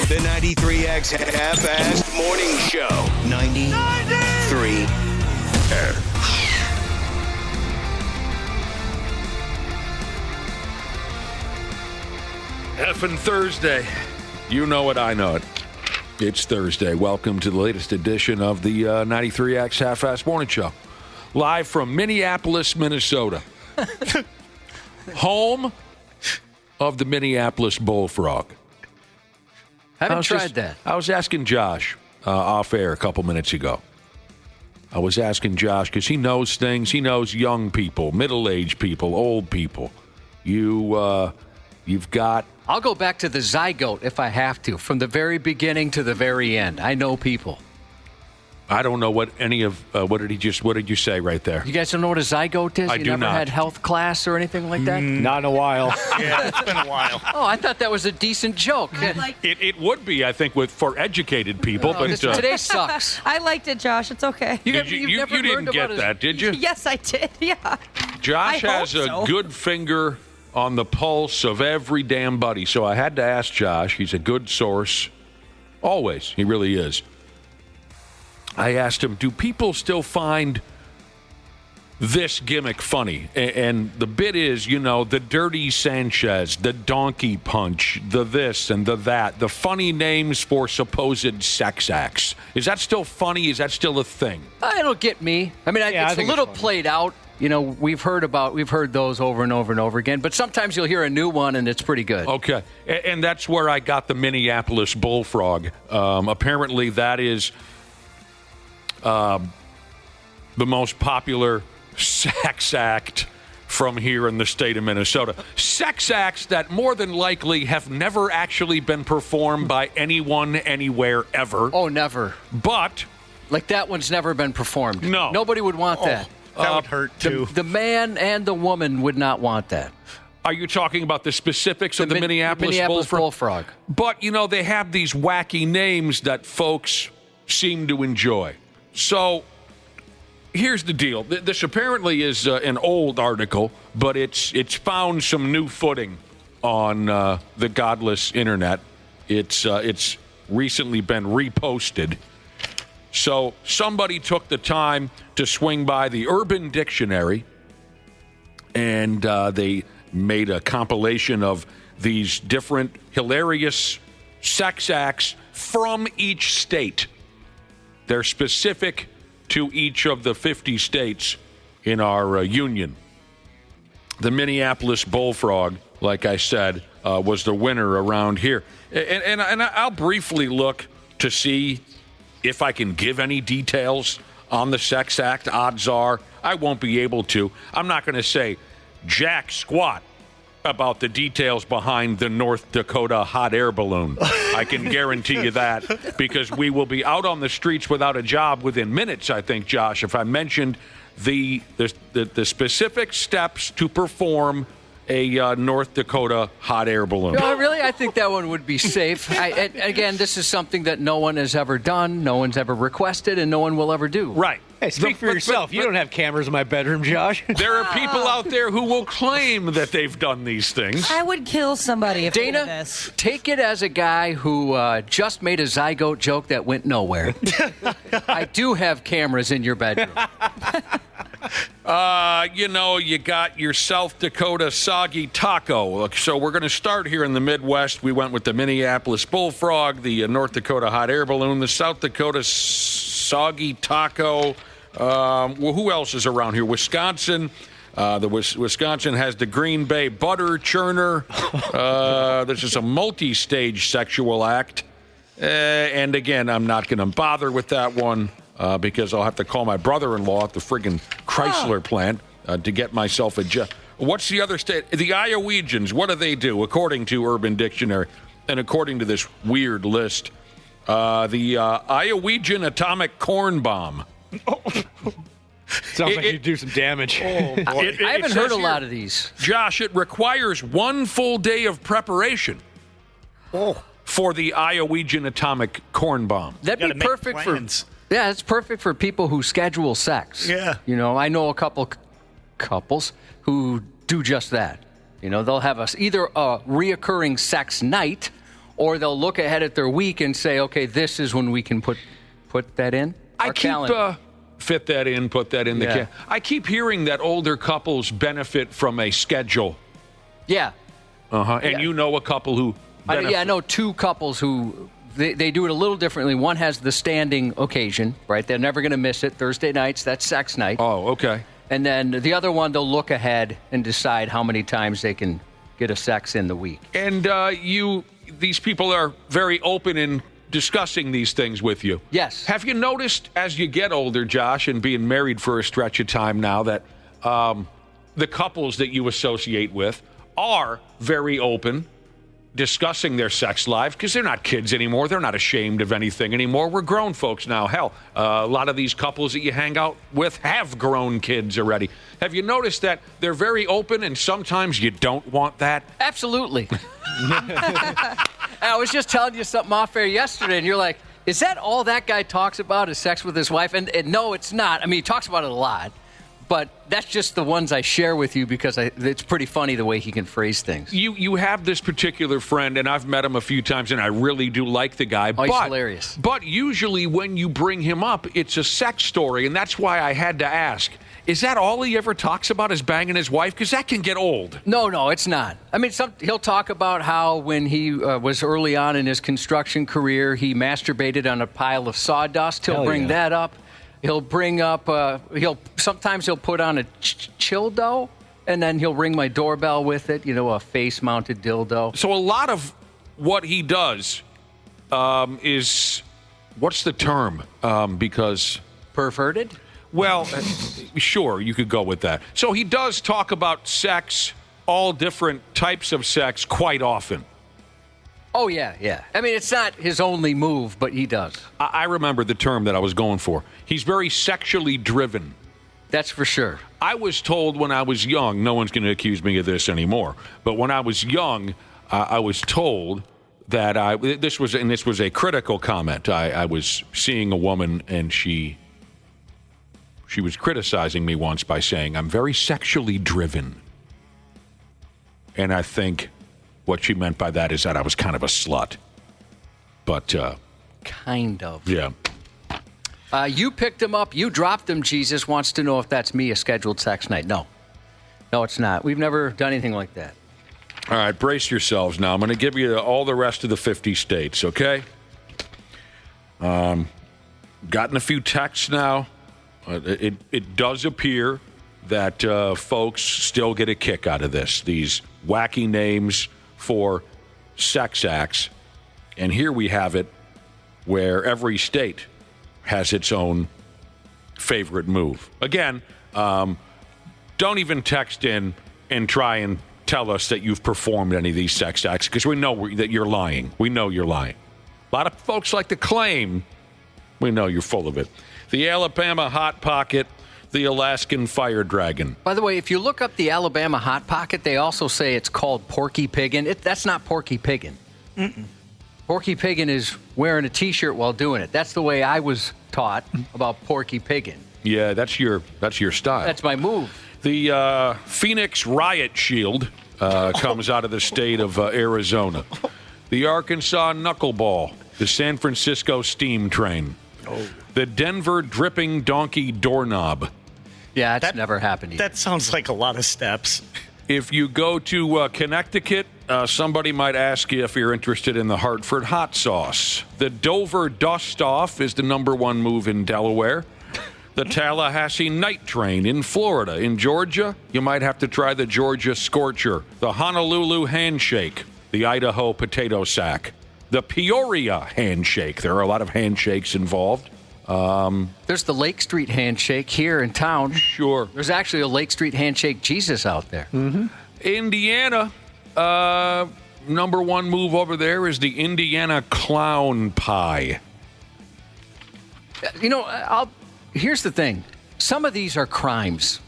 The 93X Half-Assed Morning Show. 93. Effing Thursday. You know it, I know it. It's Thursday. Welcome to the latest edition of the 93X Half-Assed Morning Show. Live from Minneapolis, Minnesota. Home of the Minneapolis Bullfrog. Haven't tried that. I was asking Josh off air a couple minutes ago. I was asking Josh because he knows things. He knows young people, middle-aged people, old people. You've got... I'll go back to the zygote if I have to, from the very beginning to the very end. I know people. I don't know what any of what did you say right there? You guys don't know what a zygote is? I you do never not. had health class or anything like that? Not in a while. Yeah, it's been a while. Oh, I thought that was a decent joke. It would be, I think, for educated people. Oh, but today sucks. I liked it, Josh. It's okay. you never didn't learned get about that, did you? Yes, I did. Yeah. Josh I has hope a so. good finger on the pulse of every damn buddy. So I had to ask Josh. He's a good source. Always. He really is. I asked him, do people still find this gimmick funny? And the bit is, the Dirty Sanchez, the Donkey Punch, the this and the that, the funny names for supposed sex acts. Is that still funny? Is that still a thing? It'll get me. I mean, it's a little played out. We've heard those over and over and over again, but sometimes you'll hear a new one and it's pretty good. Okay. And that's where I got the Minneapolis Bullfrog. Apparently that is the most popular sex act from here in the state of Minnesota. Sex acts that more than likely have never actually been performed by anyone anywhere ever. Oh, never. But like that one's never been performed. No. Nobody would want that. That would hurt, too. The man and the woman would not want that. are you talking about the specifics of the Minneapolis Bullfrog? But, they have these wacky names that folks seem to enjoy. So here's the deal. This apparently is an old article, but it's found some new footing on the godless internet. It's recently been reposted. So somebody took the time to swing by the Urban Dictionary, and they made a compilation of these different hilarious sex acts from each state. They're specific to each of the 50 states in our union. The Minneapolis Bullfrog, like I said, was the winner around here. And I'll briefly look to see if I can give any details on the sex act. Odds are I won't be able to. I'm not going to say jack squat about the details behind the North Dakota hot air balloon. I can guarantee you that, because we will be out on the streets without a job within minutes, I think, Josh, if I mentioned the specific steps to perform a North Dakota hot air balloon. No, really? I think that one would be safe. Again, this is something that no one has ever done, no one's ever requested, and no one will ever do. Right. Hey, speak for yourself. You don't have cameras in my bedroom, Josh. There are people out there who will claim that they've done these things. I would kill somebody if they did Dana, this. take it as a guy who just made a zygote joke that went nowhere. I do have cameras in your bedroom. You got your South Dakota soggy taco. So we're going to start here in the Midwest. We went with the Minneapolis Bullfrog, the North Dakota hot air balloon, the South Dakota soggy taco. Who else is around here? Wisconsin. Wisconsin has the Green Bay butter churner. This is a multi-stage sexual act. And again, I'm not going to bother with that one because I'll have to call my brother-in-law at the friggin' Chrysler plant to get myself a job. What's the other state? The Iowegians, what do they do, according to Urban Dictionary and according to this weird list? The Iowegian atomic corn bomb. Sounds like you do some damage. I haven't heard a lot of these. Josh, it requires 1 full day of preparation for the Iowegian atomic corn bomb. That'd be perfect for... Yeah, it's perfect for people who schedule sex. Yeah. I know a couple couples who do just that. They'll have either a reoccurring sex night or they'll look ahead at their week and say, okay, this is when we can put that in. I keep fit that in, put that in the calendar. I keep hearing that older couples benefit from a schedule. Yeah. And you know a couple who benefit. I know two couples who they do it a little differently. One has the standing occasion, right? They're never going to miss it. Thursday nights, that's sex night. Oh, okay. And then the other one, they'll look ahead and decide how many times they can get a sex in the week. And these people are very open in discussing these things with you. Yes. Have you noticed as you get older, Josh, and being married for a stretch of time now, that the couples that you associate with are very open discussing their sex lives because they're not kids anymore. They're not ashamed of anything anymore. We're grown folks now. Hell, a lot of these couples that you hang out with have grown kids already. Have you noticed that they're very open and sometimes you don't want that? Absolutely. I was just telling you something off air yesterday, and you're like, is that all that guy talks about is sex with his wife? And no, it's not. I mean, he talks about it a lot. But that's just the ones I share with you because it's pretty funny the way he can phrase things. You have this particular friend, and I've met him a few times, and I really do like the guy. Oh, he's hilarious. But usually when you bring him up, it's a sex story, and that's why I had to ask. Is that all he ever talks about is banging his wife? Because that can get old. No, it's not. I mean, he'll talk about how when he was early on in his construction career, he masturbated on a pile of sawdust. He'll bring that up. He'll bring up, sometimes he'll put on a childo, and then he'll ring my doorbell with it, a face-mounted dildo. So a lot of what he does is, what's the term? Because... Perverted? Well, sure, you could go with that. So he does talk about sex, all different types of sex, quite often. Oh, yeah. I mean, it's not his only move, but he does. I remember the term that I was going for. He's very sexually driven. That's for sure. I was told when I was young, no one's going to accuse me of this anymore, but when I was young, I was told that this was a critical comment. I was seeing a woman, and she was criticizing me once by saying, I'm very sexually driven. And I think what she meant by that is that I was kind of a slut. But, kind of. Yeah. You picked him up. You dropped him. Jesus wants to know if that's me, a scheduled sex night. No, it's not. We've never done anything like that. All right, brace yourselves now. I'm going to give you all the rest of the 50 states, okay? Gotten a few texts now. It does appear that folks still get a kick out of this. These wacky names for sex acts. And here we have it where every state has its own favorite move. Again, don't even text in and try and tell us that you've performed any of these sex acts because we know that you're lying. We know you're lying. A lot of folks like to claim. We know you're full of it. The Alabama Hot Pocket, the Alaskan Fire Dragon. By the way, if you look up the Alabama Hot Pocket, they also say it's called Porky Piggin. That's not Porky Piggin. Mm-mm. Porky Piggin is wearing a T-shirt while doing it. That's the way I was taught about Porky Piggin. Yeah, that's your style. That's my move. The Phoenix Riot Shield comes out of the state of Arizona. The Arkansas Knuckleball. The San Francisco Steam Train. Oh. The Denver Dripping Donkey Doorknob. Yeah, that's never happened yet. That sounds like a lot of steps. If you go to Connecticut, somebody might ask you if you're interested in the Hartford hot sauce. The Dover Dust-Off is the #1 move in Delaware. The Tallahassee Night Train in Florida. In Georgia, you might have to try the Georgia Scorcher. The Honolulu Handshake. The Idaho Potato Sack. The Peoria Handshake. There are a lot of handshakes involved. There's the Lake Street Handshake here in town. Sure. There's actually a Lake Street Handshake Jesus out there. Mm-hmm. Indiana, #1 move over there is the Indiana Clown Pie. Here's the thing. Some of these are crimes.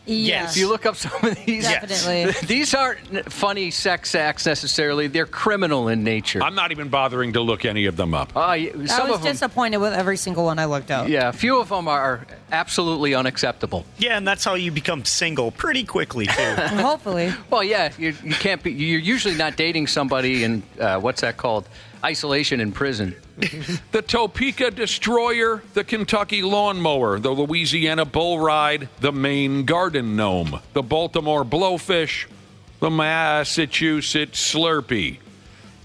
Yes. If you look up some of these, Definitely. these aren't funny sex acts necessarily. They're criminal in nature. I'm not even bothering to look any of them up. I Some was of them, disappointed with every single one I looked up. yeah, a few of them are absolutely unacceptable. Yeah, and that's how you become single pretty quickly, too. Hopefully. Well, yeah, you can't be. You're usually not dating somebody in what's that called? Isolation in prison. The Topeka Destroyer, the Kentucky Lawnmower, the Louisiana Bull Ride, the Maine Garden Gnome, the Baltimore Blowfish, the Massachusetts Slurpee.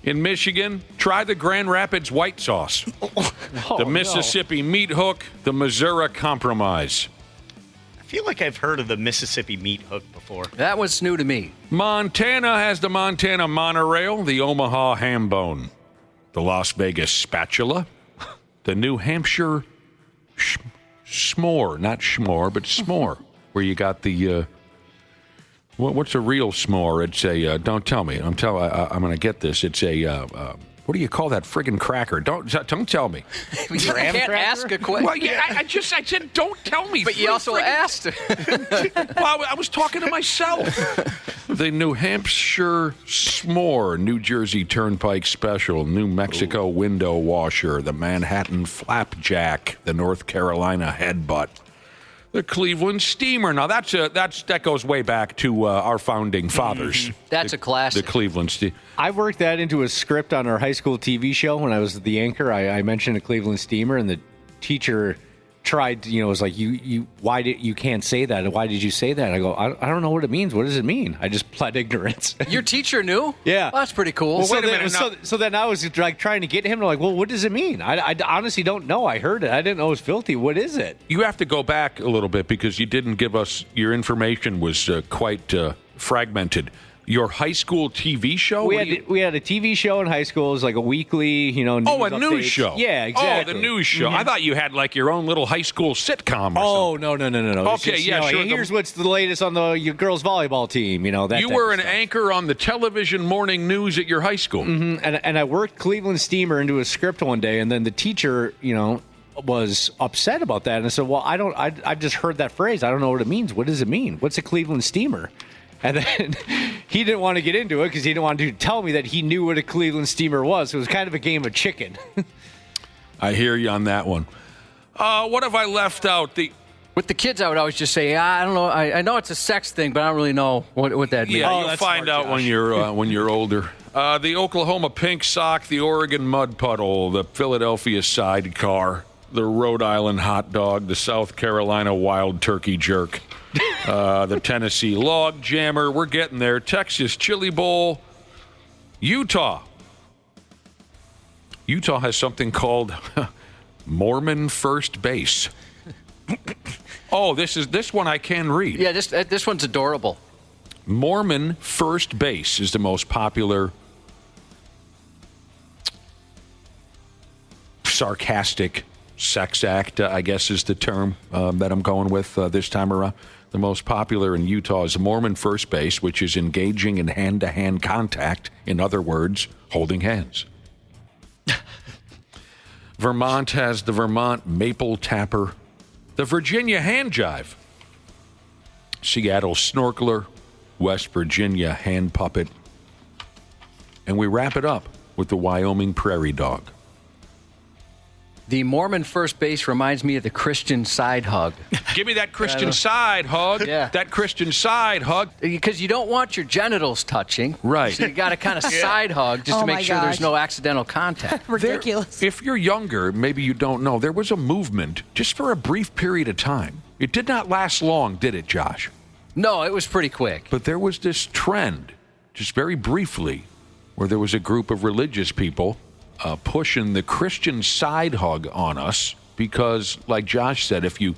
In Michigan, try the Grand Rapids White Sauce, the Mississippi Meat Hook, the Missouri Compromise. I feel like I've heard of the Mississippi Meat Hook before. That was new to me. Montana has the Montana Monorail, the Omaha Ham Bone, the Las Vegas Spatula, the New Hampshire S'more, not Schmore, but S'more, where you got the, what's a real s'more? It's a, don't tell me, I'm going to get this. It's a, what do you call that friggin' cracker? Don't tell me. You can't ask a question. Well, yeah, I said, don't tell me. But you also asked. Well, I was talking to myself. The New Hampshire S'more, New Jersey Turnpike Special, New Mexico Window Washer, the Manhattan Flapjack, the North Carolina Headbutt, the Cleveland Steamer. Now that goes way back to our founding fathers. That's a classic. The Cleveland Steamer. I worked that into a script on our high school TV show when I was the anchor. I mentioned a Cleveland Steamer, and the teacher tried, was like, why did you can't say that? Why did you say that? I go, I don't know what it means. What does it mean? I just pled ignorance. Your teacher knew? Yeah. Well, that's pretty cool. Well, wait a minute. So then I was like trying to get him to like, well, what does it mean? I honestly don't know. I heard it. I didn't know it was filthy. What is it? You have to go back a little bit because you didn't give us, your information was quite fragmented. Your high school TV show? We had a TV show in high school. It was like a weekly, news a news updates. show. Yeah, exactly. Oh, the news show. I thought you had like your own little high school sitcom or something. No. Okay, It's just, yeah, sure. Here's what's the latest on your girls' volleyball team. That You type were of an stuff. anchor on the television morning news at your high school. Mm-hmm. And I worked Cleveland Steamer into a script one day, and then the teacher, was upset about that. And I said, well, I've just heard that phrase. I don't know what it means. What does it mean? What's a Cleveland Steamer? And then he didn't want to get into it because he didn't want to tell me that he knew what a Cleveland Steamer was. So it was kind of a game of chicken. I hear you on that one. What have I left out? With the kids, I would always just say, I don't know. I know it's a sex thing, but I don't really know what that means. Yeah, you'll find out when you're older. The Oklahoma Pink Sock, the Oregon Mud Puddle, the Philadelphia Sidecar, the Rhode Island Hot Dog, the South Carolina Wild Turkey Jerk, the Tennessee Log Jammer. We're getting there. Texas Chili Bowl. Utah. Utah has something called Mormon First Base. Oh, this one I can read. Yeah, this one's adorable. Mormon First Base is the most popular sarcastic sex act, I guess is the term that I'm going with this time around. The most popular in Utah is Mormon First Base, which is engaging in hand-to-hand contact. In other words, holding hands. Vermont has the Vermont Maple Tapper, the Virginia Hand Jive, Seattle Snorkeler, West Virginia Hand Puppet, and we wrap it up with the Wyoming Prairie Dog. The Mormon First Base reminds me of the Christian side hug. Give me that Christian side hug. Yeah. That Christian side hug. Because you don't want your genitals touching. Right. So you got to kind of side hug just Oh to make my sure there's gosh. no accidental contact. Ridiculous. If you're younger, maybe you don't know, there was a movement just for a brief period of time. It did not last long, did it, Josh? No, it was pretty quick. But there was this trend, just very briefly, where there was a group of religious people pushing the Christian side hug on us because, like Josh said, if you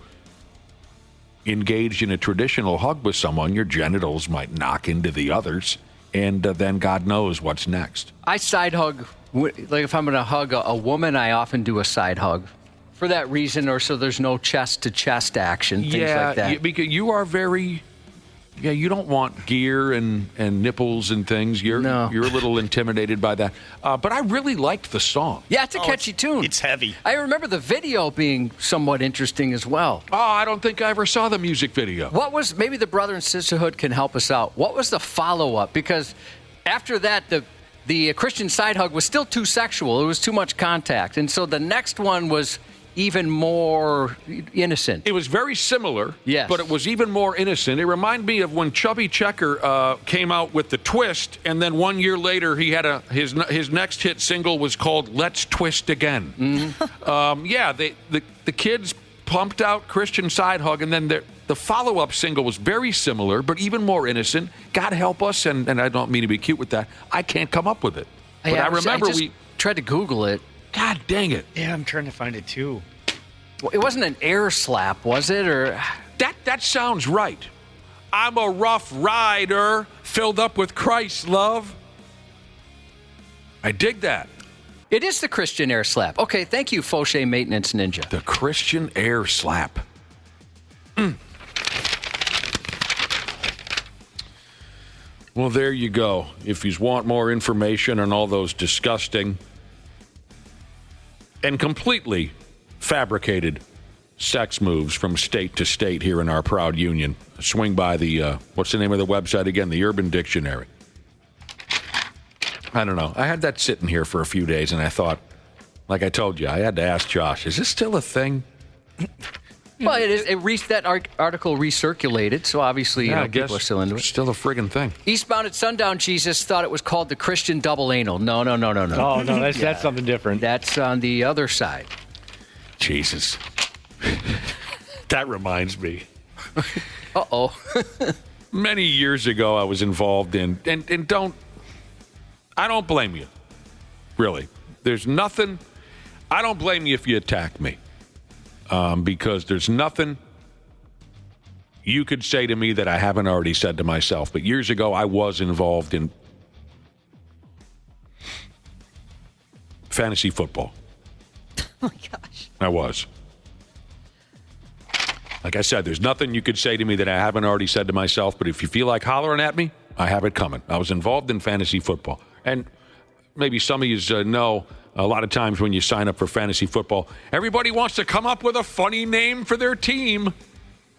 engaged in a traditional hug with someone, your genitals might knock into the others, and then God knows what's next. I side hug, like if I'm going to hug a woman, I often do a side hug for that reason, or so there's no chest-to-chest action, things like that. Because you are very Yeah, you don't want gear and nipples and things. You're a little intimidated by that. But I really liked the song. Yeah, it's a catchy tune. It's heavy. I remember the video being somewhat interesting as well. Oh, I don't think I ever saw the music video. What was, maybe the Brother and Sisterhood can help us out. What was the follow-up? Because after that, the Christian side hug was still too sexual. It was too much contact. And so the next one was even more innocent. It was very similar, yes, but it was even more innocent. It reminded me of when Chubby Checker came out with the Twist, and then 1 year later he had his next hit single was called "Let's Twist Again." Mm-hmm. The kids pumped out Christian Side Hug, and then the follow-up single was very similar, but even more innocent. God help us, and I don't mean to be cute with that. I can't come up with it, but I remember we tried to Google it. God dang it. Yeah, I'm trying to find it too. Well, it wasn't an air slap, was it? Or that sounds right. I'm a rough rider filled up with Christ's love. I dig that. It is the Christian air slap. Okay, thank you, Fauché Maintenance Ninja. The Christian air slap. Well, there you go. If you want more information on all those disgusting and completely fabricated sex moves from state to state here in our proud union, swing by the, what's the name of the website again? The Urban Dictionary. I don't know. I had that sitting here for a few days, and I thought, like I told you, I had to ask Josh, is this still a thing? Well, it is. That article recirculated, so obviously people are still into it. Still a friggin' thing. Eastbound at Sundown Jesus thought it was called the Christian double anal. No. Oh, no, that's something different. That's on the other side. Jesus. That reminds me. Uh-oh. Many years ago, I was involved in, and I don't blame you, really. There's nothing, I don't blame you if you attack me. Because there's nothing you could say to me that I haven't already said to myself. But years ago, I was involved in fantasy football. Oh, my gosh. I was. Like I said, there's nothing you could say to me that I haven't already said to myself. But if you feel like hollering at me, I have it coming. I was involved in fantasy football. And maybe some of you know, a lot of times when you sign up for fantasy football, everybody wants to come up with a funny name for their team.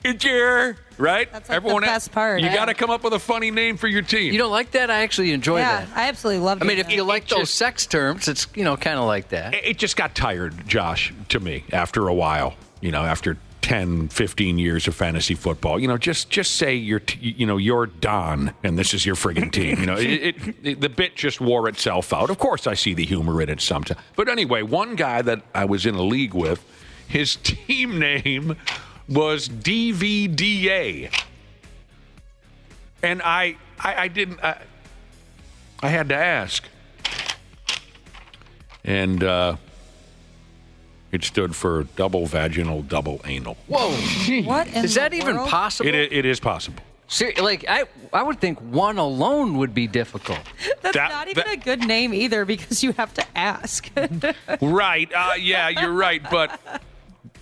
Right? That's like the best part. You got to come up with a funny name for your team. You don't like that? I actually enjoy that. Yeah, I absolutely love it. I mean, if you like those sex terms, it's, kind of like that. It just got tired, Josh, to me, after a while. After 10, 15 years of fantasy football. Just say you're Don, and this is your friggin' team. The bit just wore itself out. Of course, I see the humor in it sometimes. But anyway, one guy that I was in a league with, his team name was DVDA. And I had to ask. And, it stood for double vaginal, double anal. Whoa. What in Is that the even world? possible? It is possible. I would think one alone would be difficult. That's not even a good name either because you have to ask. Right. Yeah, you're right. But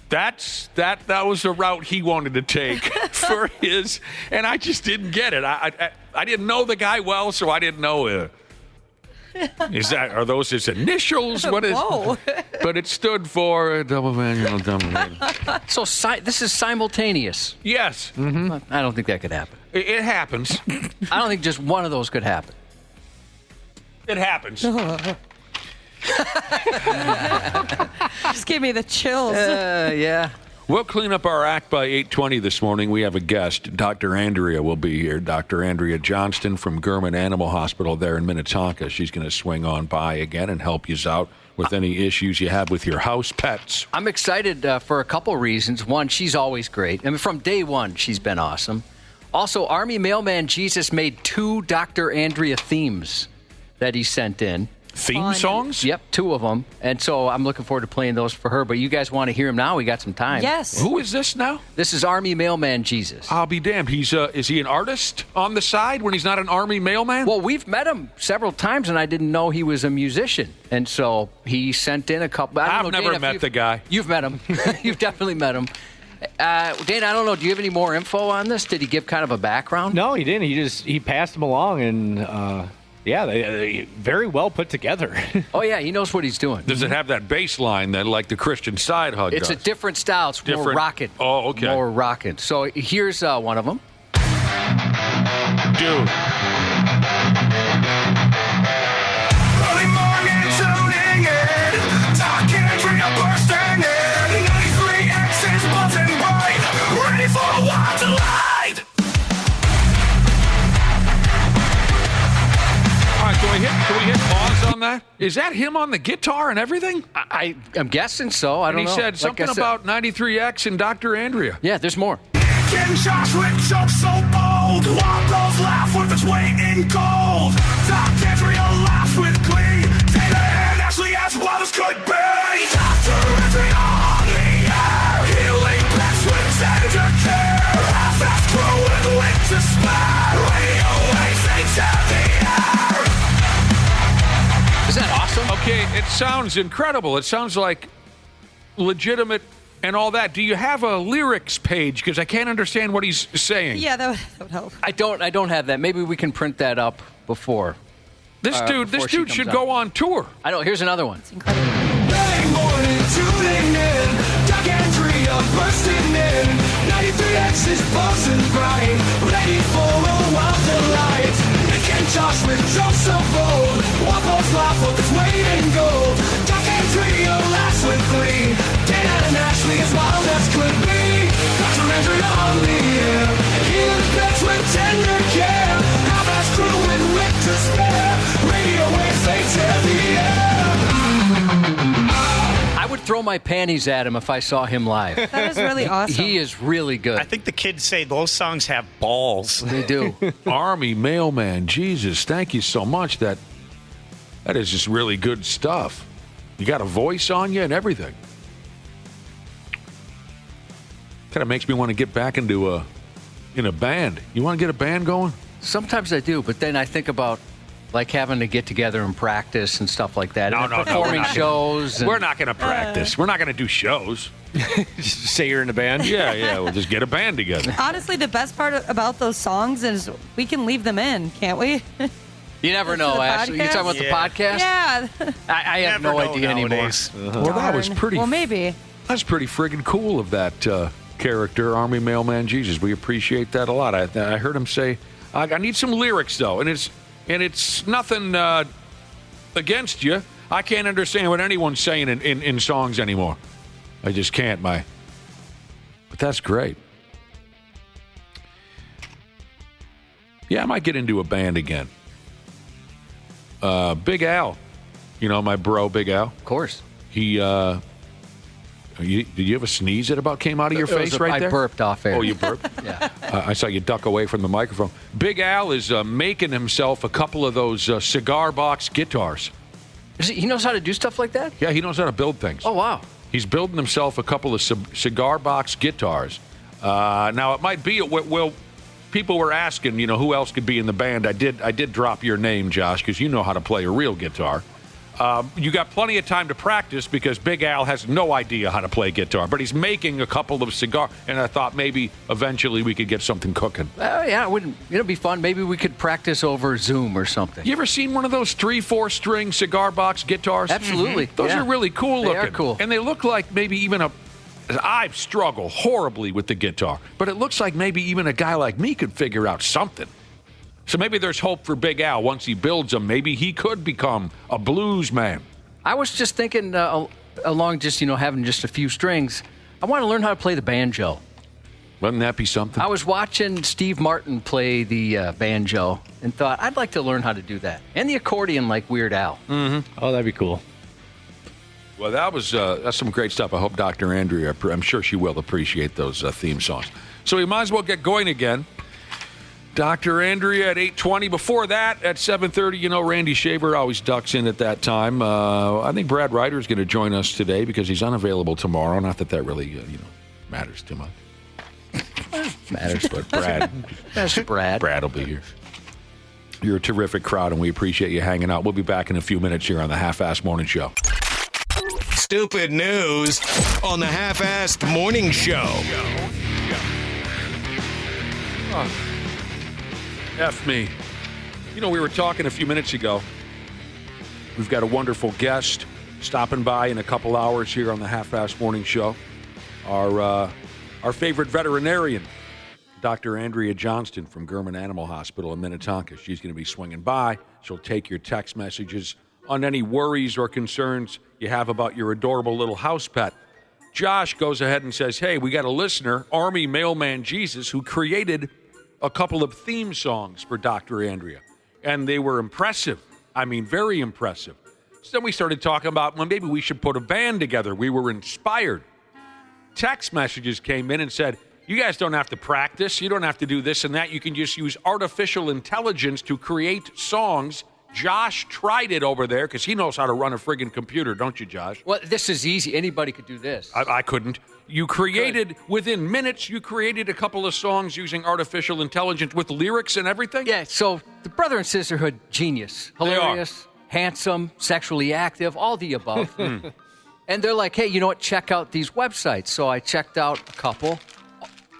that was the route he wanted to take for his, and I just didn't get it. I didn't know the guy well, so I didn't know. Are those his initials? What is? Whoa. But it stood for double vaginal, double anal. So this is simultaneous. Yes. Mm-hmm. I don't think that could happen. It happens. I don't think just one of those could happen. It happens. Just gave me the chills. Yeah. We'll clean up our act by 8:20 this morning. We have a guest. Dr. Andrea will be here. Dr. Andrea Johnston from Gehrman Animal Hospital there in Minnetonka. She's going to swing on by again and help you out with any issues you have with your house pets. I'm excited for a couple reasons. One, she's always great. I mean, from day one, she's been awesome. Also, Army Mailman Jesus made 2 Dr. Andrea themes that he sent in. Theme songs? Yep, 2 of them. And so I'm looking forward to playing those for her. But you guys want to hear him now? We got some time. Yes. Who is this now? This is Army Mailman Jesus. I'll be damned. Is he an artist on the side when he's not an Army mailman? Well, we've met him several times, and I didn't know he was a musician. And so he sent in a couple. I've never met the guy. You've met him. You've definitely met him. Dana, I don't know. Do you have any more info on this? Did he give kind of a background? No, he didn't. He passed them along, and they very well put together. Oh yeah, he knows what he's doing. Does it have that bass line that like the Christian side hug It's does? a different style. It's more Different- rocking. Oh, okay. More rocking. So here's one of them. Dude. Early morning tuning in, Doc Andrea bursting in, 93X is buzzing bright, ready for a wild delight. All right, can we hit pause on that? Is that him on the guitar and everything? I'm guessing so. I And don't he know. said something Like I said- about 93X and Dr. Andrea. Yeah, there's more. King Josh with jokes so bold, Wobbles laugh with its weight in gold. Doc Andrea laughs with glee, Dana and Ashley as wild as could be. Dr. Andrea on the air, healing pets with tender care. Half-assed crew with link to spare, radio waves they tear the air. Isn't that awesome? Okay, it sounds incredible. It sounds like legitimate and all that. Do you have a lyrics page? Because I can't understand what he's saying. Yeah, that would help. I don't have that. Maybe we can print that up before. This dude before she comes should out. go on tour. I know. Here's another one. Early morning tuning in, Doc Andrea bursting in, 93X is buzzing bright, ready for a wild delight. Nick and Josh with jokes so bold, Wobbles laugh with its weight in gold. Doc Andrea laughs with glee, Dana and Ashley as wild as could be. Dr. Andrea on the air, healing pets with tender care. Half-assed crew with wit to spare, radio waves they tear the air. I would throw my panties at him if I saw him live. That is really awesome. He is really good. I think the kids say those songs have balls. They do. Army mailman, Jesus, thank you so much. That is just really good stuff. You got a voice on you and everything. Kind of makes me want to get back into a band. You want to get a band going? Sometimes I do, but then I think about like having to get together and practice and stuff like that. No, and no, no, performing we're not shows. We're not going to practice. We're not going to do shows. Just say you're in a band. Yeah, we'll just get a band together. Honestly, the best part about those songs is we can leave them in, can't we? You never Listen to know, the Ashley. You're talking about podcast? the podcast? Yeah. I have Never no know idea anymore. nowadays. Well, that was Darn. pretty. Well, maybe. That's pretty friggin' cool of that character, Army Mailman Jesus. We appreciate that a lot. I heard him say, "I need some lyrics though," and it's nothing against you. I can't understand what anyone's saying in songs anymore. I just can't, But that's great. Yeah, I might get into a band again. Big Al, my bro, Big Al. Of course. He, did you have a sneeze that about came out of your face right there? I burped off air. Oh, you burped? Yeah. I saw you duck away from the microphone. Big Al is making himself a couple of those cigar box guitars. He knows how to do stuff like that? Yeah, he knows how to build things. Oh, wow. He's building himself a couple of cigar box guitars. Now, it might be, well, people were asking, who else could be in the band. I did drop your name, Josh, because you know how to play a real guitar. You got plenty of time to practice because Big Al has no idea how to play guitar, but he's making a couple of cigar, and I thought maybe eventually we could get something cooking. Yeah, it wouldn't. It'd be fun. Maybe we could practice over Zoom or something. You ever seen one of those 3/4 string cigar box guitars? Absolutely. Those Yeah. are really cool They looking. are cool. And they look like maybe even I struggle horribly with the guitar, but it looks like maybe even a guy like me could figure out something. So maybe there's hope for Big Al. Once he builds them, maybe he could become a blues man. I was just thinking along just, having just a few strings. I want to learn how to play the banjo. Wouldn't that be something? I was watching Steve Martin play the banjo and thought, I'd like to learn how to do that. And the accordion like Weird Al. Oh, that'd be cool. Well, that's some great stuff. I hope Dr. Andrea, I'm sure she will appreciate those theme songs. So we might as well get going again. Dr. Andrea at 8:20. Before that, at 7:30, Randy Shaver always ducks in at that time. I think Brad Ryder is going to join us today because he's unavailable tomorrow. Not that really, matters too much. Matters. But Brad, That's Brad. Brad will be here. You're a terrific crowd, and we appreciate you hanging out. We'll be back in a few minutes here on the Half-Ass Morning Show. Stupid news on the Half-Assed Morning Show. F me. You know, we were talking a few minutes ago. We've got a wonderful guest stopping by in a couple hours here on the Half-Assed Morning Show. Our favorite veterinarian, Dr. Andrea Johnston from Gehrman Animal Hospital in Minnetonka. She's going to be swinging by. She'll take your text messages on any worries or concerns you have about your adorable little house pet. Josh goes ahead and says, hey, we got a listener, Army Mailman Jesus, who created a couple of theme songs for Dr. Andrea. And they were impressive. I mean, very impressive. So then we started talking about, well, maybe we should put a band together. We were inspired. Text messages came in and said, you guys don't have to practice. You don't have to do this and that. You can just use artificial intelligence to create songs. Josh tried it over there because he knows how to run a friggin' computer, don't you, Josh? Well, this is easy. Anybody could do this. I couldn't. You created, within minutes, you created a couple of songs using artificial intelligence with lyrics and everything? Yeah, so the brother and sisterhood, genius. Hilarious, handsome, sexually active, all the above. And they're like, hey, you know what? Check out these websites. So I checked out a couple.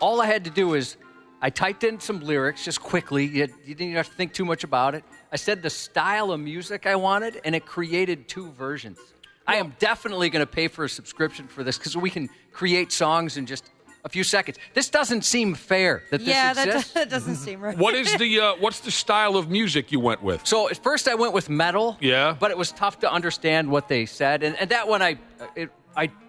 All I had to do is I typed in some lyrics just quickly. You didn't have to think too much about it. I said the style of music I wanted, and it created 2 versions. I am definitely going to pay for a subscription for this because we can create songs in just a few seconds. This doesn't seem fair that this exists. That doesn't seem right. What is the what's the style of music you went with? So at first I went with metal. Yeah. But it was tough to understand what they said, and that one I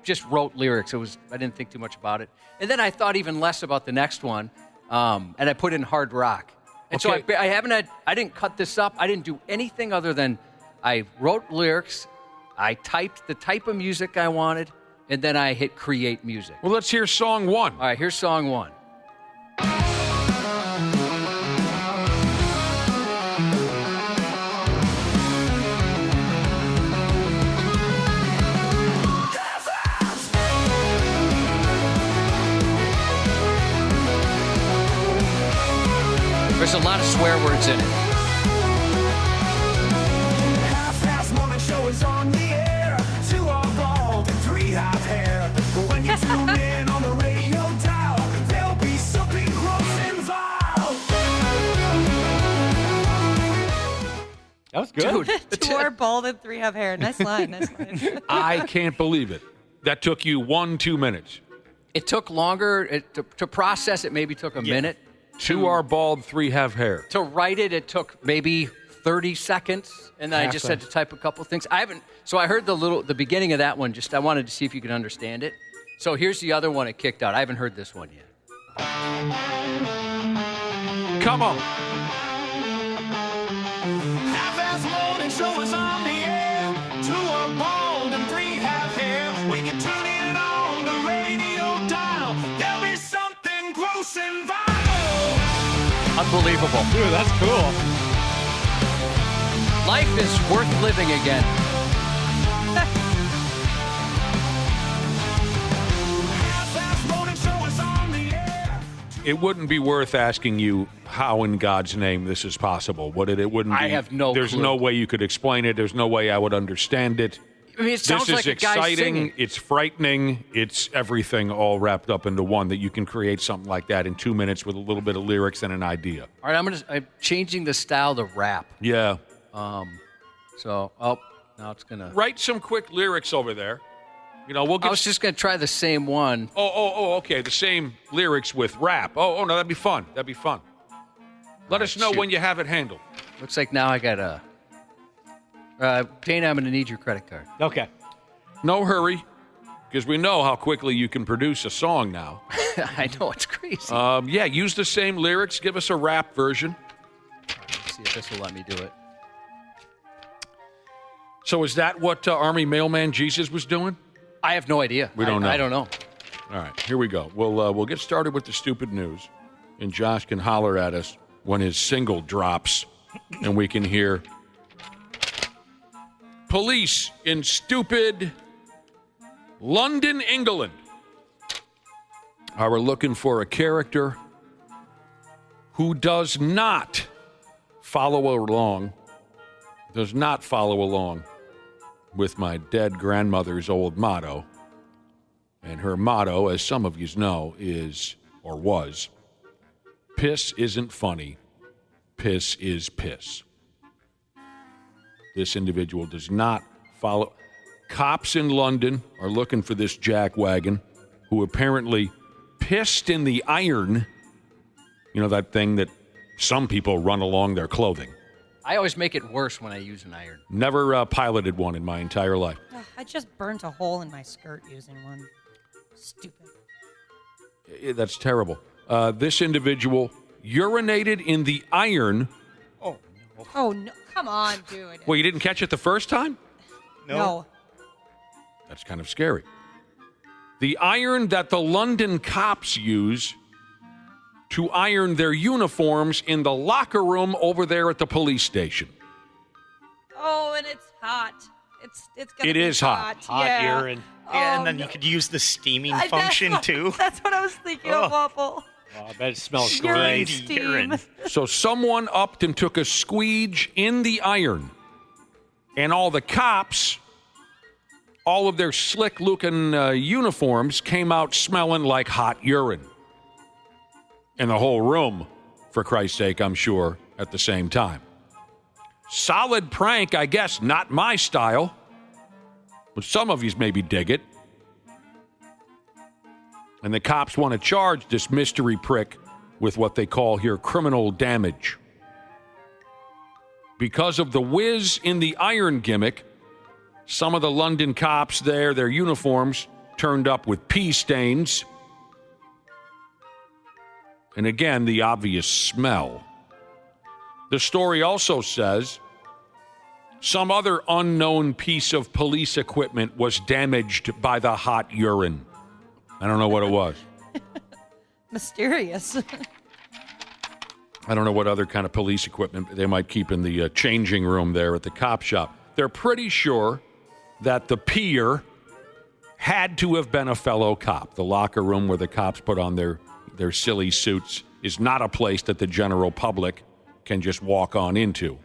just wrote lyrics. I didn't think too much about it, and then I thought even less about the next one, and I put in hard rock. And so I didn't cut this up. I didn't do anything other than I wrote lyrics, I typed the type of music I wanted, and then I hit create music. Well, let's hear song 1. All right, here's song 1. There's a lot of swear words in it. Half-Assed Morning Show is on the air. 2 are bald and 3 have hair. But when you tune in on the radio dial, there'll be something gross involved. That was good. Dude, 2 are bald and 3 have hair. Nice line. I can't believe it. That took you 1-2 minutes. it took longer to process. It maybe took a minute. 2 are bald, 3 have hair. To write it, it took maybe 30 seconds, and then I just had to type a couple things. So I heard the beginning of that one. Just I wanted to see if you could understand it. So here's the other one it kicked out. I haven't heard this one yet. Come on. Half-Assed Morning Show is on the air. 2 are bald and 3 have hair. We can tune in on the radio dial. There'll be something gross and vile. Unbelievable. Dude, that's cool. Life is worth living again. Half-Assed Morning Show is on the air. It wouldn't be worth asking you how in God's name this is possible, would it? It wouldn't be. I have no There's clue. no way you could explain it. There's no way I would understand it. I mean, it sounds This like is a guy exciting. singing. It's frightening. It's everything all wrapped up into one, that you can create something like that in 2 minutes with a little bit of lyrics and an idea. All right, I'm changing the style to rap. Yeah. Now it's gonna. Write some quick lyrics over there. You know, we'll I get. was just gonna try the same one. Okay. The same lyrics with rap. No, that'd be fun. That'd be fun. Let us know shoot. when you have it handled. Looks like now I got a. Dana, I'm gonna need your credit card. Okay. No hurry, because we know how quickly you can produce a song now. I know it's crazy. Use the same lyrics. Give us a rap version. Let's see if this will let me do it. So is that what Army Mailman Jesus was doing? I have no idea. We don't know. I don't know. All right, here we go. We'll get started with the stupid news, and Josh can holler at us when his single drops, and we can hear police in stupid London, England are looking for a character who does not follow along with my dead grandmother's old motto. And her motto, as some of you know, is, or was, piss isn't funny, piss is piss. This individual does not follow. Cops in London are looking for this jackwagon who apparently pissed in the iron. You know, that thing that some people run along their clothing. I always make it worse when I use an iron. Never piloted one in my entire life. I just burnt a hole in my skirt using one. Stupid. That's terrible. This individual urinated in the iron. Oh, no. Come on, dude. Well, you didn't catch it the first time? No. That's kind of scary. The iron that the London cops use to iron their uniforms in the locker room over there at the police station. Oh, and it's hot. It's gonna It be is hot. Hot yeah. urine. Yeah, and then no. you could use the steaming That's function what- too. That's what I was thinking of, Waffle. Oh, I bet it smells Urine great. steam. Urine. So someone upped and took a squeege in the iron. And all the cops, all of their slick-looking uniforms came out smelling like hot urine. And the whole room, for Christ's sake, I'm sure, at the same time. Solid prank, I guess, not my style. But some of you maybe dig it. And the cops want to charge this mystery prick with what they call here criminal damage. Because of the whiz in the iron gimmick, some of the London cops there, their uniforms turned up with pee stains. And again, the obvious smell. The story also says some other unknown piece of police equipment was damaged by the hot urine. I don't know what it was. Mysterious. I don't know what other kind of police equipment they might keep in the changing room there at the cop shop. They're pretty sure that the peer had to have been a fellow cop. The locker room where the cops put on their silly suits is not a place that the general public can just walk on into.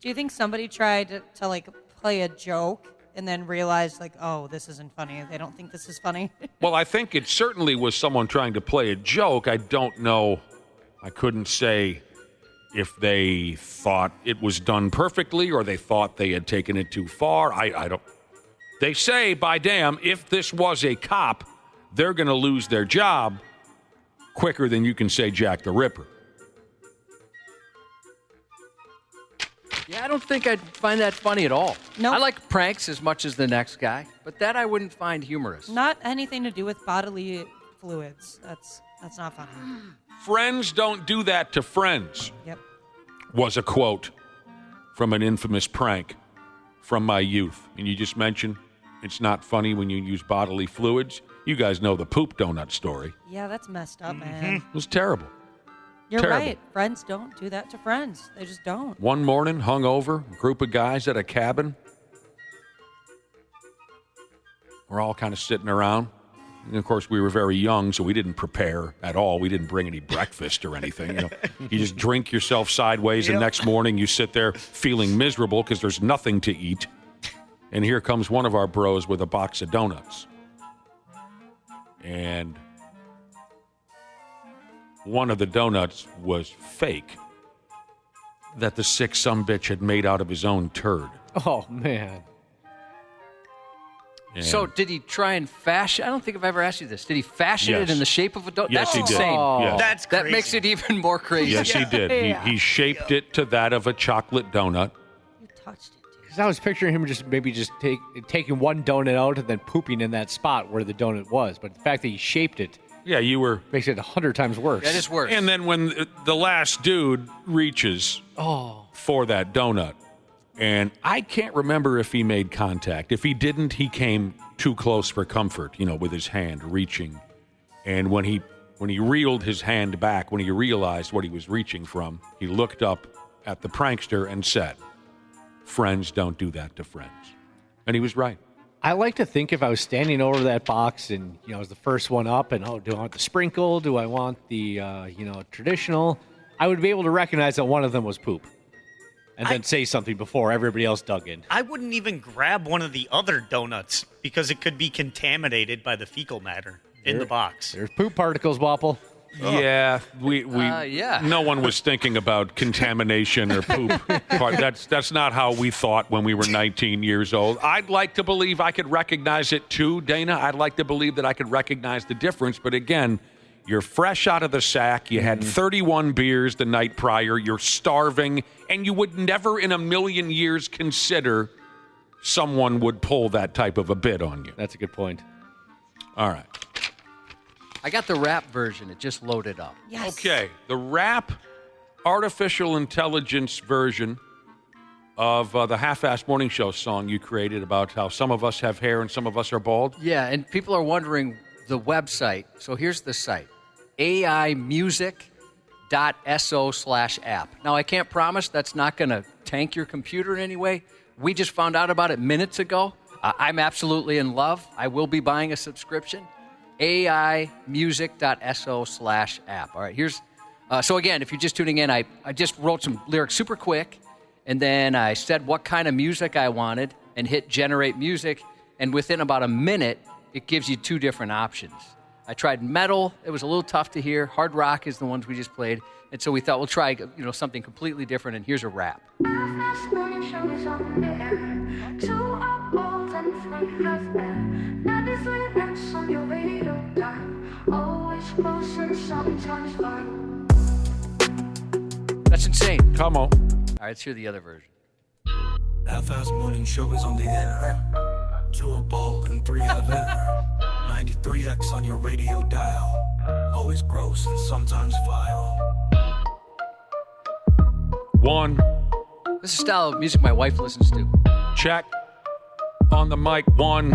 Do you think somebody tried to like play a joke and then realized like, oh, this isn't funny? They don't think this is funny. Well, I think it certainly was someone trying to play a joke. I don't know. I couldn't say if they thought it was done perfectly or they thought they had taken it too far. I don't. They say, by damn, if this was a cop, they're going to lose their job quicker than you can say Jack the Ripper. Yeah, I don't think I'd find that funny at all. Nope. I like pranks as much as the next guy, but that I wouldn't find humorous. Not anything to do with bodily fluids. That's not funny. Friends don't do that to friends, Yep. was a quote from an infamous prank from my youth. And you just mentioned it's not funny when you use bodily fluids. You guys know the poop donut story. Yeah, that's messed up, man. It was terrible. You're Terrible. right. Friends don't do that to friends. They just don't. One morning, hungover, a group of guys at a cabin. We're all kind of sitting around. And of course, we were very young, so we didn't prepare at all. We didn't bring any breakfast or anything. You just drink yourself sideways, and next morning you sit there feeling miserable because there's nothing to eat. And here comes one of our bros with a box of donuts. And one of the donuts was fake that the sick sumbitch had made out of his own turd. Oh, man. And So did he try and fashion? I don't think I've ever asked you this. Did he fashion Yes. it in the shape of a donut? Yes, That's he did. insane. Yes. That's That crazy. makes it even more crazy. Yes, he did. Yeah. He shaped it to that of a chocolate donut. You touched it, dude. Because I was picturing him just taking one donut out and then pooping in that spot where the donut was. But the fact that he shaped it Yeah, you were. makes it 100 times worse. That is worse. And then when the last dude reaches for that donut, and I can't remember if he made contact. If he didn't, he came too close for comfort, with his hand reaching. And when he reeled his hand back, when he realized what he was reaching from, he looked up at the prankster and said, "Friends don't do that to friends." And he was right. I like to think if I was standing over that box and, I was the first one up and, do I want the sprinkle? Do I want the, traditional? I would be able to recognize that one of them was poop. and then say something before everybody else dug in. I wouldn't even grab one of the other donuts because it could be contaminated by the fecal matter in the box. There's poop particles, Wapple. Yeah, we yeah. No one was thinking about contamination or poop. That's not how we thought when we were 19 years old. I'd like to believe I could recognize it too, Dana. I'd like to believe that I could recognize the difference. But again, you're fresh out of the sack. You had 31 beers the night prior. You're starving, and you would never in a million years consider someone would pull that type of a bit on you. That's a good point. All right. I got the rap version. It just loaded up. Yes. Okay, the rap artificial intelligence version of the Half-Assed Morning Show song you created about how some of us have hair and some of us are bald. Yeah, and people are wondering the website. So here's the site, aimusic.so/app. Now, I can't promise that's not going to tank your computer in any way. We just found out about it minutes ago. I'm absolutely in love. I will be buying a subscription. aimusic.so/app. All right, here's, so again, if you're just tuning in, I just wrote some lyrics super quick, and then I said what kind of music I wanted and hit generate music, and within about a minute, it gives you two different options. I tried metal. It was a little tough to hear. Hard rock is the ones we just played, and so we thought we'll try something completely different, and here's a rap. That's insane. Come on. All right, let's hear the other version. Half-Assed Morning Show is on the air. 2 a ball and 3 out of air. 93X on your radio dial. Always gross and sometimes vile. One, This is the style of music my wife listens to. check. On the mic, one.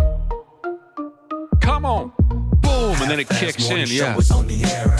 Come on. Boom, and then it kicks in. Yeah. On the air.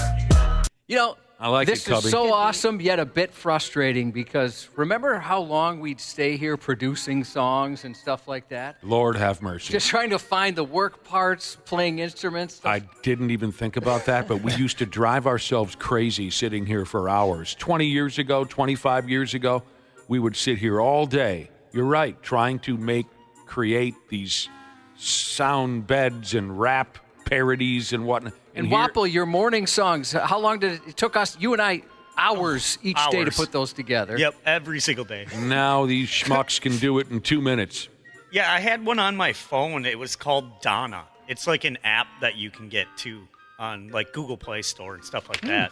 I like this it, Cubby. is so awesome, yet a bit frustrating because remember how long we'd stay here producing songs and stuff like that? Lord have mercy. Just trying to find the work parts, playing instruments. I didn't even think about that, but we used to drive ourselves crazy sitting here for hours. 20 years ago, 25 years ago, we would sit here all day. You're right, trying to create these sound beds and rap parodies and whatnot. And here- Wapple, your morning songs, how long did it took us, you and I, hours each day to Hours. put those together? Yep, every single day. Now these schmucks can do it in 2 minutes. Yeah, I had one on my phone. It was called Donna. It's like an app that you can get to on like Google Play Store and stuff like that.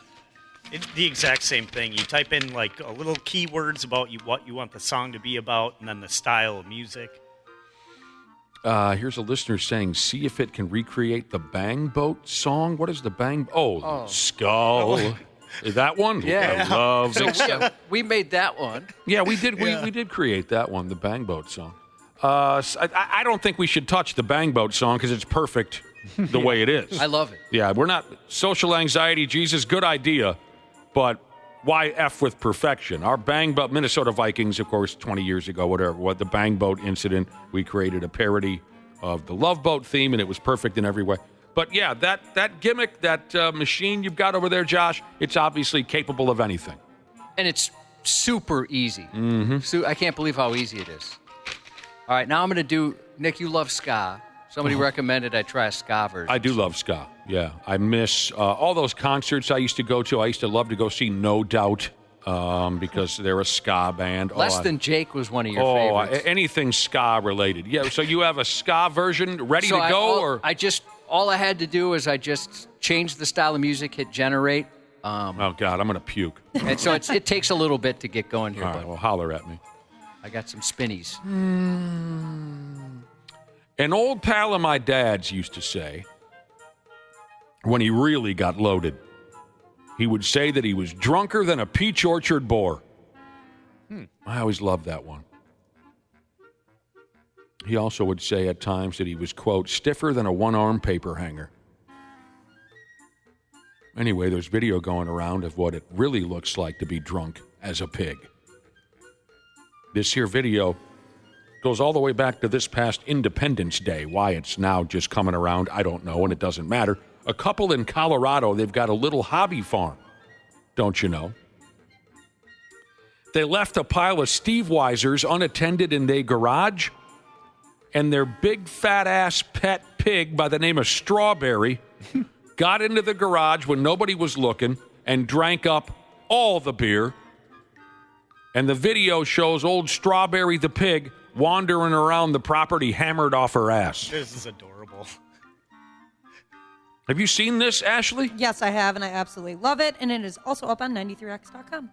It's the exact same thing. You type in like a little keywords about what you want the song to be about, and then the style of music. Here's a listener saying, see if it can recreate the Bang Boat song. What is the Bang? Oh. Skull. Is that one? Yeah. I love So it. we made that one. Yeah, we did. We did create that one, the Bang Boat song. I don't think we should touch the Bang Boat song because it's perfect the way it is. I love it. Yeah, we're not social anxiety. Jesus, good idea, but why F with perfection? Our Bang Boat, Minnesota Vikings, of course, 20 years ago, whatever, what the Bang Boat incident, we created a parody of the Love Boat theme, and it was perfect in every way. But yeah, that gimmick, that machine you've got over there, Josh, it's obviously capable of anything. And it's super easy. Mm-hmm. So I can't believe how easy it is. All right, now I'm going to do, Nick, you love ska. Somebody recommended I try a ska version. I do love ska, yeah. I miss all those concerts I used to go to. I used to love to go see No Doubt because they're a ska band. Less Than Jake was one of your favorites. Anything ska related. Yeah, so you have a ska version ready to go? All I had to do is I just changed the style of music, hit generate. Oh, God, I'm going to puke. And so it takes a little bit to get going here, All right, but well, holler at me. I got some spinnies. An old pal of my dad's used to say, when he really got loaded, he would say that he was drunker than a peach orchard boar. I always loved that one. He also would say at times that he was, quote, stiffer than a one-armed paper hanger. Anyway, there's video going around of what it really looks like to be drunk as a pig. This here video goes all the way back to this past Independence Day. Why it's now just coming around, I don't know, and it doesn't matter. A couple in Colorado, they've got a little hobby farm, don't you know? They left a pile of Steve Weisers unattended in their garage, and their big fat-ass pet pig by the name of Strawberry got into the garage when nobody was looking and drank up all the beer. And the video shows old Strawberry the pig wandering around the property hammered off her ass. This is adorable. Have you seen this, Ashley? Yes, I have, and I absolutely love it. And it is also up on 93x.com.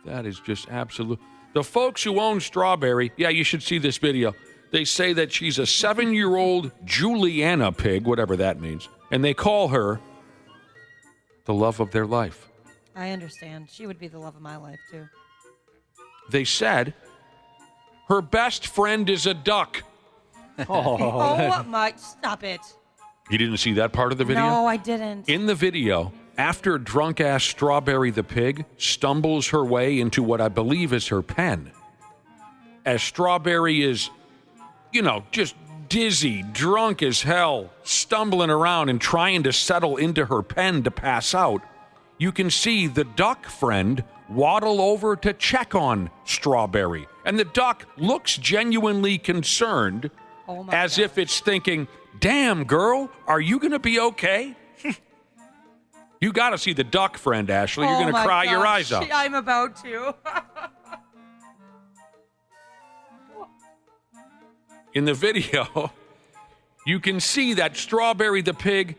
That is just absolute. The folks who own Strawberry, yeah, you should see this video. They say that she's a 7-year-old Juliana pig, whatever that means, and they call her the love of their life. I understand. She would be the love of my life, too. They said her best friend is a duck. Oh, my. Stop it. You didn't see that part of the video? No, I didn't. In the video, after drunk-ass Strawberry the pig stumbles her way into what I believe is her pen, as Strawberry is, just dizzy, drunk as hell, stumbling around and trying to settle into her pen to pass out, you can see the duck friend waddle over to check on Strawberry. And the duck looks genuinely concerned, as if it's thinking, damn, girl, are you going to be okay? You got to see the duck friend, Ashley. You're going to cry your eyes out. I'm about to. In the video, you can see that Strawberry the pig,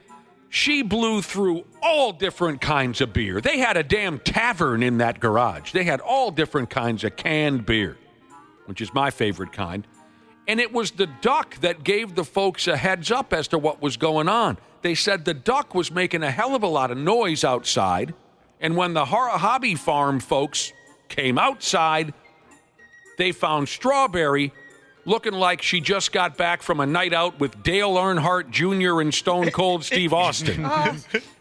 she blew through all different kinds of beer. They had a damn tavern in that garage. They had all different kinds of canned beer, which is my favorite kind. And it was the duck that gave the folks a heads up as to what was going on. They said the duck was making a hell of a lot of noise outside, and when the hobby farm folks came outside, they found Strawberry looking like she just got back from a night out with Dale Earnhardt Jr. and Stone Cold Steve Austin.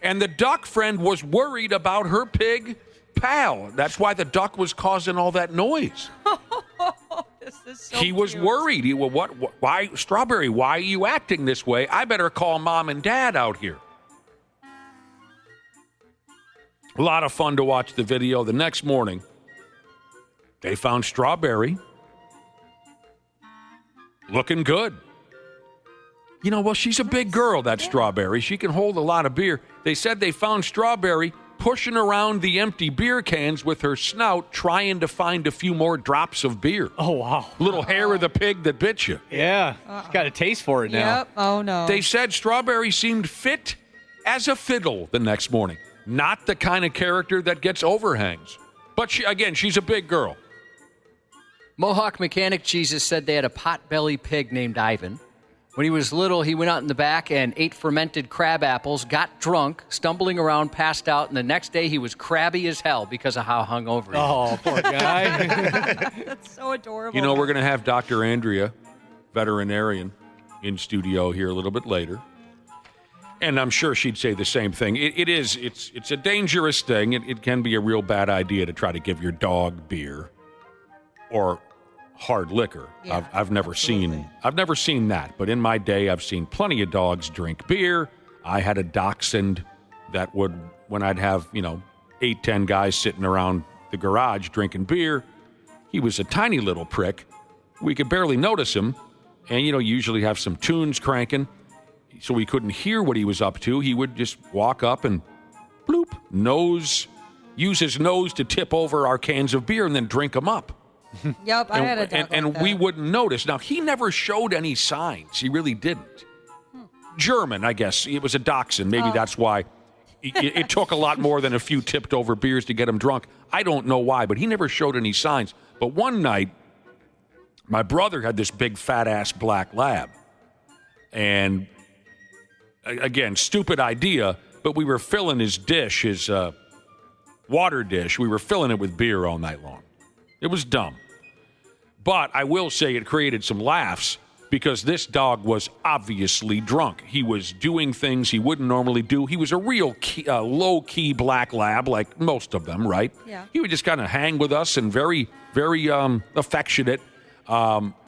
And the duck friend was worried about her pig pal. That's why the duck was causing all that noise. This is so He was cute. worried. Why, Strawberry, why are you acting this way? I better call mom and dad out here. A lot of fun to watch the video. The next morning, they found Strawberry looking good. Well, she's a big girl, that Strawberry. She can hold a lot of beer. They said they found Strawberry pushing around the empty beer cans with her snout, trying to find a few more drops of beer. Oh, wow. Little hair of the pig that bit you. Yeah. She's got a taste for it now. Yep. Oh, no. They said Strawberry seemed fit as a fiddle the next morning. Not the kind of character that gets overhangs. But, she's a big girl. Mohawk Mechanic Jesus said they had a pot-belly pig named Ivan. When he was little, he went out in the back and ate fermented crab apples, got drunk, stumbling around, passed out, and the next day he was crabby as hell because of how hungover he was. Oh, poor guy. That's so adorable. We're going to have Dr. Andrea, veterinarian, in studio here a little bit later. And I'm sure she'd say the same thing. It's a dangerous thing. It can be a real bad idea to try to give your dog beer or hard liquor. Yeah, I've never seen that, but in my day I've seen plenty of dogs drink beer. I had a dachshund that would, when I'd have 8-10 guys sitting around the garage drinking beer, he was a tiny little prick. We could barely notice him, and usually have some tunes cranking, so we couldn't hear what he was up to. He would just walk up and bloop, use his nose to tip over our cans of beer and then drink them up. Yep, I had a dog and like that. we wouldn't notice. Now, he never showed any signs. He really didn't. Gehrman, I guess. It was a dachshund. Maybe that's why it took a lot more than a few tipped over beers to get him drunk. I don't know why, but he never showed any signs. But one night, my brother had this big fat-ass black lab. And, again, stupid idea, but we were filling his dish, his water dish. We were filling it with beer all night long. It was dumb. But I will say it created some laughs because this dog was obviously drunk. He was doing things he wouldn't normally do. He was a real low-key black lab, like most of them, right? Yeah. He would just kind of hang with us and very, very affectionate.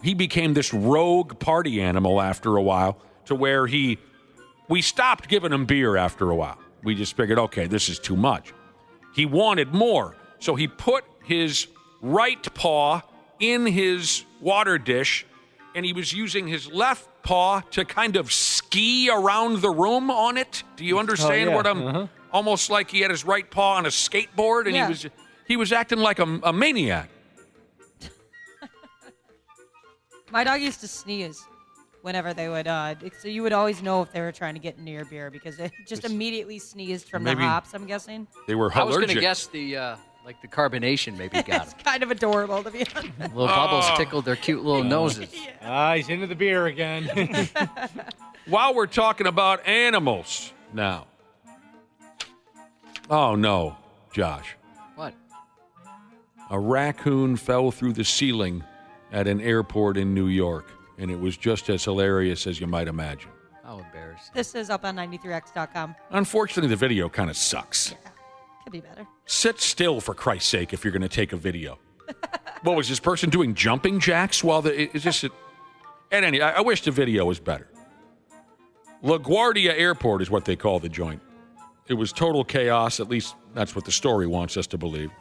He became this rogue party animal after a while to where we stopped giving him beer after a while. We just figured, okay, this is too much. He wanted more. So he put his right paw in his water dish, and he was using his left paw to kind of ski around the room on it. Do you understand what I'm... Almost like he had his right paw on a skateboard, and he was acting like a maniac. My dog used to sneeze whenever they would, so you would always know if they were trying to get into your beer because it just immediately sneezed from the Maybe hops, I'm guessing. They were allergic. I was going to guess the carbonation maybe got It's him. kind of adorable, to be honest. Little bubbles tickled their cute little noses. He's into the beer again. While we're talking about animals now. Oh, no, Josh. What? A raccoon fell through the ceiling at an airport in New York, and it was just as hilarious as you might imagine. How embarrassing. This is up on 93x.com. Unfortunately, the video kind of sucks. Yeah, could be better. Sit still, for Christ's sake, if you're going to take a video. What was this person doing, jumping jacks while it's just... And anyway, I wish the video was better. LaGuardia Airport is what they call the joint. It was total chaos, at least that's what the story wants us to believe.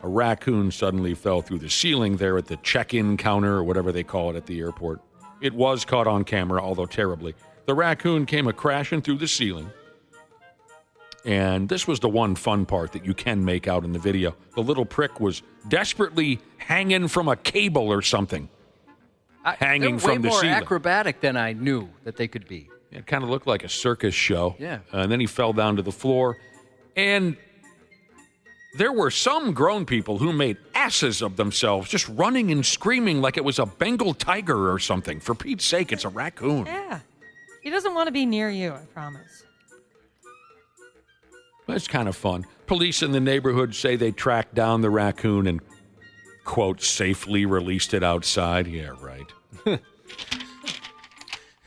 A raccoon suddenly fell through the ceiling there at the check-in counter, or whatever they call it at the airport. It was caught on camera, although terribly. The raccoon came a-crashing through the ceiling. And this was the one fun part that you can make out in the video. The little prick was desperately hanging from a cable or something. Hanging from the way more ceiling. acrobatic than I knew that they could be. It kind of looked like a circus show. Yeah. And then he fell down to the floor. And there were some grown people who made asses of themselves, just running and screaming like it was a Bengal tiger or something. For Pete's sake, it's a raccoon. Yeah. He doesn't want to be near you, I promise. It's kind of fun. Police in the neighborhood say they tracked down the raccoon and, quote, safely released it outside. Yeah, right.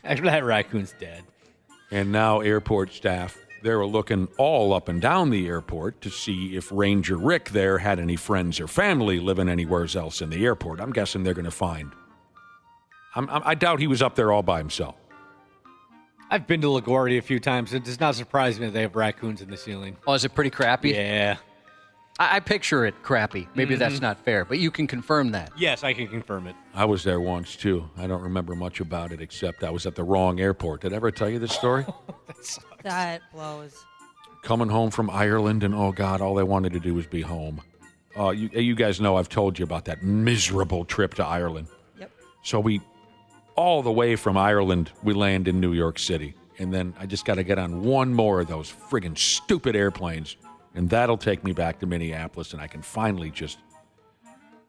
That raccoon's dead. And now airport staff, they were looking all up and down the airport to see if Ranger Rick there had any friends or family living anywhere else in the airport. I'm guessing they're going to find. I doubt he was up there all by himself. I've been to LaGuardia a few times. It does not surprise me that they have raccoons in the ceiling. Oh, is it pretty crappy? Yeah. I picture it crappy. Maybe that's not fair, but you can confirm that. Yes, I can confirm it. I was there once, too. I don't remember much about it, except I was at the wrong airport. Did I ever tell you this story? That blows. Coming home from Ireland, and oh, God, all I wanted to do was be home. You guys know I've told you about that miserable trip to Ireland. Yep. So all the way from Ireland, we land in New York City. And then I just got to get on one more of those friggin' stupid airplanes. And that'll take me back to Minneapolis, and I can finally just...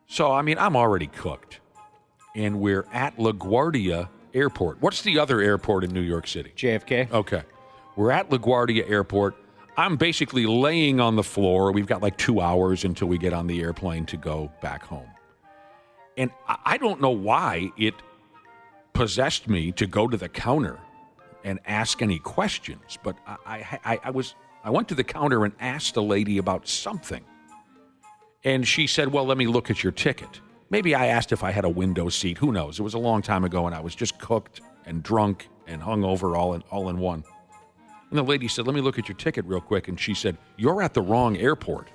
So, I mean, I'm already cooked. And we're at LaGuardia Airport. What's the other airport in New York City? JFK. Okay. We're at LaGuardia Airport. I'm basically laying on the floor. We've got like 2 hours until we get on the airplane to go back home. And I don't know why it possessed me to go to the counter and ask any questions, but I went to the counter and asked the lady about something. And she said, well, let me look at your ticket. Maybe I asked if I had a window seat. Who knows? It was a long time ago, and I was just cooked and drunk and hungover all in one. And the lady said, let me look at your ticket real quick. And she said, you're at the wrong airport.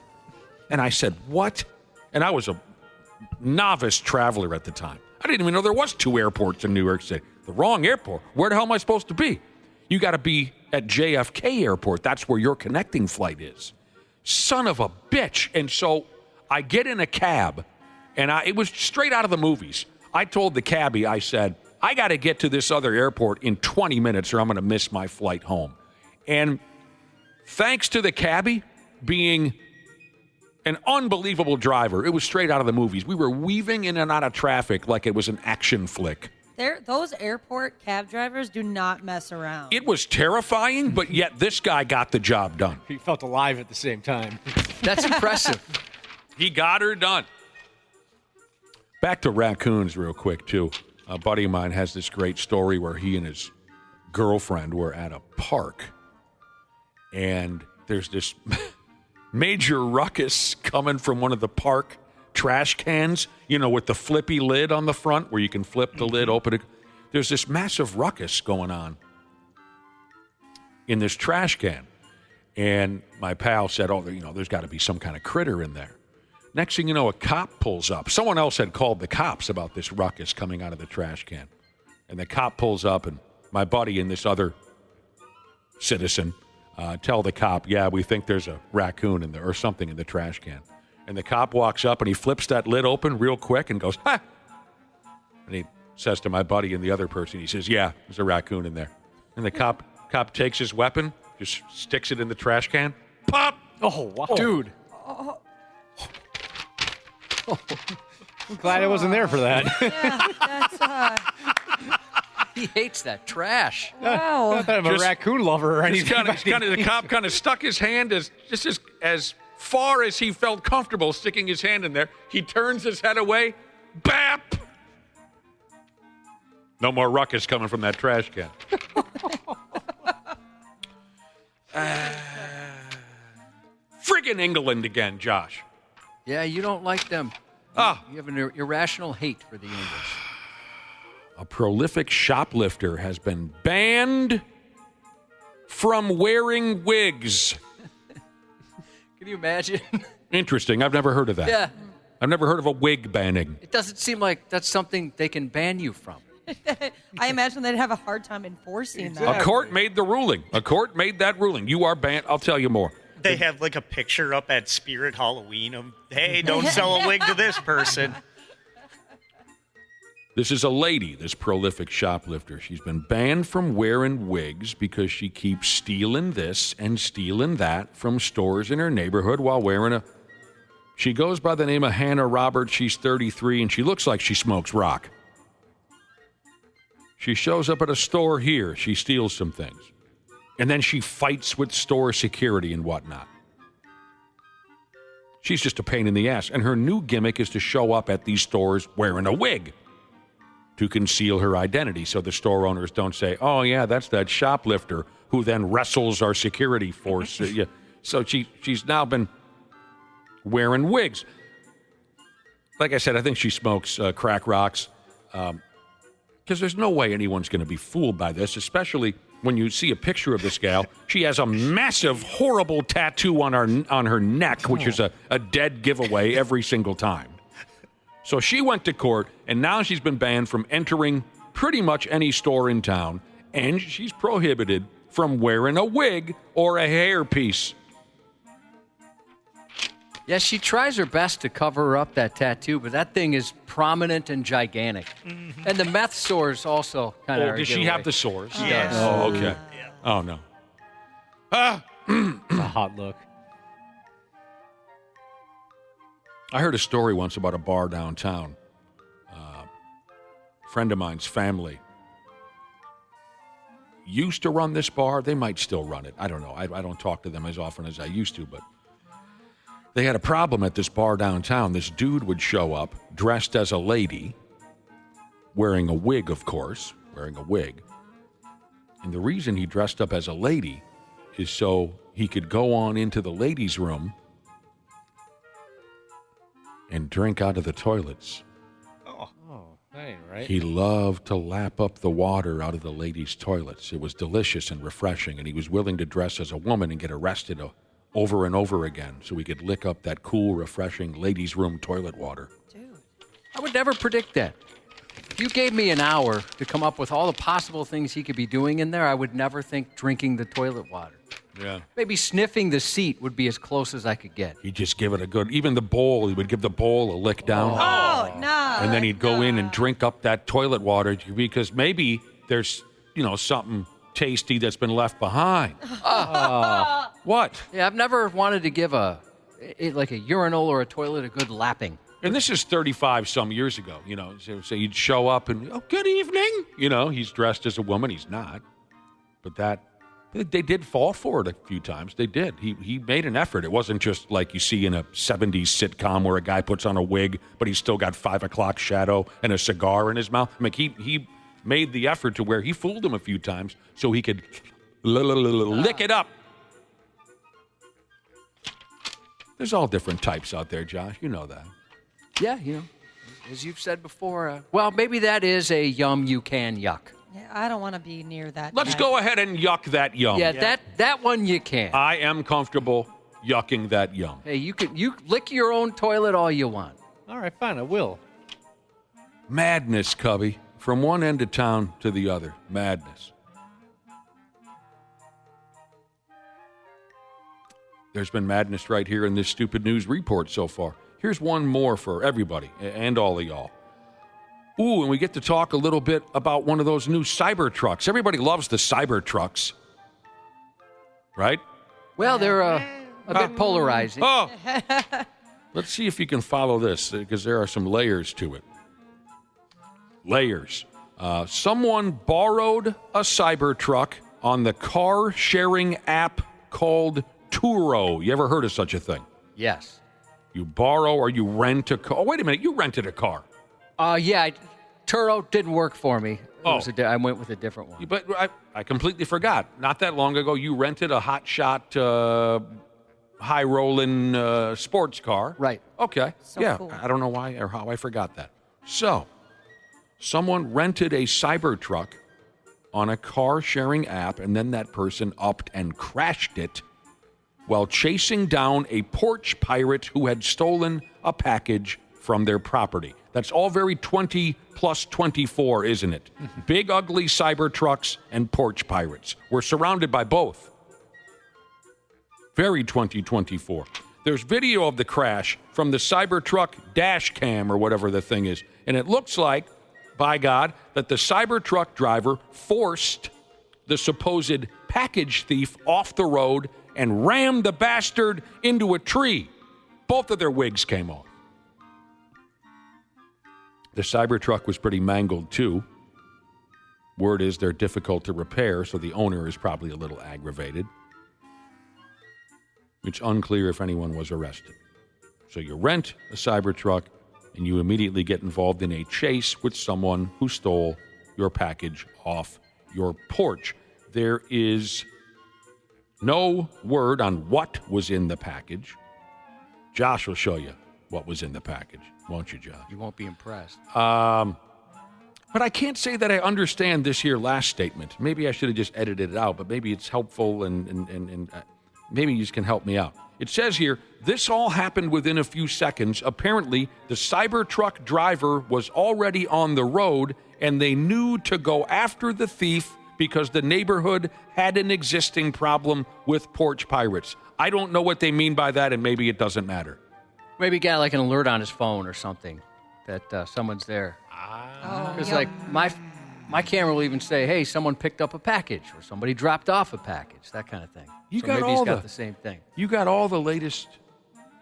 And I said, what? And I was a novice traveler at the time. I didn't even know there was 2 airports in New York City. The wrong airport? Where the hell am I supposed to be? You got to be at JFK Airport. That's where your connecting flight is. Son of a bitch. And so I get in a cab, and it was straight out of the movies. I told the cabbie, I said, I got to get to this other airport in 20 minutes or I'm going to miss my flight home. And thanks to the cabbie being an unbelievable driver, it was straight out of the movies. We were weaving in and out of traffic like it was an action flick. Those airport cab drivers do not mess around. It was terrifying, but yet this guy got the job done. He felt alive at the same time. That's impressive. He got her done. Back to raccoons real quick, too. A buddy of mine has this great story where he and his girlfriend were at a park, and there's this major ruckus coming from one of the park trash cans, with the flippy lid on the front where you can flip the lid, open it. There's this massive ruckus going on in this trash can. And my pal said, there's got to be some kind of critter in there. Next thing you know, a cop pulls up. Someone else had called the cops about this ruckus coming out of the trash can. And the cop pulls up, and my buddy and this other citizen tell the cop, yeah, we think there's a raccoon in there or something in the trash can. And the cop walks up, and he flips that lid open real quick and goes, ha! And he says to my buddy and the other person, he says, yeah, there's a raccoon in there. And the cop takes his weapon, just sticks it in the trash can. Pop! Oh, wow. Dude. I'm glad I wasn't there for that. Yeah, that's He hates that trash. wow. Not that I'm a raccoon lover or anything. The cop kind of stuck his hand as far as he felt comfortable sticking his hand in there. He turns his head away. Bap! No more ruckus coming from that trash can. Friggin' England again, Josh. Yeah, you don't like them. You have an irrational hate for the English. A prolific shoplifter has been banned from wearing wigs. Can you imagine? Interesting. I've never heard of that. Yeah. I've never heard of a wig banning. It doesn't seem like that's something they can ban you from. I imagine they'd have a hard time enforcing that. A court made the ruling. A court made that ruling. You are banned. I'll tell you more. They have like a picture up at Spirit Halloween of, hey, don't sell a wig to this person. This is a lady, this prolific shoplifter. She's been banned from wearing wigs because she keeps stealing this and stealing that from stores in her neighborhood while wearing a... She goes by the name of Hannah Roberts. She's 33, and she looks like she smokes rock. She shows up at a store here. She steals some things. And then she fights with store security and whatnot. She's just a pain in the ass. And her new gimmick is to show up at these stores wearing a wig to conceal her identity so the store owners don't say, oh, yeah, that's that shoplifter who then wrestles our security force. Yeah. So she's now been wearing wigs. Like I said, I think she smokes crack rocks because there's no way anyone's going to be fooled by this, especially when you see a picture of this gal. She has a massive, horrible tattoo on her neck, which is a dead giveaway every single time. So she went to court, and now she's been banned from entering pretty much any store in town, and she's prohibited from wearing a wig or a hairpiece. Yeah, she tries her best to cover up that tattoo, but that thing is prominent and gigantic. Mm-hmm. And the meth sores also kind of. Oh, does she have the sores? She does. Oh, okay. Yeah. Oh, no. It's a hot look. I heard a story once about a bar downtown. A friend of mine's family used to run this bar. They might still run it. I don't know. I don't talk to them as often as I used to, but they had a problem at this bar downtown. This dude would show up dressed as a lady, wearing a wig, of course, wearing a wig. And the reason he dressed up as a lady is so he could go on into the ladies' room and drink out of the toilets. Oh, that ain't right. He loved to lap up the water out of the ladies' toilets. It was delicious and refreshing, and he was willing to dress as a woman and get arrested over and over again so he could lick up that cool, refreshing ladies' room toilet water. Dude. I would never predict that. If you gave me an hour to come up with all the possible things he could be doing in there, I would never think drinking the toilet water. Yeah. Maybe sniffing the seat would be as close as I could get. He'd just give it a good, even the bowl, he would give the bowl a lick down. Oh, no. And then he'd go in and drink up that toilet water because maybe there's, something tasty that's been left behind. What? Yeah, I've never wanted to give like a urinal or a toilet a good lapping. And this is 35 some years ago, so you'd show up and, good evening. He's dressed as a woman. He's not. But they did fall for it a few times. They did. He made an effort. It wasn't just like you see in a 70s sitcom where a guy puts on a wig, but he's still got 5 o'clock shadow and a cigar in his mouth. I mean, he made the effort to where he fooled him a few times so he could lick it up. There's all different types out there, Josh. You know that. Yeah, as you've said before, well, maybe that is a yum you can yuck. Yeah, I don't want to be near that. Let's guy. go ahead and yuck that yum. Yeah, that one you can. I am comfortable yucking that yum. Hey, you lick your own toilet all you want. All right, fine, I will. Madness, Cubby. From one end of town to the other. Madness. There's been madness right here in this stupid news report so far. Here's one more for everybody and all of y'all. Ooh, and we get to talk a little bit about one of those new cyber trucks. Everybody loves the cyber trucks. Right? Well, they're a bit polarizing. Oh! Let's see if you can follow this, because there are some layers to it. Layers. Someone borrowed a Cybertruck on the car-sharing app called Turo. You ever heard of such a thing? Yes. You borrow or you rent a car. Oh, wait a minute. You rented a car. Yeah. Turo didn't work for me. Oh. I went with a different one. But I completely forgot. Not that long ago, you rented a hotshot, high-rolling sports car. Right. Okay. So yeah. cool. I don't know why or how I forgot that. So, someone rented a Cybertruck on a car-sharing app, and then that person upped and crashed it while chasing down a porch pirate who had stolen a package from their property. That's all very 20 plus 24, isn't it? Big, ugly Cybertrucks and porch pirates. We're surrounded by both. Very 2024. There's video of the crash from the Cybertruck dash cam or whatever the thing is. And it looks like, by God, that the Cybertruck driver forced the supposed package thief off the road and rammed the bastard into a tree. Both of their wigs came off. The Cybertruck was pretty mangled, too. Word is they're difficult to repair, so the owner is probably a little aggravated. It's unclear if anyone was arrested. So you rent a Cybertruck, and you immediately get involved in a chase with someone who stole your package off your porch. There is no word on what was in the package. Josh will show you what was in the package, won't you, Josh? You won't be impressed. But I can't say that I understand this here last statement. Maybe I should have just edited it out, but maybe it's helpful and maybe you just can help me out. It says here, this all happened within a few seconds. Apparently, the Cybertruck driver was already on the road, and they knew to go after the thief because the neighborhood had an existing problem with porch pirates. I don't know what they mean by that, and maybe it doesn't matter. Maybe he got like an alert on his phone or something that someone's there. Because like my camera will even say, "Hey, someone picked up a package," or "Somebody dropped off a package," that kind of thing. You so got maybe all he's got the- the same thing. You got all the latest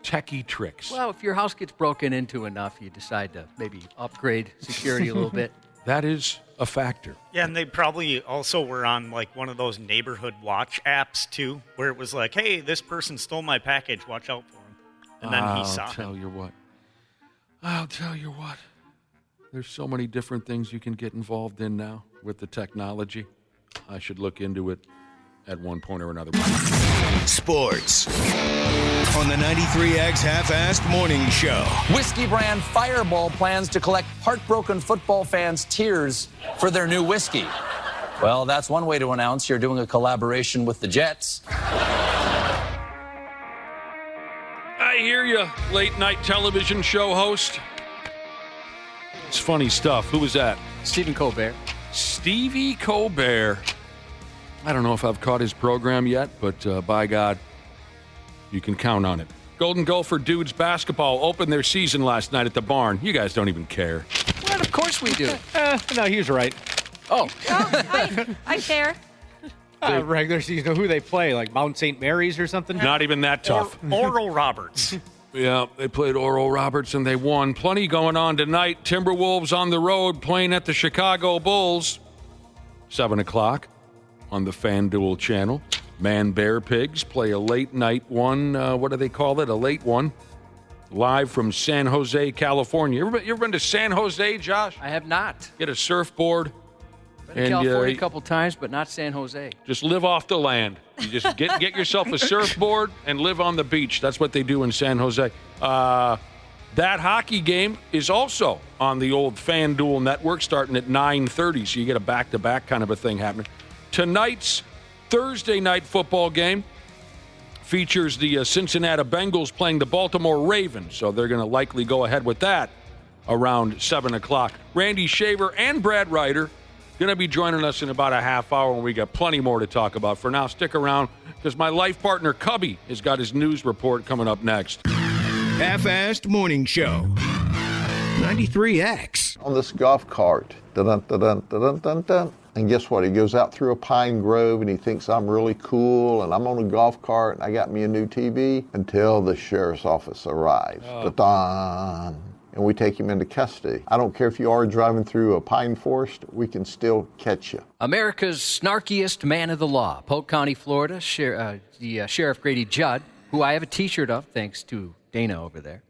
techie tricks. Well, if your house gets broken into enough, you decide to maybe upgrade security a little bit. That is a factor. Yeah, and they probably also were on like one of those neighborhood watch apps too, where it was like, "Hey, this person stole my package. Watch out for him." And then he saw I'll tell him. you what. I'll tell you what. There's so many different things you can get involved in now with the technology. I should look into it at one point or another. Sports on the 93X Half-Assed Morning Show. Whiskey brand Fireball plans to collect heartbroken football fans' tears for their new whiskey. Well, that's one way to announce you're doing a collaboration with the Jets. I hear you, late night television show host. It's funny stuff. Who was that? Stephen Colbert. Stevie Colbert. I don't know if I've caught his program yet, but by God, you can count on it. Golden Gopher Dudes basketball opened their season last night at the barn. You guys don't even care. Well, of course we do. No, he was right. Oh, I care. Regular season, who they play, like Mount St. Mary's or something? Not even that tough. Oral Roberts. Yeah, they played Oral Roberts and they won. Plenty going on tonight. Timberwolves on the road playing at the Chicago Bulls. 7 o'clock on the FanDuel channel. Man Bear Pigs play a late night one. What do they call it? A late one. Live from San Jose, California. You ever been to San Jose, Josh? I have not. Get a surfboard. Been to California a couple times, but not San Jose. Just live off the land. You just get yourself a surfboard and live on the beach. That's what they do in San Jose. That hockey game is also on the old FanDuel network starting at 9:30, so you get a back-to-back kind of a thing happening. Tonight's Thursday night football game, features the Cincinnati Bengals playing the Baltimore Ravens, so they're going to likely go ahead with that around 7 o'clock. Randy Shaver and Brad Ryder going to be joining us in about a half hour, and we got plenty more to talk about. For now, stick around, because my life partner, Cubby, has got his news report coming up next. Half-assed Morning Show. 93X. On this golf cart, dun-dun-dun-dun-dun-dun-dun. And guess what? He goes out through a pine grove and he thinks I'm really cool and I'm on a golf cart and I got me a new TV until the sheriff's office arrives. Dun-dun. And we take him into custody. I don't care if you are driving through a pine forest, we can still catch you. America's snarkiest man of the law, Polk County, Florida, Sheriff Grady Judd, who I have a T-shirt of, thanks to Dana over there.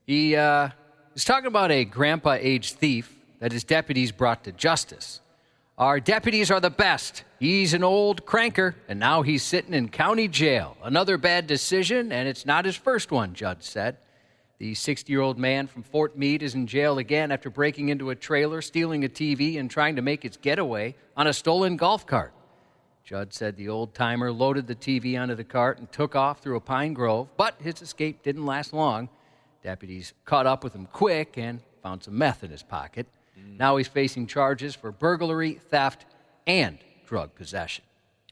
He is talking about a grandpa-age thief that his deputies brought to justice. Our deputies are the best. He's an old cranker, and now he's sitting in county jail. Another bad decision, and it's not his first one, Judd said. The 60-year-old man from Fort Meade is in jail again after breaking into a trailer, stealing a TV, and trying to make its getaway on a stolen golf cart. Judd said the old-timer loaded the TV onto the cart and took off through a pine grove, but his escape didn't last long. Deputies caught up with him quick and found some meth in his pocket. Now he's facing charges for burglary, theft, and drug possession.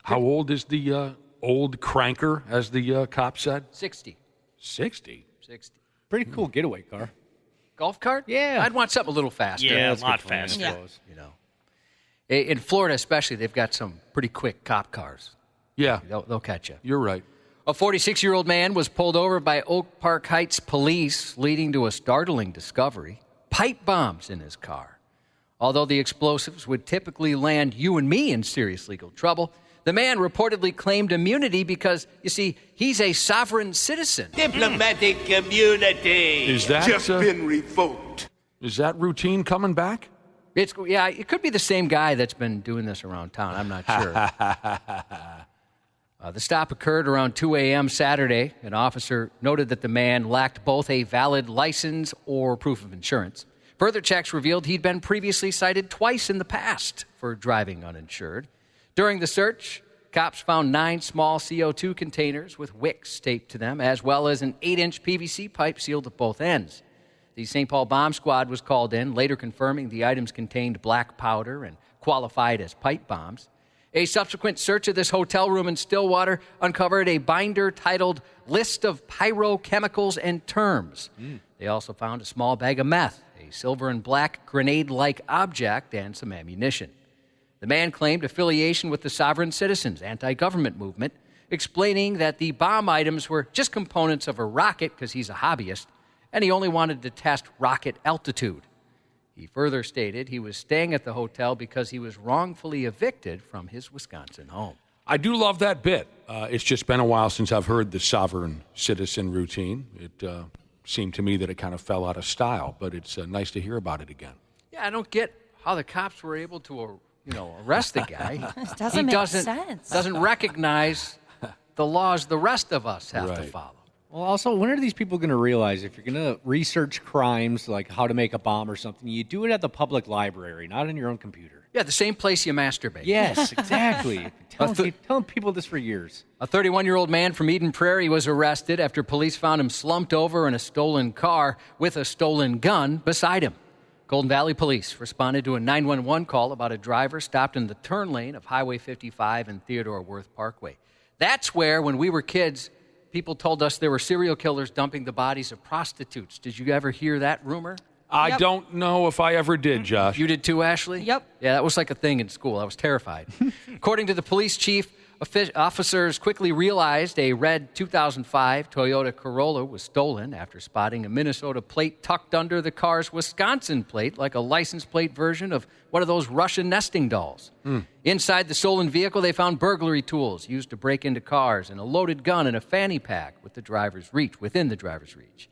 How old is the old cranker, as the cop said? 60. 60? 60. Pretty cool getaway car. Golf cart? Yeah. I'd want something a little faster. Yeah, a that's a lot good plan, I faster. suppose. You know, in Florida especially, they've got some pretty quick cop cars. Yeah, They'll catch you. you're right. A 46-year-old man was pulled over by Oak Park Heights police, leading to a startling discovery: pipe bombs in his car. Although the explosives would typically land you and me in serious legal trouble, the man reportedly claimed immunity because, you see, he's a sovereign citizen. Diplomatic immunity. Is that just been revoked? Is that routine coming back? It could be the same guy that's been doing this around town. I'm not sure. The stop occurred around 2 a.m. Saturday. An officer noted that the man lacked both a valid license or proof of insurance. Further checks revealed he'd been previously cited twice in the past for driving uninsured. During the search, cops found 9 small CO2 containers with wicks taped to them, as well as an 8-inch PVC pipe sealed at both ends. The St. Paul Bomb Squad was called in, later confirming the items contained black powder and qualified as pipe bombs. A subsequent search of this hotel room in Stillwater uncovered a binder titled List of Pyrochemicals and Terms. They also found a small bag of meth, a silver and black grenade-like object, and some ammunition. The man claimed affiliation with the Sovereign Citizens anti-government movement, explaining that the bomb items were just components of a rocket because he's a hobbyist, and he only wanted to test rocket altitude. He further stated he was staying at the hotel because he was wrongfully evicted from his Wisconsin home. I do love that bit. It's just been a while since I've heard the sovereign citizen routine. It seemed to me that it kind of fell out of style, but it's nice to hear about it again. Yeah, I don't get how the cops were able to, arrest the guy. It doesn't make sense. Doesn't recognize the laws the rest of us have to follow. Well, also, when are these people going to realize if you're going to research crimes, like how to make a bomb or something, you do it at the public library, not on your own computer? Yeah, the same place you masturbate. Yes, exactly. Telling people this for years. A 31-year-old man from Eden Prairie was arrested after police found him slumped over in a stolen car with a stolen gun beside him. Golden Valley Police responded to a 911 call about a driver stopped in the turn lane of Highway 55 and Theodore Wirth Parkway. That's where, when we were kids, people told us there were serial killers dumping the bodies of prostitutes. Did you ever hear that rumor? I don't know if I ever did, Josh. You did too, Ashley? Yep. Yeah, that was like a thing in school. I was terrified. According to the police chief, officers quickly realized a red 2005 Toyota Corolla was stolen after spotting a Minnesota plate tucked under the car's Wisconsin plate, like a license plate version of one of those Russian nesting dolls. Inside the stolen vehicle, they found burglary tools used to break into cars and a loaded gun in a fanny pack within the driver's reach.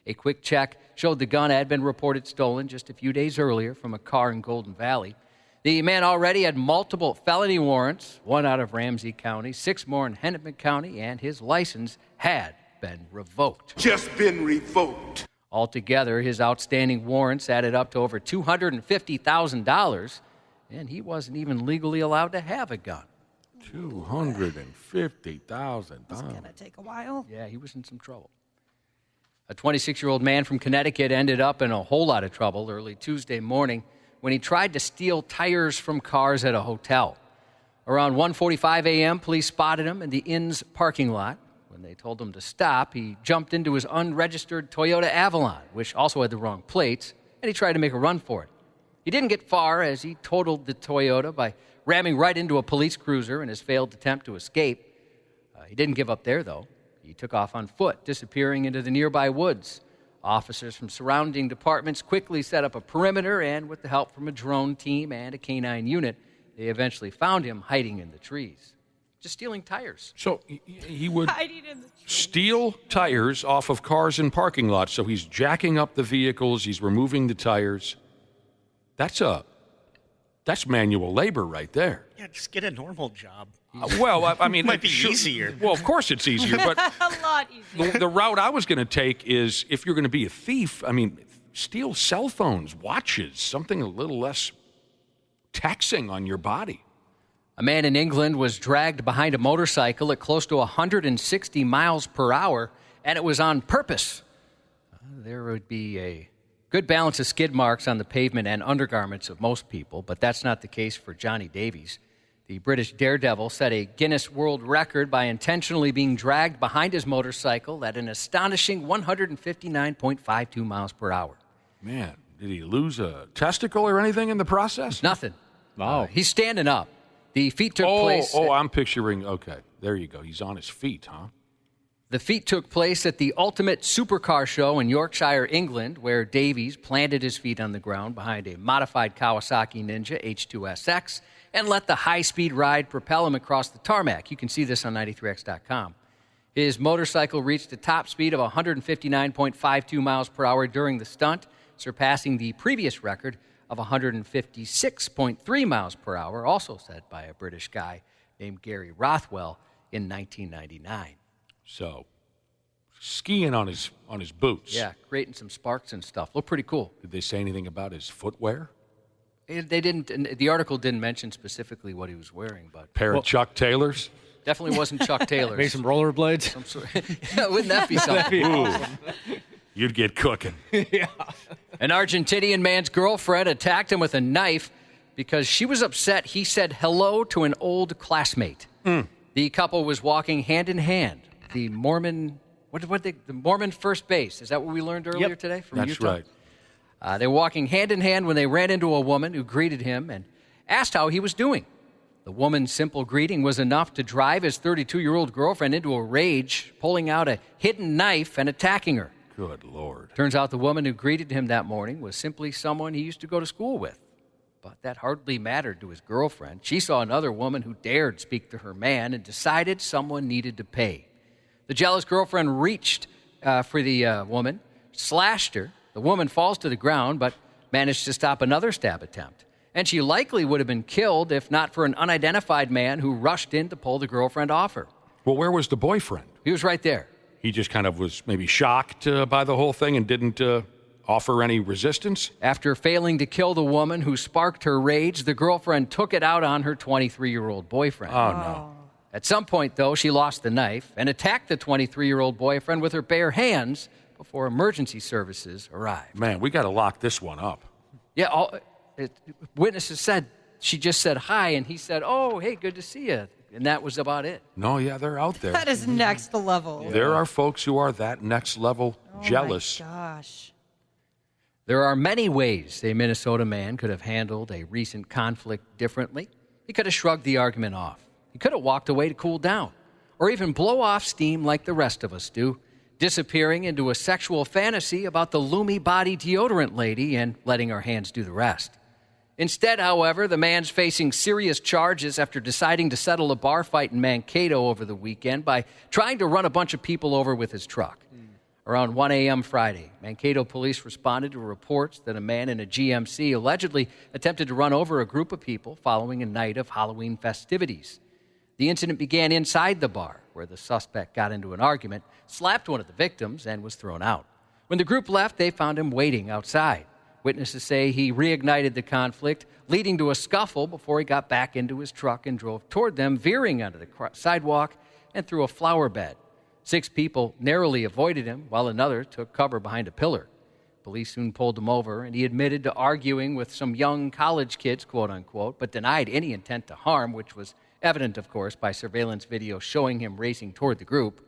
A quick check showed the gun had been reported stolen just a few days earlier from a car in Golden Valley. The man already had multiple felony warrants, 1 out of Ramsey County, 6 more in Hennepin County, and his license had been revoked. Just been revoked. Altogether, his outstanding warrants added up to over $250,000, and he wasn't even legally allowed to have a gun. $250,000. It's going to take a while. Yeah, he was in some trouble. A 26-year-old man from Connecticut ended up in a whole lot of trouble early Tuesday morning when he tried to steal tires from cars at a hotel. Around 1:45 a.m., police spotted him in the inn's parking lot. When they told him to stop, he jumped into his unregistered Toyota Avalon, which also had the wrong plates, and he tried to make a run for it. He didn't get far as he totaled the Toyota by ramming right into a police cruiser in his failed attempt to escape. He didn't give up there, though. He took off on foot, disappearing into the nearby woods. Officers from surrounding departments quickly set up a perimeter, and with the help from a drone team and a canine unit, they eventually found him hiding in the trees, just stealing tires. So he would Hiding in the trees. steal tires off of cars in parking lots. So he's jacking up the vehicles. He's removing the tires. That's manual labor right there. Yeah, just get a normal job. Well, I mean, Might be easier. Well, of course it's easier, but A lot easier. the route I was going to take is if you're going to be a thief, I mean, steal cell phones, watches, something a little less taxing on your body. A man in England was dragged behind a motorcycle at close to 160 miles per hour, and it was on purpose. There would be a good balance of skid marks on the pavement and undergarments of most people, but that's not the case for Johnny Davies. The British daredevil set a Guinness World Record by intentionally being dragged behind his motorcycle at an astonishing 159.52 miles per hour. Man, did he lose a testicle or anything in the process? Nothing. Wow. He's standing up. The feat took place. I'm picturing. Okay, there you go. He's on his feet, huh? The feat took place at the Ultimate Supercar Show in Yorkshire, England, where Davies planted his feet on the ground behind a modified Kawasaki Ninja H2SX and let the high-speed ride propel him across the tarmac. You can see this on 93x.com. His motorcycle reached a top speed of 159.52 miles per hour during the stunt, surpassing the previous record of 156.3 miles per hour, also set by a British guy named Gary Rothwell in 1999. So, skiing on his boots. Yeah, creating some sparks and stuff. Looked pretty cool. Did they say anything about his footwear? They didn't. The article didn't mention specifically what he was wearing, but Pair of Chuck Taylors? definitely wasn't Chuck Taylor's. Maybe some rollerblades. Some sort. Yeah, wouldn't that be something? Ooh, you'd get cooking. An Argentinian man's girlfriend attacked him with a knife because she was upset he said hello to an old classmate. The couple was walking hand in hand. The Mormon, the Mormon first base. Is that what we learned earlier today from That's Utah? right. They were walking hand in hand when they ran into a woman who greeted him and asked how he was doing. The woman's simple greeting was enough to drive his 32-year-old girlfriend into a rage, pulling out a hidden knife and attacking her. Good Lord. Turns out the woman who greeted him that morning was simply someone he used to go to school with. But that hardly mattered to his girlfriend. She saw another woman who dared speak to her man and decided someone needed to pay. The jealous girlfriend reached for the woman, slashed her. The woman falls to the ground, but managed to stop another stab attempt. And she likely would have been killed if not for an unidentified man who rushed in to pull the girlfriend off her. Well, where was the boyfriend? He was right there. He just kind of was maybe shocked by the whole thing and didn't offer any resistance? After failing to kill the woman who sparked her rage, the girlfriend took it out on her 23-year-old boyfriend. Oh, no. At some point, though, she lost the knife and attacked the 23-year-old boyfriend with her bare hands before emergency services arrived. Man, we got to lock this one up. Yeah, witnesses said she just said hi, and he said, "Oh, hey, good to see you." And that was about it. No, yeah, they're out there. That is next level. There are folks who are that next level jealous. Oh, my gosh. There are many ways a Minnesota man could have handled a recent conflict differently. He could have shrugged the argument off. He could have walked away to cool down, or even blow off steam like the rest of us do, disappearing into a sexual fantasy about the Lumi body deodorant lady and letting our hands do the rest. Instead, however, the man's facing serious charges after deciding to settle a bar fight in Mankato over the weekend by trying to run a bunch of people over with his truck. Around 1 a.m. Friday, Mankato police responded to reports that a man in a GMC allegedly attempted to run over a group of people following a night of Halloween festivities. The incident began inside the bar, where the suspect got into an argument, slapped one of the victims, and was thrown out. When the group left, they found him waiting outside. Witnesses say he reignited the conflict, leading to a scuffle before he got back into his truck and drove toward them, veering onto the sidewalk and through a flower bed. 6 people narrowly avoided him, while another took cover behind a pillar. Police soon pulled him over, and he admitted to arguing with some young college kids, quote unquote, but denied any intent to harm, which was evident, of course, by surveillance video showing him racing toward the group.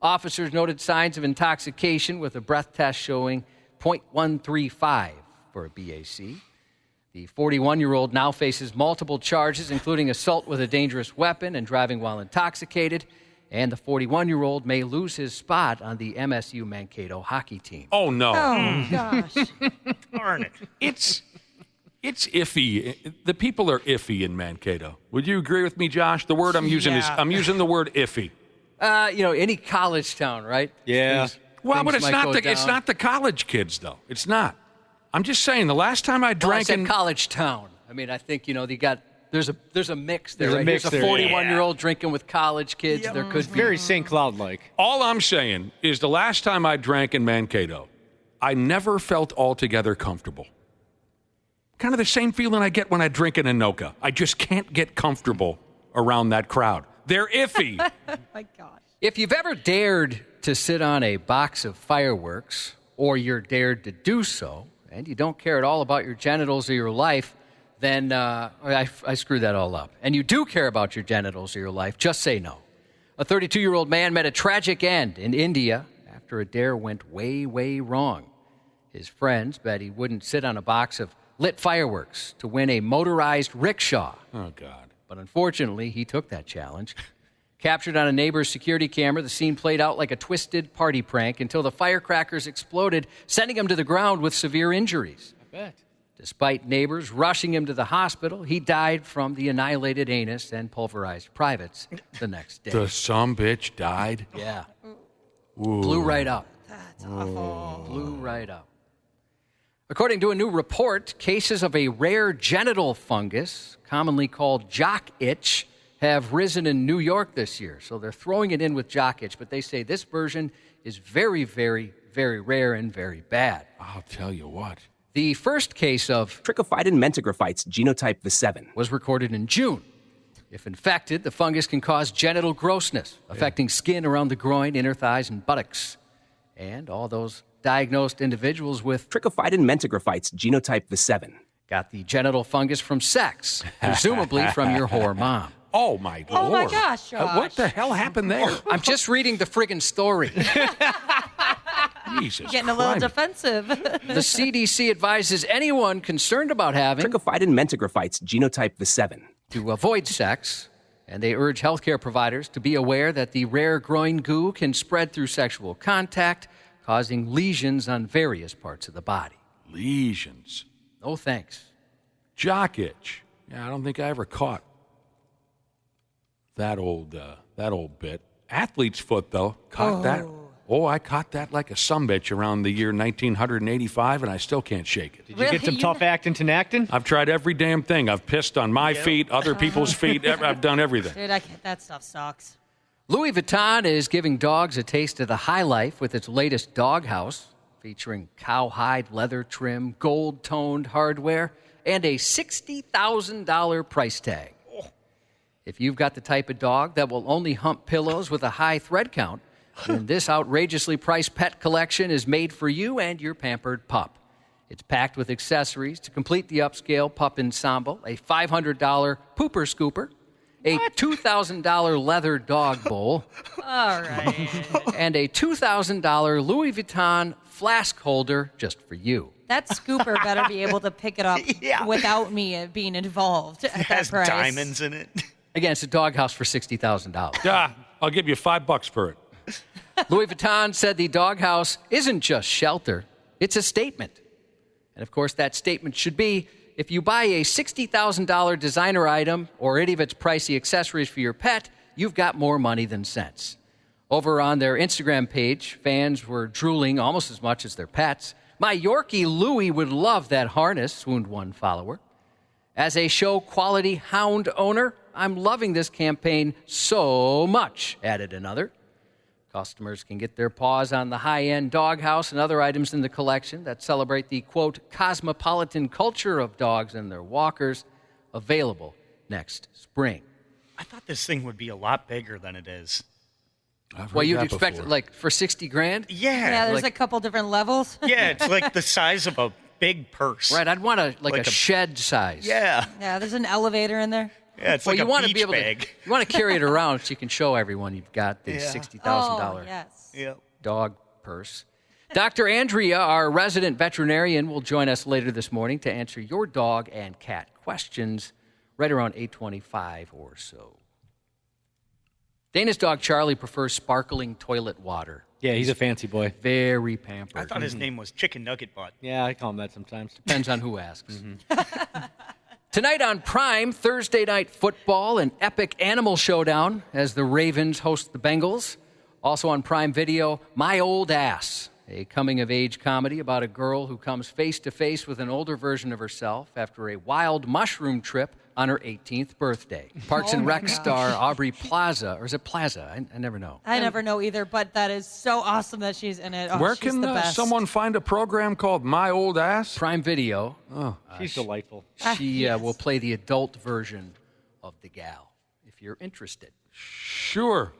Officers noted signs of intoxication with a breath test showing .135 for a BAC. The 41-year-old now faces multiple charges, including assault with a dangerous weapon and driving while intoxicated. And the 41-year-old may lose his spot on the MSU Mankato hockey team. Oh, no. Oh, gosh. Darn it. It's iffy. The people are iffy in Mankato. Would you agree with me, Josh? The word I'm using is, I'm using the word iffy. Any college town, right? Yeah. Well, but it's not the college kids, though. It's not. I'm just saying, the last time I drank in college town. I mean, I think, there's a mix there. There's a mix There's a there. 41-year-old drinking with college kids. There could be. Very St. Cloud-like. All I'm saying is the last time I drank in Mankato, I never felt altogether comfortable. Kind of the same feeling I get when I drink in Anoka. I just can't get comfortable around that crowd. They're iffy. Oh, my gosh. If you've ever dared to sit on a box of fireworks, or you're dared to do so, and you don't care at all about your genitals or your life, then I screwed that all up. And you do care about your genitals or your life, just say no. A 32-year-old man met a tragic end in India after a dare went way, way wrong. His friends bet he wouldn't sit on a box of lit fireworks to win a motorized rickshaw. Oh, God. But unfortunately, he took that challenge. Captured on a neighbor's security camera, the scene played out like a twisted party prank until the firecrackers exploded, sending him to the ground with severe injuries. I bet. Despite neighbors rushing him to the hospital, he died from the annihilated anus and pulverized privates the next day. The sumbitch died? Yeah. Ooh. Blew right up. That's awful. Blew right up. According to a new report, cases of a rare genital fungus, commonly called jock itch, have risen in New York this year. So they're throwing it in with jock itch, but they say this version is very, very, very rare and very bad. I'll tell you what. The first case of Trichophyton mentagrophytes genotype V7 was recorded in June. If infected, the fungus can cause genital grossness, affecting skin around the groin, inner thighs, and buttocks. And all those diagnosed individuals with Trichophyton mentagrophytes genotype V7 got the genital fungus from sex, presumably from your whore mom. Oh, my Lord. Oh, my gosh, Josh. What the hell happened there? I'm just reading the friggin' story. Jesus Getting a little Christ. defensive. The CDC advises anyone concerned about having Trichophyton mentagrophytes genotype V7 to avoid sex, and they urge healthcare providers to be aware that the rare groin goo can spread through sexual contact, causing lesions on various parts of the body. Lesions. No thanks. Jock itch. Yeah, I don't think I ever caught that old bit. Athlete's foot, though. Caught that. Oh, I caught that like a sumbitch around the year 1985, and I still can't shake it. Did you get some tough actin to actin? I've tried every damn thing. I've pissed on my feet, other people's feet. I've done everything. Dude, that stuff sucks. Louis Vuitton is giving dogs a taste of the high life with its latest dog house, featuring cowhide leather trim, gold-toned hardware, and a $60,000 price tag. If you've got the type of dog that will only hump pillows with a high thread count, then this outrageously priced pet collection is made for you and your pampered pup. It's packed with accessories to complete the upscale pup ensemble, a $500 pooper scooper, a $2,000 leather dog bowl, All right. and a $2,000 Louis Vuitton flask holder just for you. That scooper better be able to pick it up without me being involved at It that has price. diamonds in it. Again, it's a doghouse for $60,000. Yeah, I'll give you $5 for it. Louis Vuitton said the doghouse isn't just shelter, it's a statement. And of course, that statement should be, if you buy a $60,000 designer item or any of its pricey accessories for your pet, you've got more money than sense. Over on their Instagram page, fans were drooling almost as much as their pets. My Yorkie Louie would love that harness, swooned one follower. As a show-quality hound owner, I'm loving this campaign so much, added another. Customers can get their paws on the high-end doghouse and other items in the collection that celebrate the, quote, cosmopolitan culture of dogs and their walkers, available next spring. I thought this thing would be a lot bigger than it is. Well, you'd expect it, like, for $60,000? Yeah, there's a couple different levels. Yeah, it's like the size of a big purse. Right, I'd want a shed size. Yeah. Yeah, there's an elevator in there. Yeah, it's Well, like you a want to beach be able bag. to. You want to carry it around so you can show everyone you've got the $60,000 Oh, yes. Yeah. dog purse. Dr. Andrea, our resident veterinarian, will join us later this morning to answer your dog and cat questions right around 8:25 or so. Dana's dog Charlie prefers sparkling toilet water. Yeah, he's a fancy boy. Very pampered. I thought his name was Chicken Nugget Butt. Yeah, I call him that sometimes. Depends on who asks. Tonight on Prime, Thursday Night Football, an epic animal showdown as the Ravens host the Bengals. Also on Prime Video, My Old Ass, a coming-of-age comedy about a girl who comes face-to-face with an older version of herself after a wild mushroom trip on her 18th birthday. Parks and Rec star Aubrey Plaza, or is it Plaza? I never know. I never know either, but that is so awesome that she's in it. Oh, Where she's can the best. someone find a program called My Old Ass? Prime Video. Oh, She's delightful. She will play the adult version of the gal, if you're interested. sure.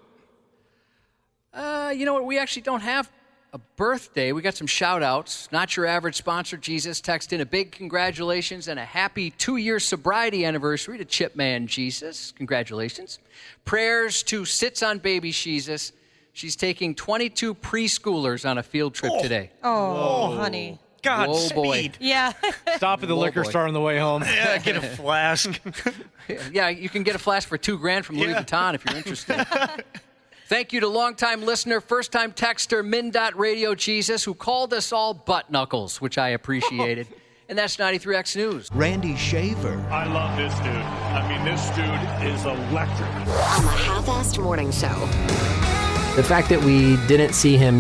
You know what? We actually don't have a birthday. We got some shout-outs. Not your average sponsor, Jesus. Text in a big congratulations and a happy 2-year sobriety anniversary to Chipman Jesus. Congratulations. Prayers to Sits on Baby Jesus. She's taking 22 preschoolers on a field trip today. Oh, honey. God, Whoa, boy. speed. Yeah. Stop at the liquor store on the way home. Yeah, get a flask. Yeah, you can get a flask for $2,000 from Louis Vuitton if you're interested. Thank you to longtime listener, first-time texter, Min.Radio Jesus, who called us all butt knuckles, which I appreciated. And that's 93X News. Randy Shaver. I love this dude. I mean, this dude is electric. On the Half-Assed Morning Show. The fact that we didn't see him,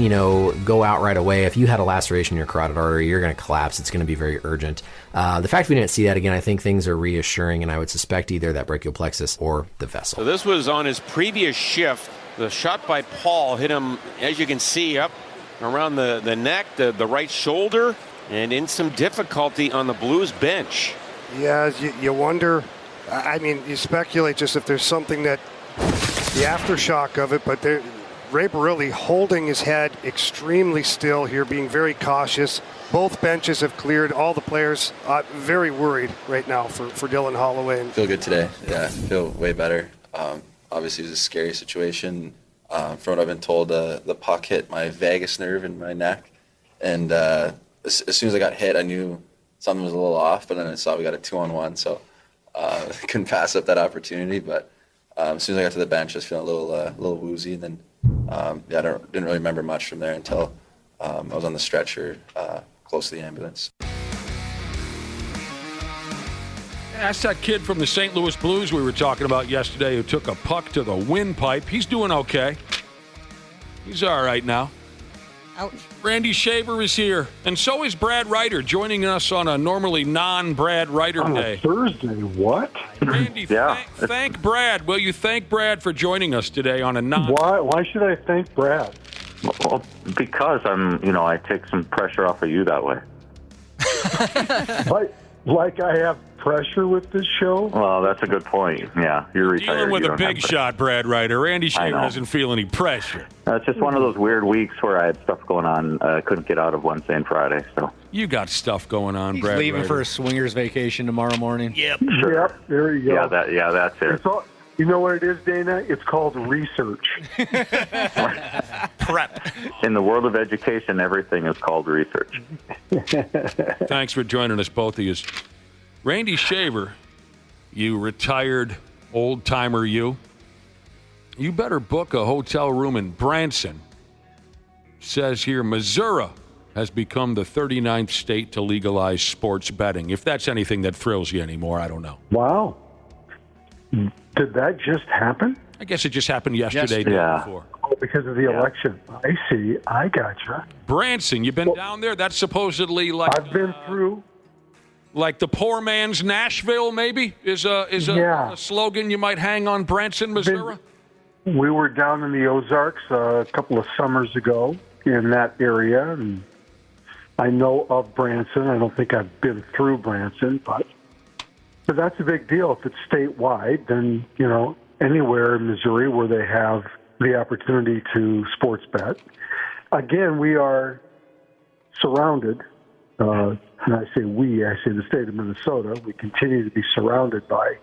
go out right away. If you had a laceration in your carotid artery, you're going to collapse. It's going to be very urgent. The fact we didn't see that again, I think things are reassuring, and I would suspect either that brachial plexus or the vessel. So this was on his previous shift. The shot by Paul hit him, as you can see, up around the neck, the right shoulder, and in some difficulty on the Blues bench. Yeah, you wonder. I mean, you speculate just if there's something that the aftershock of it, but Ray Barilli holding his head extremely still here, being very cautious. Both benches have cleared. All the players very worried right now for Dylan Holloway. Feel good today. Yeah, feel way better. Obviously, it was a scary situation. From what I've been told, the puck hit my vagus nerve in my neck. And as soon as I got hit, I knew something was a little off, but then I saw we got a 2-on-1, so couldn't pass up that opportunity. But as soon as I got to the bench, I was feeling a little woozy. And then, I didn't really remember much from there until I was on the stretcher close to the ambulance. That's that kid from the St. Louis Blues we were talking about yesterday who took a puck to the windpipe. He's doing okay. He's all right now. Ouch. Randy Shaver is here, and so is Brad Ryder, joining us on a normally non-Brad Ryder day. Thursday, what? Randy, thank Brad. Will you thank Brad for joining us today on a non? Why should I thank Brad? Well, because I take some pressure off of you that way. Like I have pressure with this show? Well, that's a good point. Yeah, you're retired. Dealing with a big shot, Brad Ryder. Randy Shaver doesn't feel any pressure. It's just one of those weird weeks where I had stuff going on. I couldn't get out of Wednesday and Friday. So you got stuff going on, He's Brad leaving Ryder. for a swingers vacation tomorrow morning. Yep. Sure. Yep, there you go. That's it. You know what it is, Dana? It's called research. Prep. In the world of education, everything is called research. Thanks for joining us, both of you. Randy Shaver, you retired old-timer you better book a hotel room in Branson. Says here, Missouri has become the 39th state to legalize sports betting. If that's anything that thrills you anymore, I don't know. Wow. Did that just happen? I guess it just happened yesterday. Before. Oh, because of the election. I see. I gotcha. Branson, you been down there? That's supposedly like I've been through. Like the poor man's Nashville, maybe is a slogan you might hang on Branson, Missouri. we were down in the Ozarks a couple of summers ago in that area, and I know of Branson. I don't think I've been through Branson, but that's a big deal. If it's statewide, then, anywhere in Missouri where they have the opportunity to sports bet. Again, we are surrounded, and I say the state of Minnesota. We continue to be surrounded by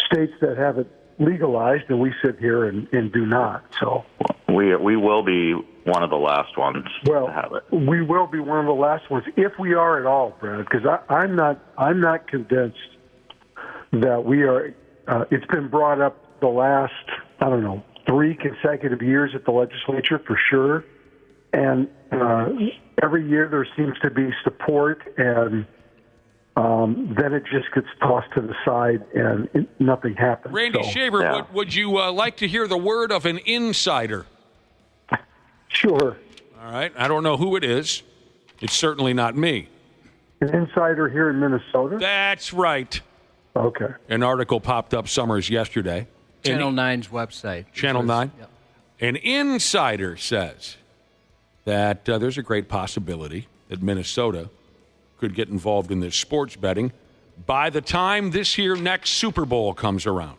states that have it legalized, and we sit here and do not. So we will be one of the last ones to have it. We will be one of the last ones if we are at all, Brad. Because I'm not convinced that we are. It's been brought up the last 3 consecutive years at the legislature for sure, and every year there seems to be support and. Then it just gets tossed to the side and nothing happens. Randy Shaver, would you like to hear the word of an insider? Sure. All right. I don't know who it is. It's certainly not me. An insider here in Minnesota? That's right. Okay. An article popped up Summers yesterday. Channel 9's website. Channel 9? Yep. An insider says that there's a great possibility that Minnesota could get involved in this sports betting by the time this year next Super Bowl comes around.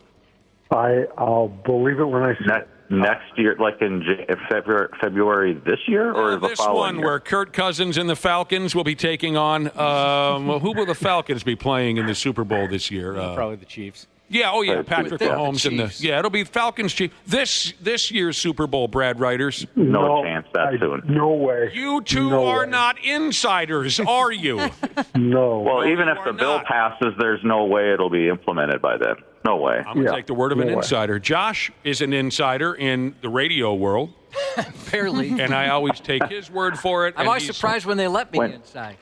I'll believe it when I see it. Next year, like in February this year, or the this following one year? Where Kirk Cousins and the Falcons will be taking on. Who will the Falcons be playing in the Super Bowl this year? Probably the Chiefs. Yeah, Patrick Mahomes and the it'll be Falcons Chiefs. This year's Super Bowl, Brad Writers. No chance that soon. No way. You two are not insiders, are you? No. Well, even if the bill passes, there's no way it'll be implemented by then. No way. I'm going to take the word of an insider. Josh is an insider in the radio world. Barely. And I always take his word for it. I'm always surprised when they let me inside.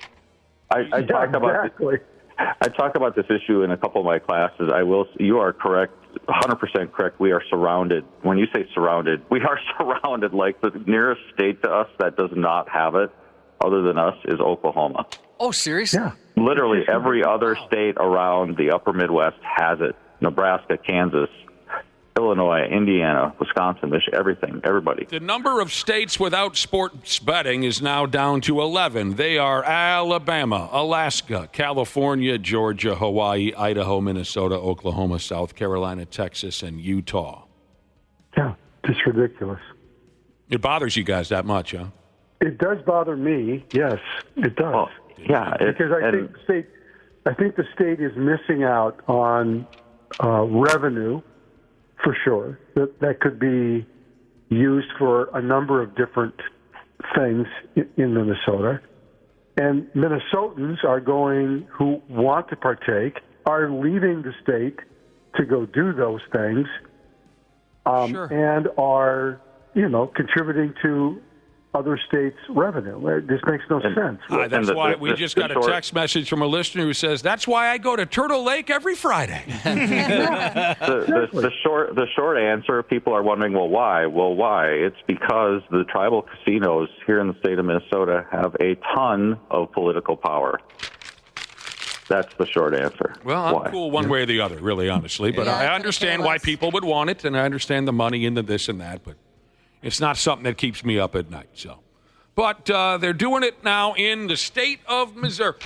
I talk about this issue in a couple of my classes. You are correct, 100% correct. We are surrounded. When you say surrounded, we are surrounded. Like the nearest state to us that does not have it, other than us, is Oklahoma. Oh, seriously? Yeah. Literally every other state around the upper Midwest has it. Nebraska, Kansas, Illinois, Indiana, Wisconsin, Michigan, everything, everybody. The number of states without sports betting is now down to 11. They are Alabama, Alaska, California, Georgia, Hawaii, Idaho, Minnesota, Oklahoma, South Carolina, Texas, and Utah. Yeah, just ridiculous. It bothers you guys that much, huh? It does bother me. Yes, it does. Well, yeah, because I think the state is missing out on revenue. For sure. That could be used for a number of different things in Minnesota. And Minnesotans who want to partake, are leaving the state to go do those things and are, contributing to other states' revenue. This makes no sense. That's why we just got a text message from a listener who says, that's why I go to Turtle Lake every Friday. The short answer, people are wondering, well, why? Well, why? It's because the tribal casinos here in the state of Minnesota have a ton of political power. That's the short answer. Well, I'm cool one way or the other, really, honestly. But I understand why people would want it, and I understand the money into this and that, but it's not something that keeps me up at night. But they're doing it now in the state of Missouri.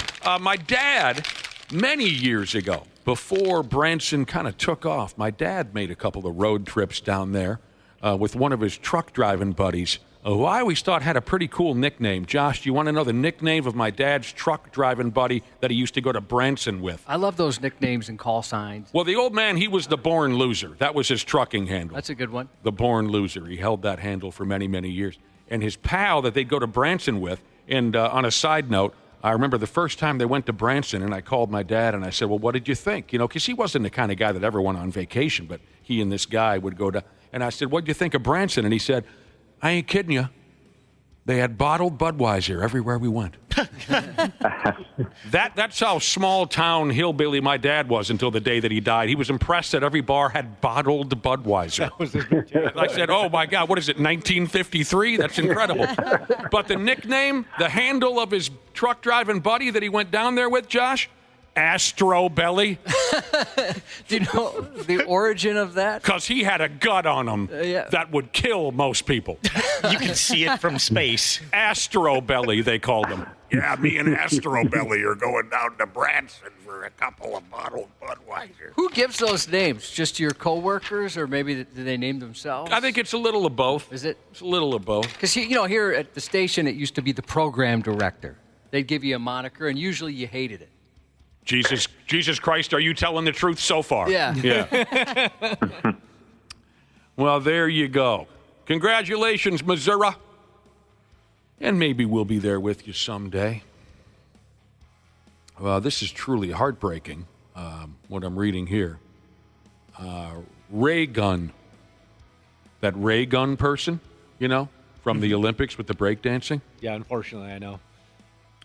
My dad, many years ago, before Branson kind of took off, my dad made a couple of road trips down there with one of his truck driving buddies, who I always thought had a pretty cool nickname. Josh, do you want to know the nickname of my dad's truck driving buddy that he used to go to Branson with? I love those nicknames and call signs. Well, the old man, he was the Born Loser. That was his trucking handle. That's a good one. The Born Loser. He held that handle for many, many years. And his pal that they'd go to Branson with, and on a side note, I remember the first time they went to Branson, and I called my dad, and I said, well, what did you think? Because he wasn't the kind of guy that ever went on vacation, but he and this guy would go to, and I said, what did you think of Branson? And he said, I ain't kidding you. They had bottled Budweiser everywhere we went. That's how small-town hillbilly my dad was until the day that he died. He was impressed that every bar had bottled Budweiser. I said, oh, my God, what is it, 1953? That's incredible. But the nickname, the handle of his truck-driving buddy that he went down there with, Josh, Astro Belly? Do you know the origin of that? Because he had a gut on him that would kill most people. You can see it from space. Astro Belly, they called him. Yeah, me and Astro Belly are going down to Branson for a couple of bottled Budweiser. Who gives those names? Just your coworkers, or maybe do they name themselves? I think it's a little of both. Is it? It's a little of both. Because, here at the station, it used to be the program director. They'd give you a moniker, and usually you hated it. Jesus Christ, are you telling the truth so far? Yeah. Well, there you go. Congratulations, Missouri. And maybe we'll be there with you someday. Well, this is truly heartbreaking, what I'm reading here. Raygun, that Raygun person, from the Olympics with the breakdancing. Yeah, unfortunately, I know.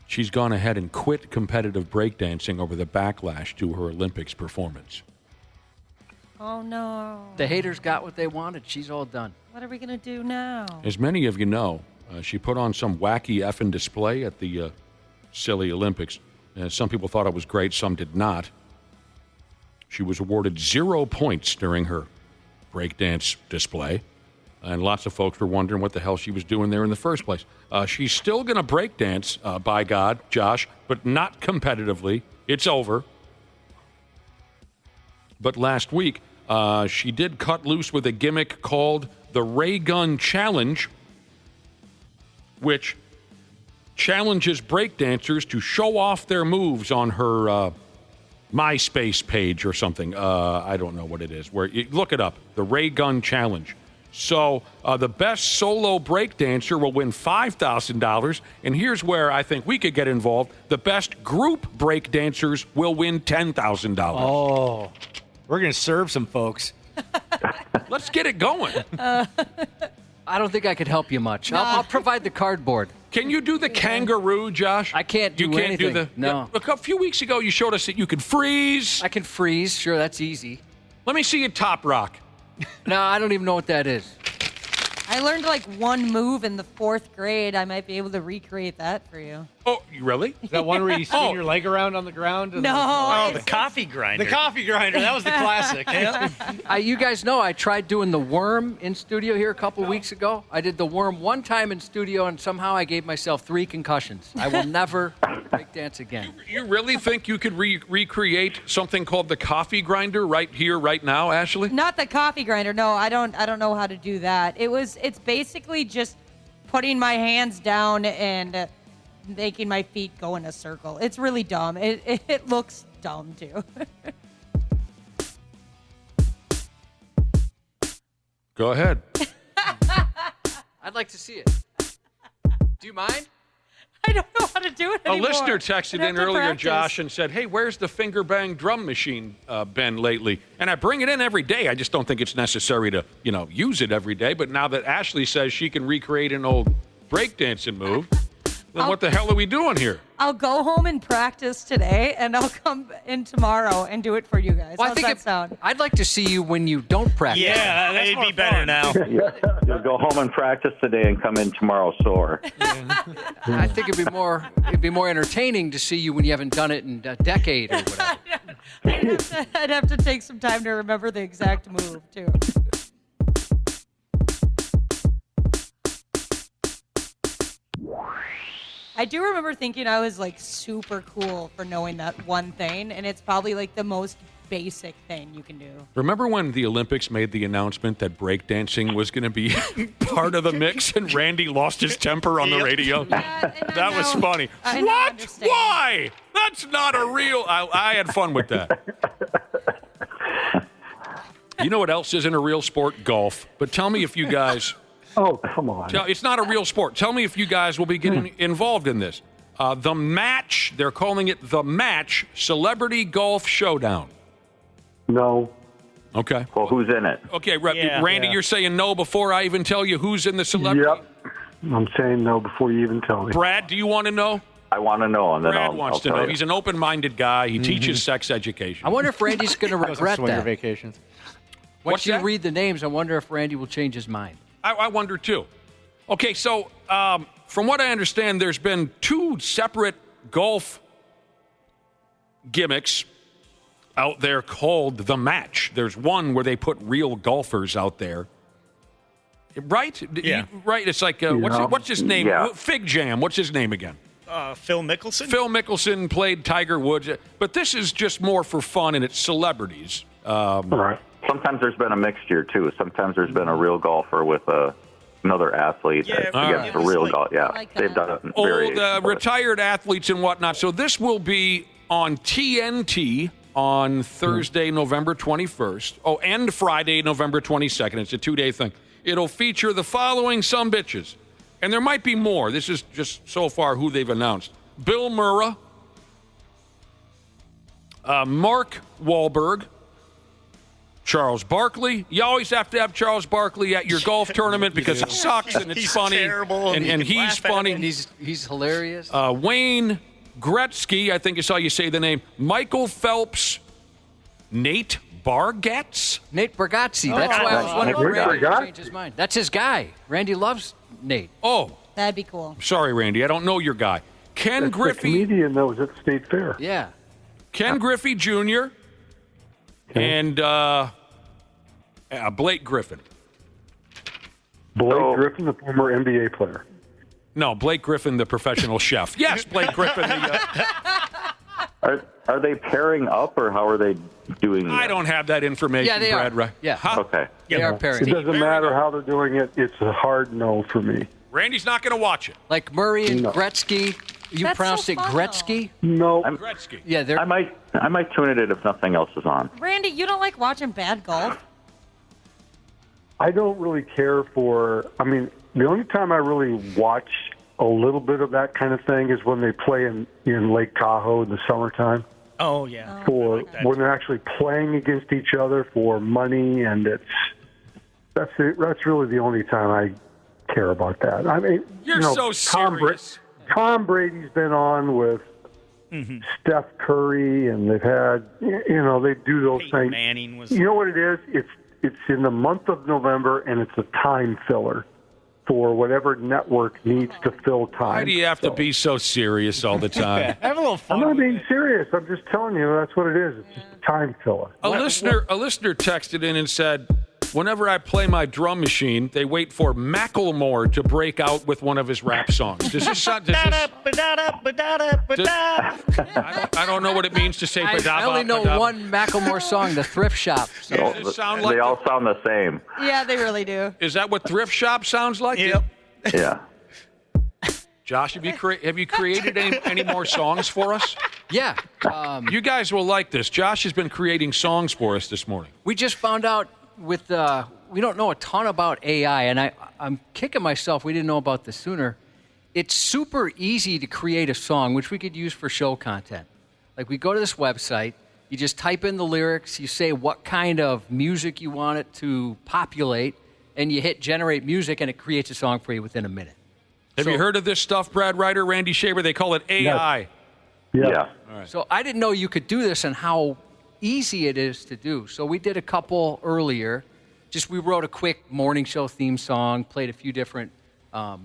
She's gone ahead and quit competitive breakdancing over the backlash to her Olympics performance. Oh, no. The haters got what they wanted. She's all done. What are we going to do now? As many of you know, she put on some wacky effing display at the silly Olympics. Some people thought it was great, some did not. She was awarded 0 points during her breakdance display. And lots of folks were wondering what the hell she was doing there in the first place. She's still going to breakdance, by God, Josh, but not competitively. It's over. But last week, she did cut loose with a gimmick called the Raygun Challenge, which challenges breakdancers to show off their moves on her MySpace page or something. I don't know what it is. Look it up, the Raygun Challenge. So the best solo breakdancer will win $5,000. And here's where I think we could get involved. The best group breakdancers will win $10,000. Oh, we're going to serve some folks. Let's get it going. I don't think I could help you much. I'll provide the cardboard. Can you do the kangaroo, Josh? I can't do anything. No. A few weeks ago, you showed us that you could freeze. I can freeze. Sure, that's easy. Let me see you top rock. No, I don't even know what that is. I learned one move in the 4th grade. I might be able to recreate that for you. Oh, you really? Is that one where you spin your leg around on the ground? No. The coffee grinder. The coffee grinder. That was the classic. You guys know I tried doing the worm in studio here a couple weeks ago. I did the worm one time in studio, and somehow I gave myself 3 concussions. I will never breakdance again. You really think you could recreate something called the coffee grinder right here, right now, Ashley? Not the coffee grinder. No, I don't know how to do that. It's basically just putting my hands down and making my feet go in a circle. It's really dumb. It looks dumb too. Go ahead. I'd like to see it. Do you mind? I don't know how to do it anymore. A listener texted in earlier, Josh, and said, hey, where's the finger bang drum machine been lately? And I bring it in every day. I just don't think it's necessary to, use it every day. But now that Ashley says she can recreate an old breakdancing move, then what the hell are we doing here? I'll go home and practice today, and I'll come in tomorrow and do it for you guys. Well, How's that sound? I'd like to see you when you don't practice. Yeah, it'd be better now. You'll go home and practice today and come in tomorrow sore. I think it'd be more entertaining to see you when you haven't done it in a decade or whatever. I'd have to take some time to remember the exact move, too. I do remember thinking I was super cool for knowing that one thing, and it's probably the most basic thing you can do. Remember when the Olympics made the announcement that breakdancing was going to be part of the mix, and Randy lost his temper on the radio? Yeah, that was funny. What? Why? That's not a real... I had fun with that. You know what else isn't a real sport? Golf. But tell me if you guys... Oh, come on. It's not a real sport. Tell me if you guys will be getting involved in this. The Match, they're calling it The Match Celebrity Golf Showdown. No. Okay. Well, who's in it? Okay, Randy, you're saying no before I even tell you who's in the celebrity? Yep. I'm saying no before you even tell me. Brad, do you want to know? I want to know, and then Brad I'll wants to tell know. you. He's an open-minded guy. He teaches sex education. I wonder if Randy's going to regret that. Vacations. Once you read the names, I wonder if Randy will change his mind. I wonder, too. Okay, so from what I understand, there's been 2 separate golf gimmicks out there called The Match. There's one where they put real golfers out there. Right? Yeah. Right. It's like, what's his name? Yeah. Fig Jam. What's his name again? Phil Mickelson? Phil Mickelson played Tiger Woods. But this is just more for fun, and it's celebrities. Right. Sometimes there's been a mixture, too. Sometimes there's been a real golfer with another athlete against a real golf. Yeah, they've done it. Old retired athletes and whatnot. So this will be on TNT on Thursday, November 21st. Oh, and Friday, November 22nd. It's a 2-day thing. It'll feature the following sumbitches. And there might be more. This is just so far who they've announced. Bill Murrah, Mark Wahlberg, Charles Barkley. You always have to have Charles Barkley at your golf tournament because he sucks and it's He's funny. terrible, and he's funny. And he's hilarious. Wayne Gretzky, I think is how you say the name. Michael Phelps, Nate Bargatze. Nate Bargatze. That's why I was wondering if Randy would change his mind. That's his guy. Randy loves Nate. Oh. That'd be cool. Sorry, Randy. I don't know your guy. Ken That's Griffey. the comedian that was at the State Fair. Yeah. Ken Griffey Jr. and Blake Griffin. Blake Griffin, the former NBA player. No, Blake Griffin, the professional chef. Yes, Blake Griffin. Are they pairing up, or how are they doing I don't have that information, Yeah, they Brad. are. Yeah. Huh? Okay. They are pairing. It doesn't matter how they're doing it. It's a hard no for me. Randy's not going to watch it. Like Murray and Gretzky. You That's pronounced so it fun, Gretzky? No. Gretzky. Yeah, they're. I might tune it in if nothing else is on. Randy, you don't like watching bad golf? I don't really care for. I mean, the only time I really watch a little bit of that kind of thing is when they play in Lake Tahoe in the summertime. Oh, yeah. For when they're actually playing against each other for money, and that's really the only time I care about that. I mean, You're so serious. Tom Brady's been on with Steph Curry, and they've had, they do those things. Manning was. You know what it is? It's in the month of November, and it's a time filler for whatever network needs to fill time. Why do you have to be so serious all the time? Have a little fun. I'm not being serious. I'm just telling you that's what it is. It's just a time filler. A listener texted in and said, whenever I play my drum machine, they wait for Macklemore to break out with one of his rap songs. Does this sound... I don't know what it means to say... I only know one Macklemore song, The Thrift Shop. So. Does it sound like they all sound the same. Yeah, they really do. Is that what Thrift Shop sounds like? Yep. Yeah. Josh, have you created any more songs for us? Yeah. You guys will like this. Josh has been creating songs for us this morning. We just found out with we don't know a ton about AI, and I'm kicking myself we didn't know about this sooner. It's super easy to create a song, which we could use for show content. Like we go to this website, you just type in the lyrics, you say what kind of music you want it to populate, and you hit generate music, and it creates a song for you within a minute. Have you heard of this stuff, Brad Ryder, Randy Shaver? They call it AI. Yeah. All right. So I didn't know you could do this and how easy it is to do. So we did a couple earlier. We wrote a quick morning show theme song, played a few different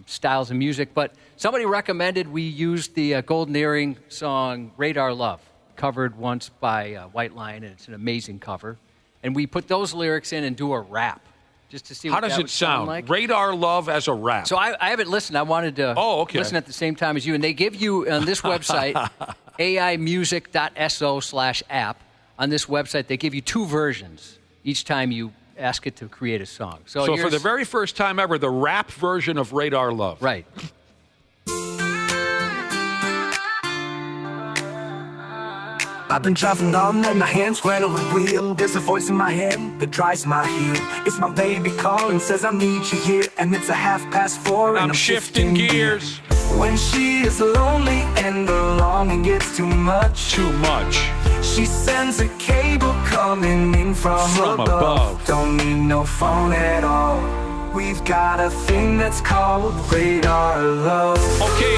styles of music. But somebody recommended we use the Golden Earring song Radar Love, covered once by White Lion, and it's an amazing cover. And we put those lyrics in and do a rap. Just to see how what does that it would sound like. Radar Love as a rap. So I haven't listened. I wanted to listen at the same time as you. And they give you on this website, aimusic.so/app. On this website, they give you two versions each time you ask it to create a song. So for the very first time ever, the rap version of Radar Love. Right. I've been traveling all night, my hands right over the wheel. There's a voice in my head that drives my heel. It's my baby calling, says I need you here. And it's 4:30 and I'm shifting gears. When she is lonely and the longing gets too much. She sends a cable coming in from above. Don't need no phone at all. We've got a thing that's called Radar Love. Okay,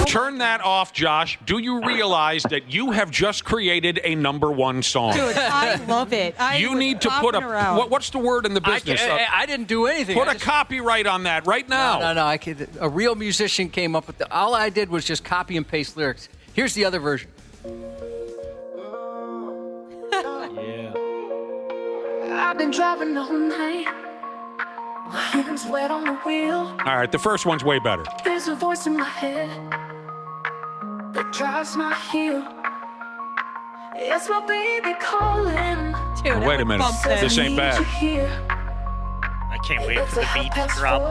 turn that off, Josh. Do you realize that you have just created a #1 song? Dude, I love it. You need to put what's the word in the business? I didn't do anything. Put a copyright on that right now. No. A real musician came up with all I did was just copy and paste lyrics. Here's the other version. I've been driving all night. My hands wet on the wheel. All right, the first one's way better. There's a voice in my head that drives my heel. It's my baby calling. Dude, Wait a minute. This ain't bad. I can't wait for the beat to drop.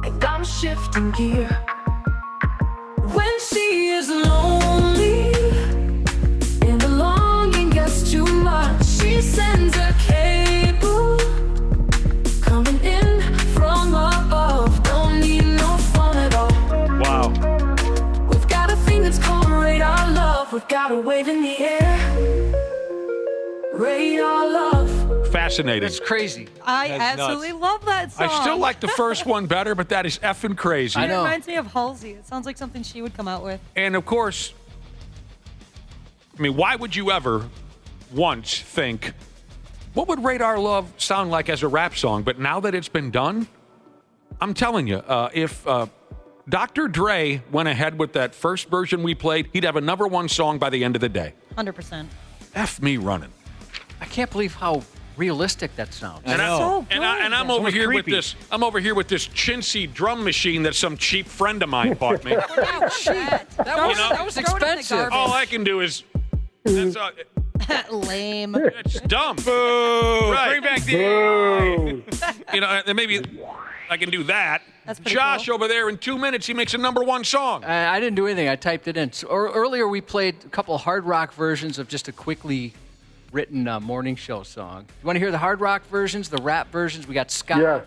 And I'm shifting gear. When she is lonely and the longing gets too much, she sends a cable coming in from above. Don't need no fun at all. Wow. We've got a thing that's called radar love. We've got a wave in the air. Radar love. Fascinating. It's crazy. I absolutely love that song. I still like the first one better, but that is effing crazy. It reminds me of Halsey. It sounds like something she would come out with. And of course, I mean, why would you ever once think, what would Radar Love sound like as a rap song? But now that it's been done, I'm telling you, if Dr. Dre went ahead with that first version we played, he'd have a number one song by the end of the day. 100%. F me running. I can't believe how realistic that sounds. And I'm over here with this. I'm over here with this chintzy drum machine that some cheap friend of mine bought me. That was expensive. All I can do is. That's all, Lame. it's dumb. Boo! Right. Bring back the Maybe I can do that. That's pretty Josh cool. over there in 2 minutes, he makes a number one song. I didn't do anything. I typed it in. So, earlier we played a couple hard rock versions of just a quickly written morning show song. You want to hear the hard rock versions, the rap versions? We got Scott. Yes.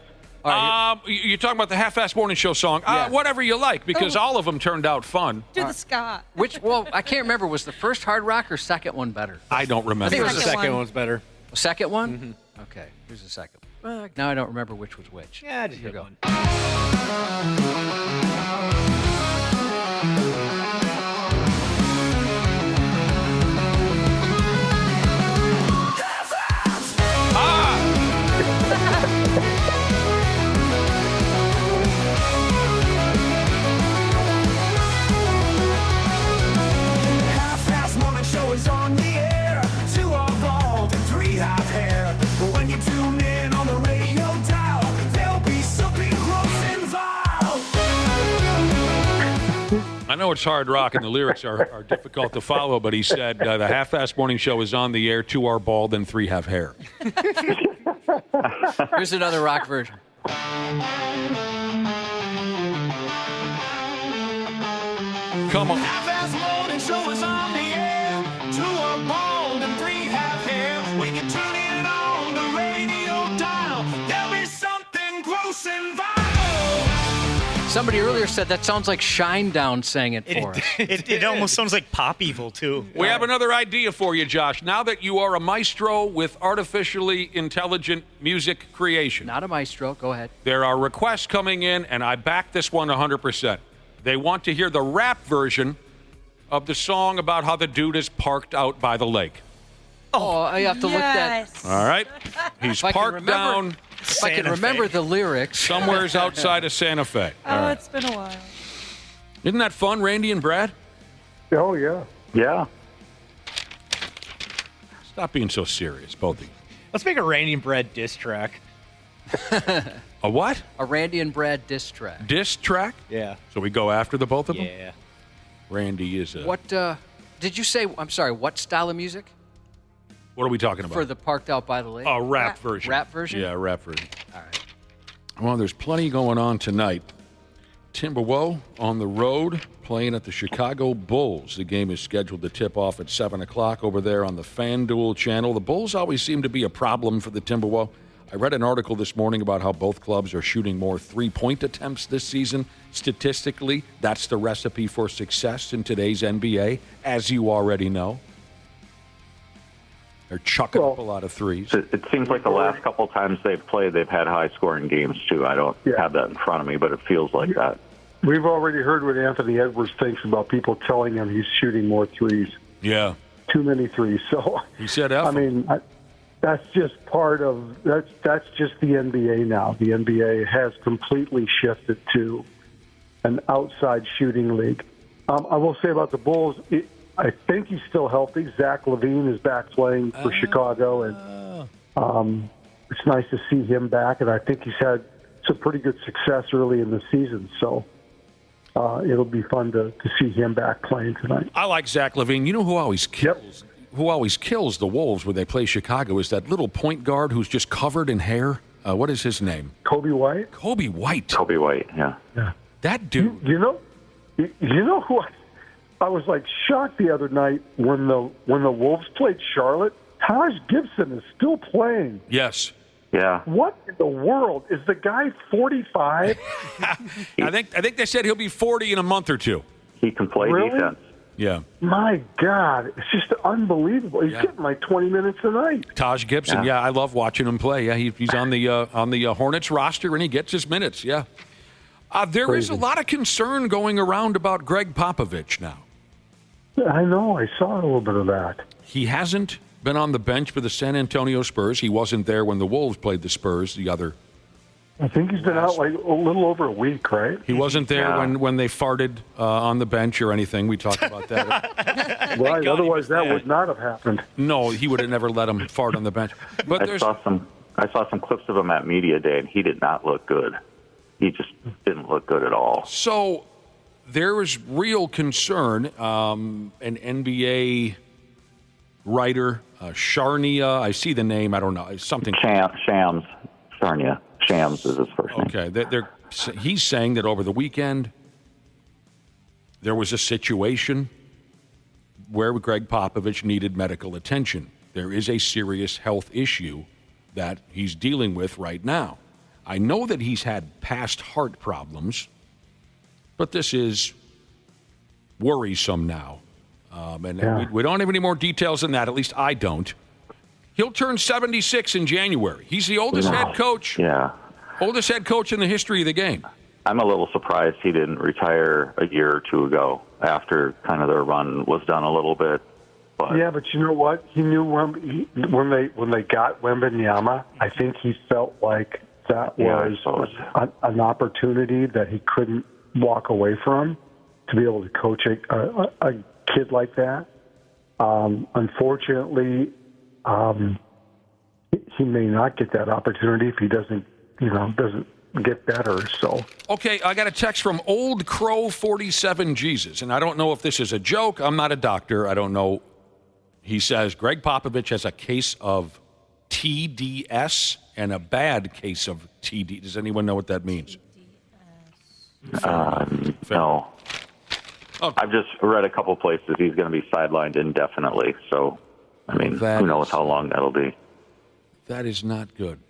You're talking about the half-assed morning show song. Yeah. Whatever you like, because all of them turned out fun. Do the Scott. Well, I can't remember. Was the first hard rock or second one better? I don't remember. I think it was the Second second one. one's better. The second one? Okay, here's the second one. Now I don't remember which was which. Yeah, just Here hit we go. one. Half-assed morning show is on the air. 2 are bald and 3 have hair. But when you tune in on the radio dial, there'll be something gross involved. I know it's hard rock and the lyrics are difficult to follow, but he said the half-assed morning show is on the air. 2 are bald and 3 have hair. Here's another rock version. Come on. Half-assed morning show is on the air. 2 are bald and 3 have hair. When you tune in on the radio dial, there'll be something gross involved. Somebody earlier said that sounds like Shinedown sang it for us. It almost sounds like Pop Evil, too. We have another idea for you, Josh. Now that you are a maestro with artificially intelligent music creation. Not a maestro. Go ahead. There are requests coming in, and I back this one 100%. They want to hear the rap version of the song about how the dude is parked out by the lake. Oh, I have to look that. All right? He's If I can parked remember- down If I can remember the lyrics. somewhere's outside of Santa Fe. All right. It's been a while. Isn't that fun, Randy and Brad? Oh, yeah. Yeah. Stop being so serious, both of you. Let's make a Randy and Brad diss track. A what? A Randy and Brad diss track. Diss track? Yeah. So we go after the both of them? Yeah. Randy is a... What did you say? I'm sorry. What style of music What are we talking about? for the parked out by the lake? A rap version. Rap version. Yeah, rap version. All right. Well, there's plenty going on tonight. Timberwolves on the road playing at the Chicago Bulls. The game is scheduled to tip off at 7 o'clock over there on the FanDuel channel. The Bulls always seem to be a problem for the Timberwolves. I read an article this morning about how both clubs are shooting more three-point attempts this season. Statistically, that's the recipe for success in today's NBA, as you already know. They're chucking up a lot of threes. It seems like the last couple times they've played, they've had high-scoring games, too. I don't have that in front of me, but it feels like that. We've already heard what Anthony Edwards thinks about people telling him he's shooting more threes. Yeah. Too many threes. So he said, I mean, that's just part of that's just the NBA now. The NBA has completely shifted to an outside shooting league. I will say about the Bulls, I think he's still healthy. Zach LaVine is back playing for Chicago, and It's nice to see him back, and I think he's had some pretty good success early in the season. So it'll be fun to see him back playing tonight. I like Zach LaVine. You know who always kills? Who always kills the Wolves when they play Chicago is that little point guard who's just covered in hair. What is his name? Kobe White. Kobe White. Kobe White. Yeah. That dude. You know who I was like shocked the other night when the Wolves played Charlotte. Taj Gibson is still playing. Yes. Yeah. What in the world? Is the guy 45? I think they said he'll be 40 in a month or two. He can play defense. Yeah. My God, it's just unbelievable. He's getting like 20 minutes a night. Taj Gibson. Yeah, I love watching him play. Yeah, he's on the Hornets roster and he gets his minutes. Yeah. There is a lot of concern going around about Greg Popovich now. I know. I saw a little bit of that. He hasn't been on the bench for the San Antonio Spurs. He wasn't there when the Wolves played the Spurs. I think he's been out like a little over a week, right? He wasn't there when they farted on the bench or anything. We talked about that. Right. Otherwise, that would not have happened. No, he would have never let him fart on the bench. But I saw some clips of him at media day, and he did not look good. He just didn't look good at all. So there is real concern. An NBA writer, Sharnia, I see the name. I don't know. It's something. Shams. Sharnia. Shams is his first name. Okay. He's saying that over the weekend there was a situation where Greg Popovich needed medical attention. There is a serious health issue that he's dealing with right now. I know that he's had past heart problems, but this is worrisome now. We don't have any more details than that. At least I don't. He'll turn 76 in January. He's the oldest head coach. Yeah. Oldest head coach in the history of the game. I'm a little surprised he didn't retire a year or two ago after kind of their run was done a little bit. But yeah, but you know what? He knew when they got Wembanyama, I think he felt like that was an opportunity that he couldn't walk away from to be able to coach a kid like that. Unfortunately, he may not get that opportunity if he doesn't get better. So okay, I got a text from Old Crow 47 Jesus, and I don't know if this is a joke. I'm not a doctor. I don't know. He says Greg Popovich has a case of TDS and a bad case of TD. Does anyone know what that means? No. Okay. I've just read a couple places he's going to be sidelined indefinitely. So, I mean, who knows how long that'll be. That is not good.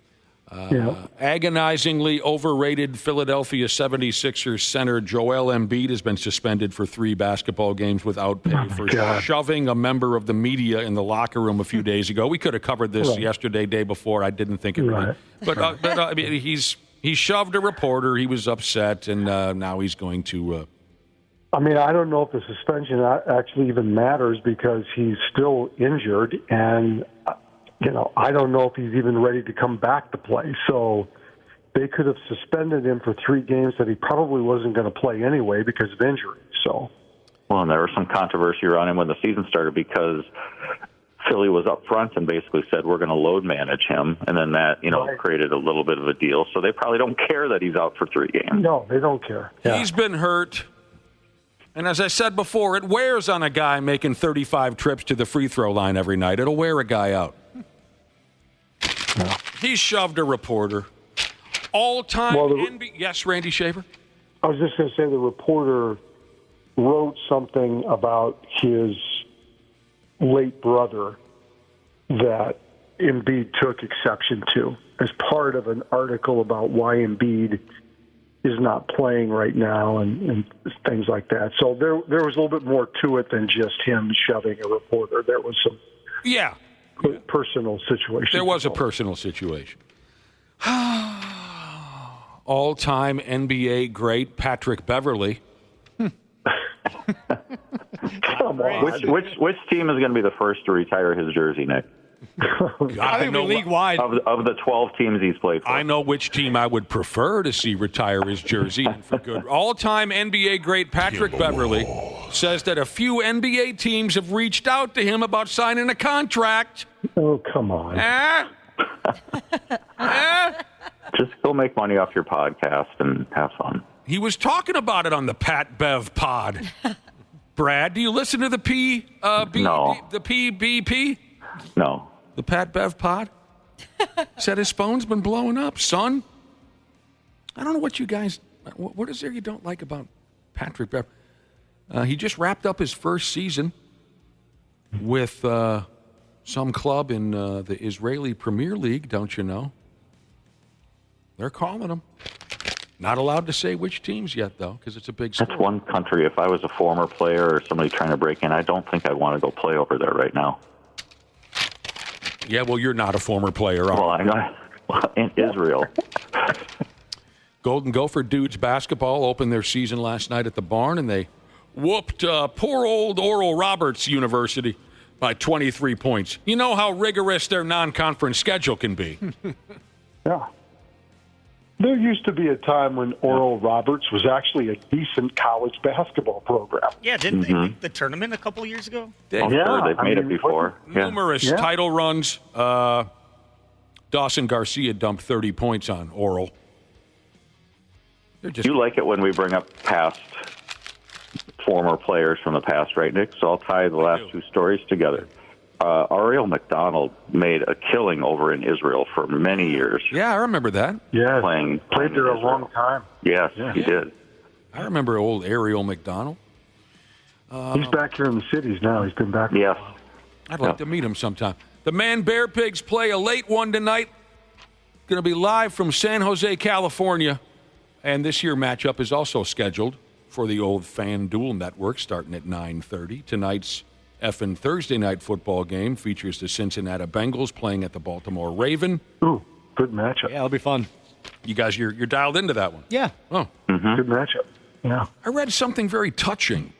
Agonizingly overrated Philadelphia 76ers center Joel Embiid has been suspended for 3 basketball games without pay for shoving a member of the media in the locker room a few days ago. We could have covered this yesterday, day before. I didn't think it really. But I mean, he shoved a reporter. He was upset, and now he's going to. I mean, I don't know if the suspension actually even matters because he's still injured, and I don't know if he's even ready to come back to play. So they could have suspended him for 3 games that he probably wasn't going to play anyway because of injury. So, well, and there was some controversy around him when the season started because Philly was up front and basically said we're going to load manage him, and then that created a little bit of a deal. So they probably don't care that he's out for 3 games. No, they don't care. Yeah. He's been hurt. And as I said before, it wears on a guy making 35 trips to the free throw line every night. It'll wear a guy out. No. He shoved a reporter. All-time NBA. Yes, Randy Shaver? I was just going to say the reporter wrote something about his late brother that Embiid took exception to as part of an article about why Embiid is not playing right now and things like that. So there was a little bit more to it than just him shoving a reporter. There was some personal situation. There was a personal situation. All-time NBA great Patrick Beverly. Come on. Which team is going to be the first to retire his jersey, Nick? I think league-wide. Of the 12 teams he's played for. I know which team I would prefer to see retire his jersey. And for good. All-time NBA great Patrick Beverly says that a few NBA teams have reached out to him about signing a contract. Oh, come on. Just go make money off your podcast and have fun. He was talking about it on the Pat Bev pod. Brad, do you listen to the No. the PBP? No. The Pat Bev pod? Said his phone's been blowing up, son. I don't know what you guys, what is there you don't like about Patrick Bev? He just wrapped up his first season with some club in the Israeli Premier League, don't you know? They're calling him. Not allowed to say which teams yet, though, because it's a big sport. That's one country. If I was a former player or somebody trying to break in, I don't think I'd want to go play over there right now. Yeah, well, you're not a former player. Well, I'm not. In Israel. Golden Gopher dudes basketball opened their season last night at the Barn, and they whooped poor old Oral Roberts University by 23 points. You know how rigorous their non-conference schedule can be. Yeah. There used to be a time when Oral Roberts was actually a decent college basketball program. Yeah, didn't they make the tournament a couple years ago? They've made it before. Numerous title runs. Dawson Garcia dumped 30 points on Oral. You like it when we bring up past former players from the past, right, Nick? So I'll tie the last two stories together. Ariel McDonald made a killing over in Israel for many years. Yeah, I remember that. Yeah, played there a long time. Yes, he did. I remember old Ariel McDonald. He's back here in the cities now. He's been back. Yes. I'd like to meet him sometime. The Man Bear Pigs play a late one tonight. Going to be live from San Jose, California. And this year matchup is also scheduled for the old FanDuel network starting at 9:30. Tonight's effing Thursday night football game features the Cincinnati Bengals playing at the Baltimore Raven. Ooh, good matchup. Yeah, it'll be fun. You guys, you're dialed into that one. Yeah. Oh. Good matchup. Yeah. I read something very touching.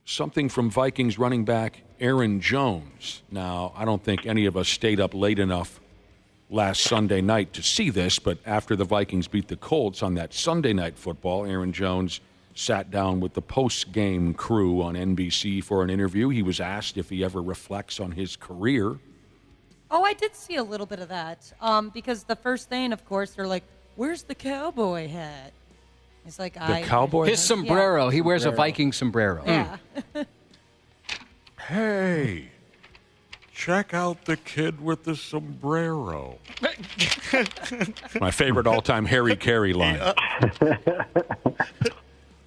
Something from Vikings running back Aaron Jones. Now, I don't think any of us stayed up late enough last Sunday night to see this, but after the Vikings beat the Colts on that Sunday night football, Aaron Jones sat down with the post-game crew on NBC for an interview. He was asked if he ever reflects on his career. Oh, I did see a little bit of that. Because the first thing, of course, they're like, "Where's the cowboy hat?" It's like His sombrero. Yeah. He wears a Viking sombrero. Yeah. Hey, check out the kid with the sombrero. My favorite all-time Harry Carey line.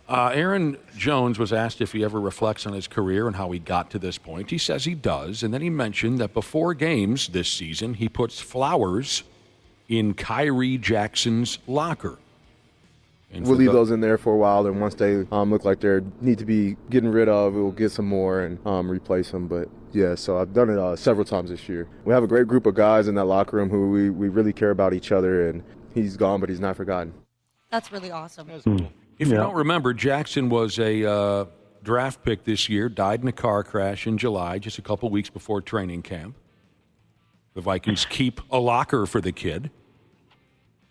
Aaron Jones was asked if he ever reflects on his career and how he got to this point. He says he does, and then he mentioned that before games this season, he puts flowers in Kyrie Jackson's locker. And we'll leave those in there for a while, and once they look like they need to be getting rid of, we'll get some more and replace them. But yeah, so I've done it several times this year. We have a great group of guys in that locker room who we really care about each other, and he's gone, but he's not forgotten. That's really awesome. If you don't remember, Jackson was a draft pick this year, died in a car crash in July, just a couple weeks before training camp. The Vikings keep a locker for the kid.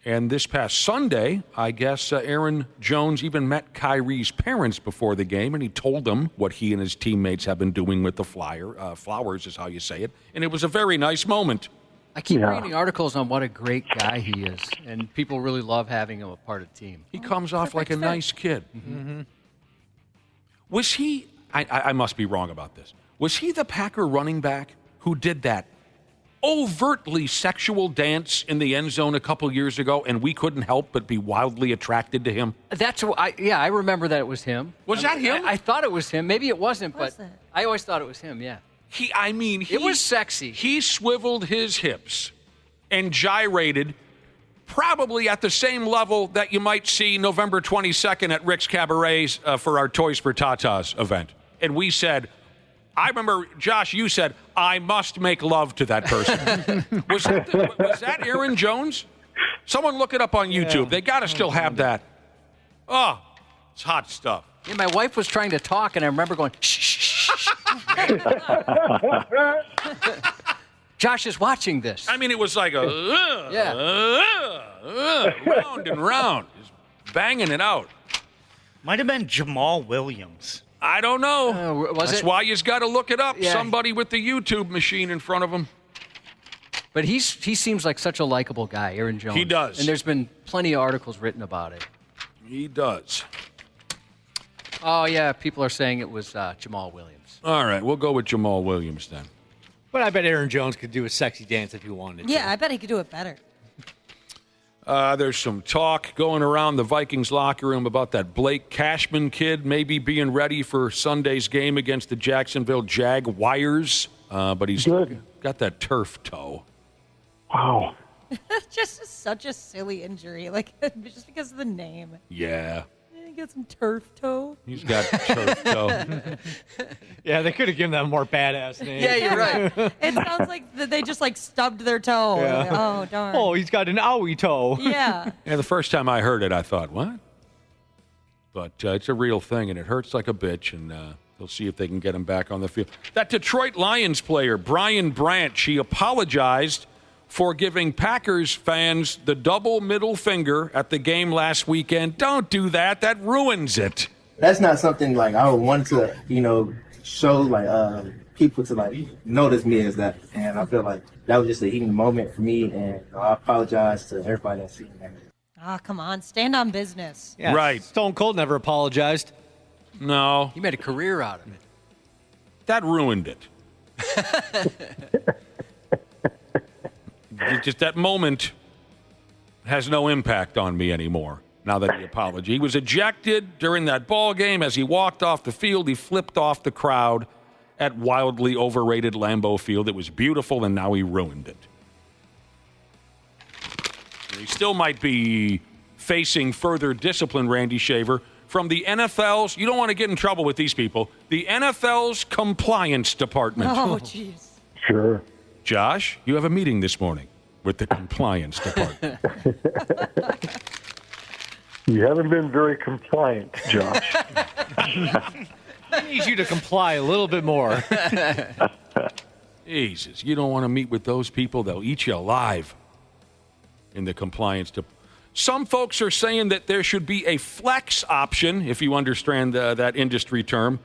And this past Sunday, I guess Aaron Jones even met Kyrie's parents before the game, and he told them what he and his teammates have been doing with the flowers is how you say it. And it was a very nice moment. I keep reading articles on what a great guy he is, and people really love having him a part of the team. He comes off like a nice kid. Mm-hmm. Was he, I must be wrong about this, was he the Packer running back who did that overtly sexual dance in the end zone a couple years ago, and we couldn't help but be wildly attracted to him? I remember that it was him. Was that him? I thought it was him. Maybe it wasn't, but I always thought it was him, yeah. It was sexy. He swiveled his hips and gyrated probably at the same level that you might see November 22nd at Rick's Cabarets for our Toys for Tatas event. And we said, I remember, Josh, you said, I must make love to that person. was that Aaron Jones? Someone look it up on YouTube. They got to still have that. Oh, it's hot stuff. Yeah, my wife was trying to talk, and I remember going, shh, shh, shh. Josh is watching this. I mean, it was like round and round. Just banging it out. Might have been Jamal Williams. I don't know. That's why you got to look it up. Yeah. Somebody with the YouTube machine in front of him. But he seems like such a likable guy, Aaron Jones. He does. And there's been plenty of articles written about it. He does. Oh, yeah, people are saying it was Jamal Williams. All right, we'll go with Jamal Williams then. But I bet Aaron Jones could do a sexy dance if he wanted to. Yeah, I bet he could do it better. There's some talk going around the Vikings locker room about that Blake Cashman kid maybe being ready for Sunday's game against the Jacksonville Jaguars, but he's got that turf toe. Wow. Just such a silly injury, like just because of the name. Yeah. He got some turf toe. He's got turf toe. Yeah, they could have given that a more badass name. Yeah, you're right. It sounds like they just like stubbed their toe. Yeah. Like, oh, darn. Oh, he's got an owie toe. Yeah. Yeah, the first time I heard it, I thought, what? But it's a real thing, and it hurts like a bitch, and they'll see if they can get him back on the field. That Detroit Lions player, Brian Branch, he apologized for giving Packers fans the double middle finger at the game last weekend. Don't do that. That ruins it. That's not something like I would want to, show like people to like notice me as that. And I feel like that was just a heating moment for me, and I apologize to everybody that's seen that. Ah, come on. Stand on business. Yeah, right. Stone Cold never apologized. No. He made a career out of it. That ruined it. Just that moment has no impact on me anymore now that he apologized. He was ejected during that ball game. As he walked off the field, he flipped off the crowd at wildly overrated Lambeau Field. It was beautiful, and now he ruined it. He still might be facing further discipline, Randy Shaver, from the NFL's, you don't want to get in trouble with these people, the NFL's compliance department. Oh, jeez. Sure. Josh, you have a meeting this morning with the compliance department. You haven't been very compliant, Josh. I need you to comply a little bit more. Jesus, you don't want to meet with those people. They'll eat you alive in the compliance department. Some folks are saying that there should be a flex option, if you understand that industry term.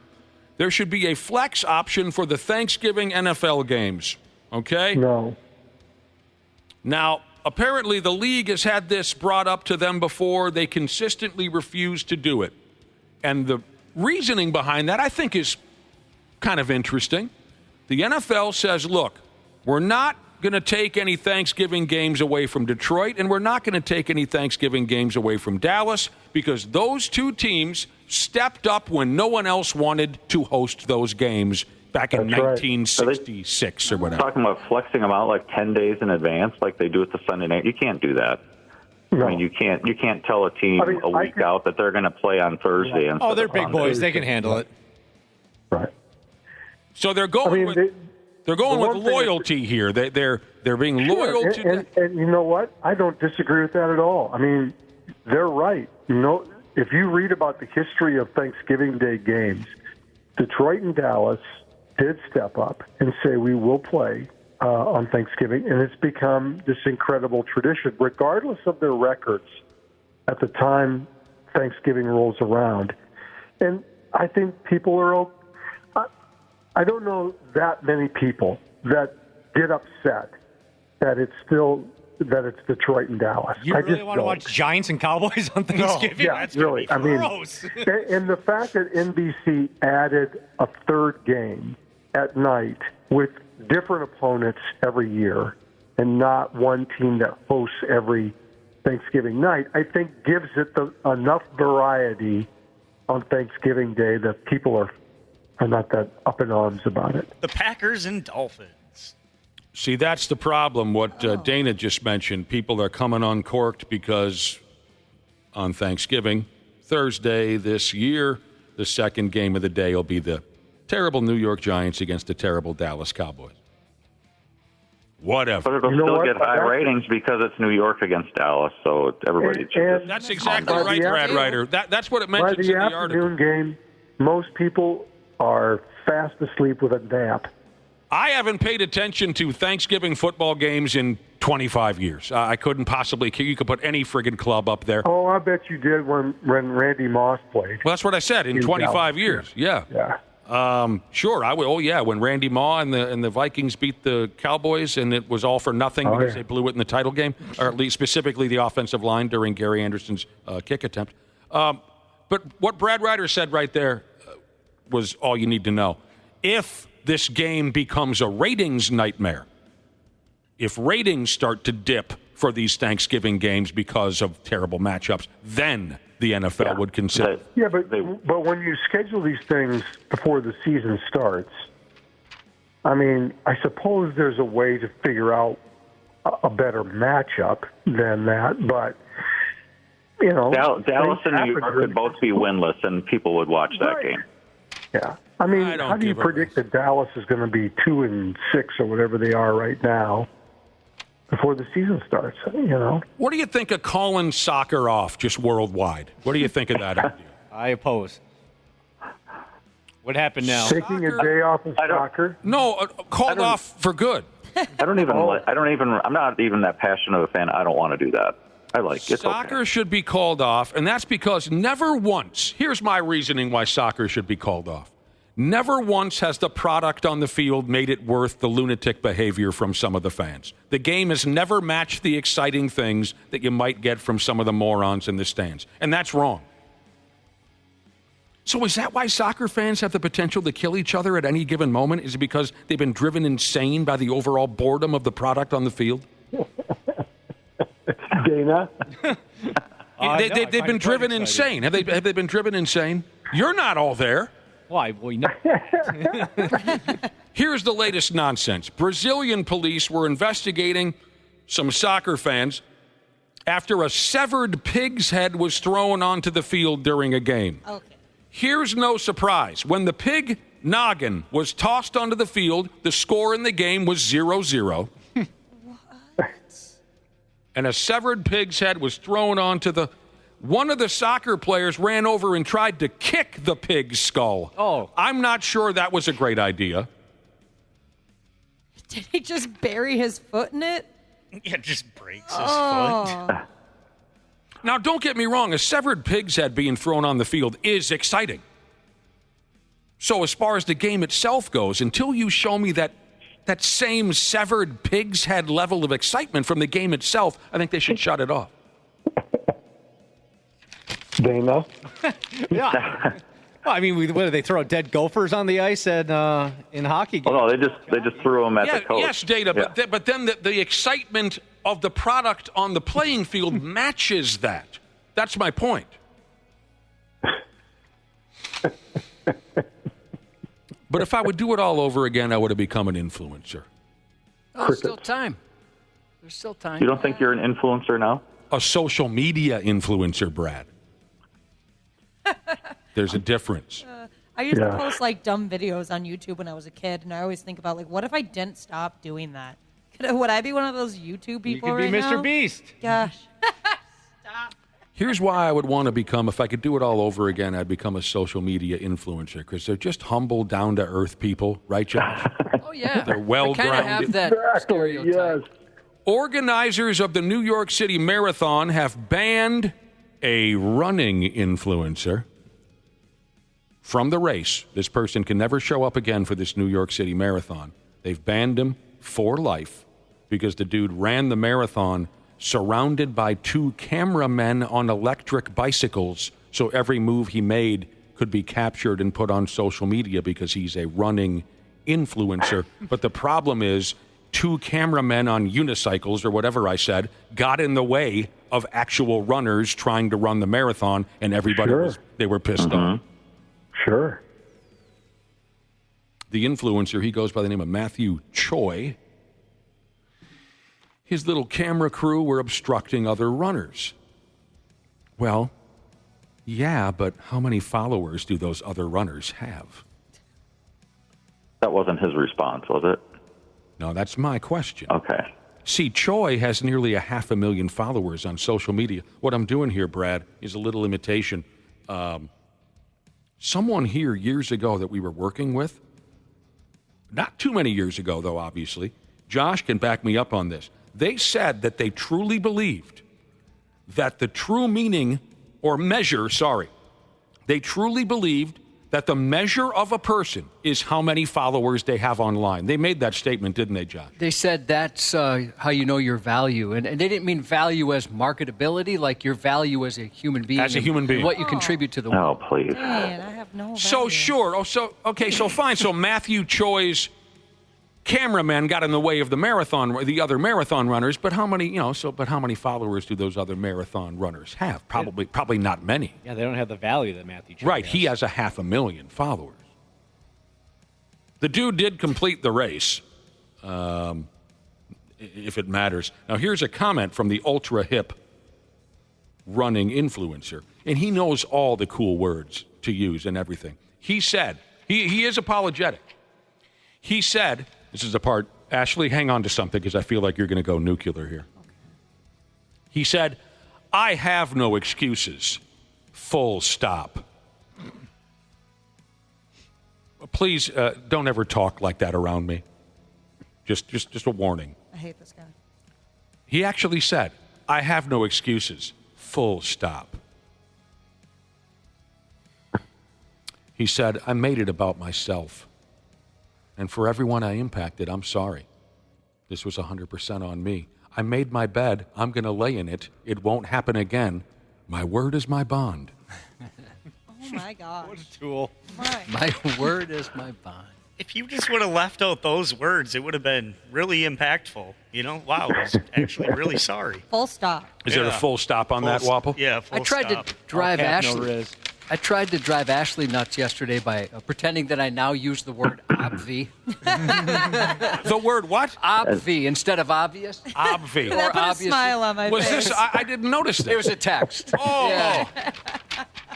There should be a flex option for the Thanksgiving NFL games. Okay? No. Now, apparently the league has had this brought up to them before. They consistently refuse to do it. And the reasoning behind that, I think, is kind of interesting. The NFL says, look, we're not going to take any Thanksgiving games away from Detroit, and we're not going to take any Thanksgiving games away from Dallas because those two teams stepped up when no one else wanted to host those games back in 1966 or whatever. Talking about flexing them out like 10 days in advance like they do at the Sunday night. You can't do that. No. I mean, you can't tell a team a week out that they're going to play on Thursday. Yeah. Instead they're of big Monday. boys. They can handle it. Right. So they're going with loyalty here. They're being loyal to and you know what? I don't disagree with that at all. I mean, they're right. If you read about the history of Thanksgiving Day games, Detroit and Dallas did step up and say we will play on Thanksgiving, and it's become this incredible tradition, regardless of their records at the time Thanksgiving rolls around. And I think people are. I don't know that many people that get upset that it's Detroit and Dallas. You really want to watch Giants and Cowboys on Thanksgiving? No, yeah, That's really. gross. And the fact that NBC added a third game at night with different opponents every year and not one team that hosts every Thanksgiving night, I think gives it enough variety on Thanksgiving Day that people are not that up in arms about it. The Packers and Dolphins. See, that's the problem, what Dana just mentioned. People are coming uncorked because on Thanksgiving, Thursday this year, the second game of the day will be the terrible New York Giants against the terrible Dallas Cowboys. Whatever. But it'll still get high ratings because it's New York against Dallas, so everybody chooses. That's exactly right, Brad Ryder. That's what it mentions by the in the article. afternoon game, most people are fast asleep with a nap. I haven't paid attention to Thanksgiving football games in 25 years. I couldn't possibly. You could put any friggin' club up there. Oh, I bet you did when Randy Moss played. Well, that's what I said, in 25 years. Yeah. Sure, I would. Oh, yeah, when Randy Moss and the Vikings beat the Cowboys and it was all for nothing because they blew it in the title game, or at least specifically the offensive line during Gary Anderson's kick attempt. But what Brad Ryder said right there was all you need to know. If this game becomes a ratings nightmare, if ratings start to dip for these Thanksgiving games because of terrible matchups, then the NFL would consider. Yeah, but when you schedule these things before the season starts, I mean, I suppose there's a way to figure out a better matchup than that, but, you know. Dallas and New York could both be winless, and people would watch that game. Yeah. I mean, how do you predict that Dallas is going to be 2-6 or whatever they are right now before the season starts, you know? What do you think of calling soccer off just worldwide? What do you think of that idea? I oppose. What happened now? Taking a day off of soccer? No, called off for good. I'm not even that passionate of a fan. I don't want to do that. I like it. Soccer should be called off, and that's because never once, here's my reasoning why soccer should be called off. Never once has the product on the field made it worth the lunatic behavior from some of the fans. The game has never matched the exciting things that you might get from some of the morons in the stands, and that's wrong. So is that why soccer fans have the potential to kill each other at any given moment? Is it because they've been driven insane by the overall boredom of the product on the field? Dana? They've been driven insane. Have they been driven insane? You're not all there. Why? Well, no. Here's the latest nonsense. Brazilian police were investigating some soccer fans after a severed pig's head was thrown onto the field during a game. Okay. Here's no surprise. When the pig noggin was tossed onto the field, the score in the game was 0-0. And a severed pig's head was thrown onto the... One of the soccer players ran over and tried to kick the pig's skull. Oh. I'm not sure that was a great idea. Did he just bury his foot in it? Yeah, just breaks his foot. Now, don't get me wrong. A severed pig's head being thrown on the field is exciting. So as far as the game itself goes, until you show me that same severed pig's head level of excitement from the game itself, I think they should shut it off. Dana? Yeah. Well, I mean, what do they throw dead gophers on the ice in hockey games? Oh, no, they just threw them at the coach. Yes, Dana, Yeah. but then the excitement of the product on the playing field matches that. That's my point. But if I would do it all over again, I would have become an influencer. Oh, there's still time. There's still time. You don't think you're an influencer now? A social media influencer, Brad. There's a difference. I used to post like dumb videos on YouTube when I was a kid, and I always think about like, what if I didn't stop doing that? Would I be one of those YouTube people right now? You could be Mr. Beast. Gosh. Here's why I would want to become, if I could do it all over again, I'd become a social media influencer, because they're just humble, down-to-earth people, right, Josh? Oh, yeah. They're well-grounded. Kind of have that stereotype. Yes. Organizers of the New York City Marathon have banned a running influencer from the race. This person can never show up again for this New York City Marathon. They've banned him for life because the dude ran the marathon surrounded by 2 cameramen on electric bicycles, so every move he made could be captured and put on social media because he's a running influencer. But the problem is 2 cameramen on unicycles, or whatever I said, got in the way of actual runners trying to run the marathon, and everybody they were pissed off. Sure. The influencer, he goes by the name of Matthew Choi. His little camera crew were obstructing other runners. Well, yeah, but how many followers do those other runners have? That wasn't his response, was it? No, that's my question. Okay. See, Choi has nearly 500,000 followers on social media. What I'm doing here, Brad, is a little imitation. Someone here years ago that we were working with, not too many years ago, though, obviously, Josh can back me up on this. They said that they truly believed that the true meaning, or measure, they truly believed that the measure of a person is how many followers they have online. They made that statement, didn't they, Josh? They said that's how you know your value. And they didn't mean value as marketability, like your value as a human being. As a human being. What you contribute to the world. Oh, please. Man, I have no value. So sure. Oh, so okay. So fine. So Matthew Choi's cameraman got in the way of the other marathon runners. But how many? But how many followers do those other marathon runners have? Probably not many. Yeah, they don't have the value that Matthew Choi Right. has. He has 500,000 followers. The dude did complete the race, if it matters. Now here's a comment from the ultra hip running influencer, and he knows all the cool words to use and everything. He said, he is apologetic. He said, this is the part, Ashley, hang on to something because I feel like you're going to go nuclear here. Okay. He said, I have no excuses, full stop. Please don't ever talk like that around me. Just a warning. I hate this guy. He actually said, I have no excuses, full stop. He said, I made it about myself. And for everyone I impacted, I'm sorry. This was 100% on me. I made my bed. I'm going to lay in it. It won't happen again. My word is my bond. Oh, my God. What a tool. My word is my bond. If you just would have left out those words, it would have been really impactful. Wow, I was actually really sorry. Full stop. Is there a full stop on that, Wapple? Yeah, full I tried stop. to drive No Ashley. riz. I tried to drive Ashley nuts yesterday by pretending that I now use the word obvi. The word what? Obvi instead of obvious. Obvi. That put a smile on my Was face. this? I didn't notice that. It was a text. Oh. Yeah.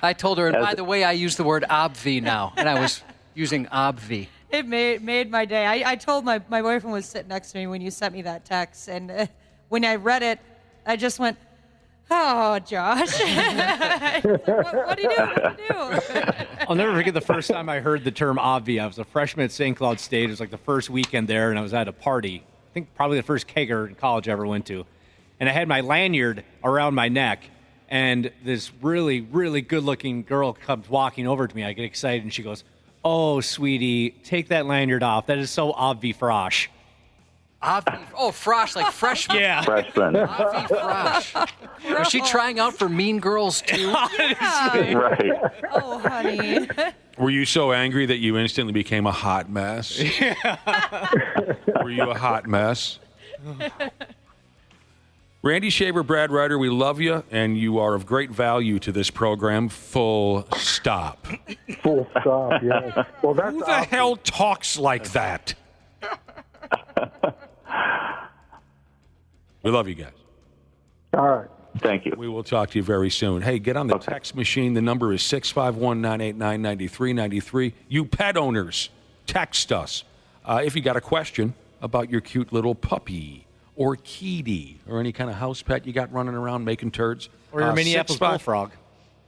I told her, and by the way, I use the word obvi now, and I was using obvi. It made my day. I told my boyfriend was sitting next to me when you sent me that text, and when I read it, I just went, oh, Josh. What do you do? I'll never forget the first time I heard the term obvi. I was a freshman at St. Cloud State. It was like the first weekend there, and I was at a party. I think probably the first kegger in college I ever went to. And I had my lanyard around my neck, and this really, really good-looking girl comes walking over to me. I get excited, and she goes, oh, sweetie, take that lanyard off. That is so obvi frosh. Obvi. Oh, frosh, like freshman. Yeah. Freshman. Obvi frosh. Was she trying out for Mean Girls too? Yeah. Right. Oh, honey. Were you so angry that you instantly became a hot mess? Were you a hot mess? Randy Shaver, Brad Ryder, we love you, and you are of great value to this program. Full stop. Full stop, yeah. Well, that's Who the hell talks like that? We love you guys. All right. Thank you. We will talk to you very soon. Hey, get on the text machine. The number is 651-989-9393. You pet owners, text us if you got a question about your cute little puppy or kitty or any kind of house pet you got running around making turds. Or your Minneapolis Bullfrog.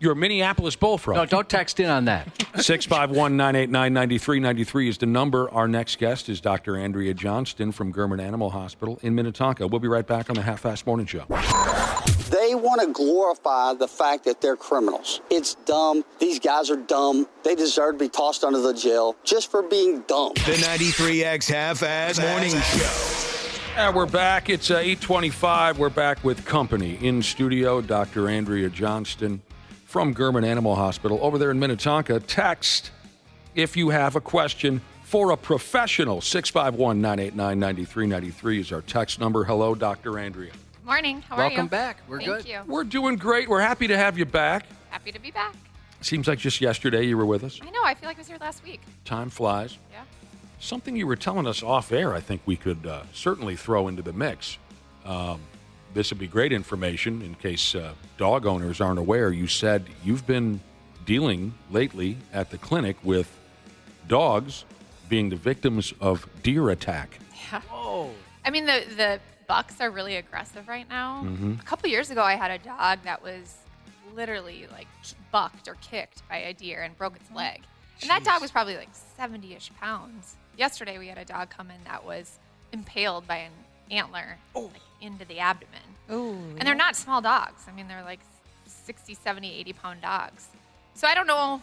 Your Minneapolis Bullfrog. No, don't text in on that. 651-989-9393 is the number. Our next guest is Dr. Andrea Johnston from Gehrman Animal Hospital in Minnetonka. We'll be right back on the Half-Fast Morning Show. They want to glorify the fact that they're criminals. It's dumb. These guys are dumb. They deserve to be tossed under the jail just for being dumb. The 93X Half-Ass Morning Show. We're back. It's 8:25. We're back with company in studio. Dr. Andrea Johnston from Gehrman Animal Hospital over there in Minnetonka. Text if you have a question for a professional. 651-989-9393 is our text number. Hello, Dr. Andrea. Morning. How are you? Welcome back. We're Thank good. you. We're doing great. We're happy to have you back. Happy to be back. Seems like just yesterday you were with us. I know. I feel like I was here last week. Time flies. Yeah. Something you were telling us off air, I think we could certainly throw into the mix. This would be great information in case dog owners aren't aware. You said you've been dealing lately at the clinic with dogs being the victims of deer attack. Yeah. Whoa. I mean, the bucks are really aggressive right now. Mm-hmm. A couple years ago, I had a dog that was literally like bucked or kicked by a deer and broke its leg. And that dog was probably like 70-ish pounds. Yesterday, we had a dog come in that was impaled by an antler like, into the abdomen. Ooh, and they're not small dogs. I mean, they're like 60, 70, 80-pound dogs. So I don't know.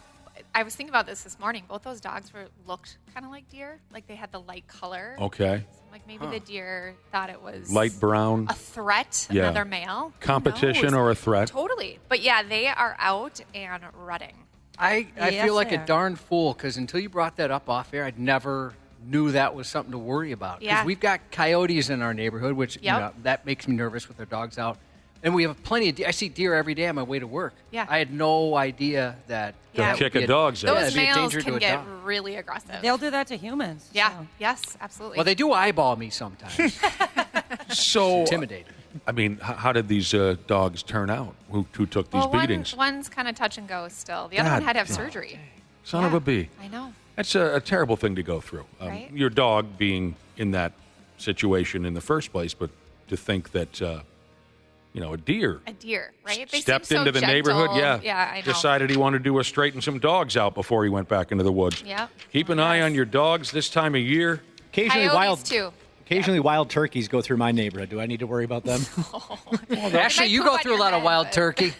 I was thinking about this morning. Both those dogs looked kind of like deer, like they had the light color. Okay. So like maybe the deer thought it was Light brown. a threat, Yeah. another male. Who Competition knows? or a threat. Totally. But yeah, they are out and rutting. I Yes, feel like they a are. darn fool because until you brought that up off air, I'd never knew that was something to worry about. Because Yeah. we've got coyotes in our neighborhood, which you Yep. know, that makes me nervous with our dogs out. And we have plenty of deer. I see deer every day on my way to work. Yeah. I had no idea that. They'll that kick would a be dog's ass. yeah, Those it'd be a males danger to can a get dog. really aggressive. They'll do that to humans. Yeah. so. Yes, absolutely. Well, they do eyeball me sometimes. So, Intimidated. I mean, how did these dogs turn out? Who took these well, beatings? one's kind of touch and go still. The other God one had to have damn. surgery. Son of a bee. I know. That's a terrible thing to go through. Right? Your dog being in that situation in the first place, but to think that, a deer A deer, right? They stepped seem so into the gentle. neighborhood. Yeah, I know. Decided he wanted to straighten some dogs out before he went back into the woods. Yep. Keep an eye on your dogs this time of year. Occasionally, Coyotes, too. wild turkeys go through my neighborhood. Do I need to worry about them? Actually, you go through a lot of wild turkey.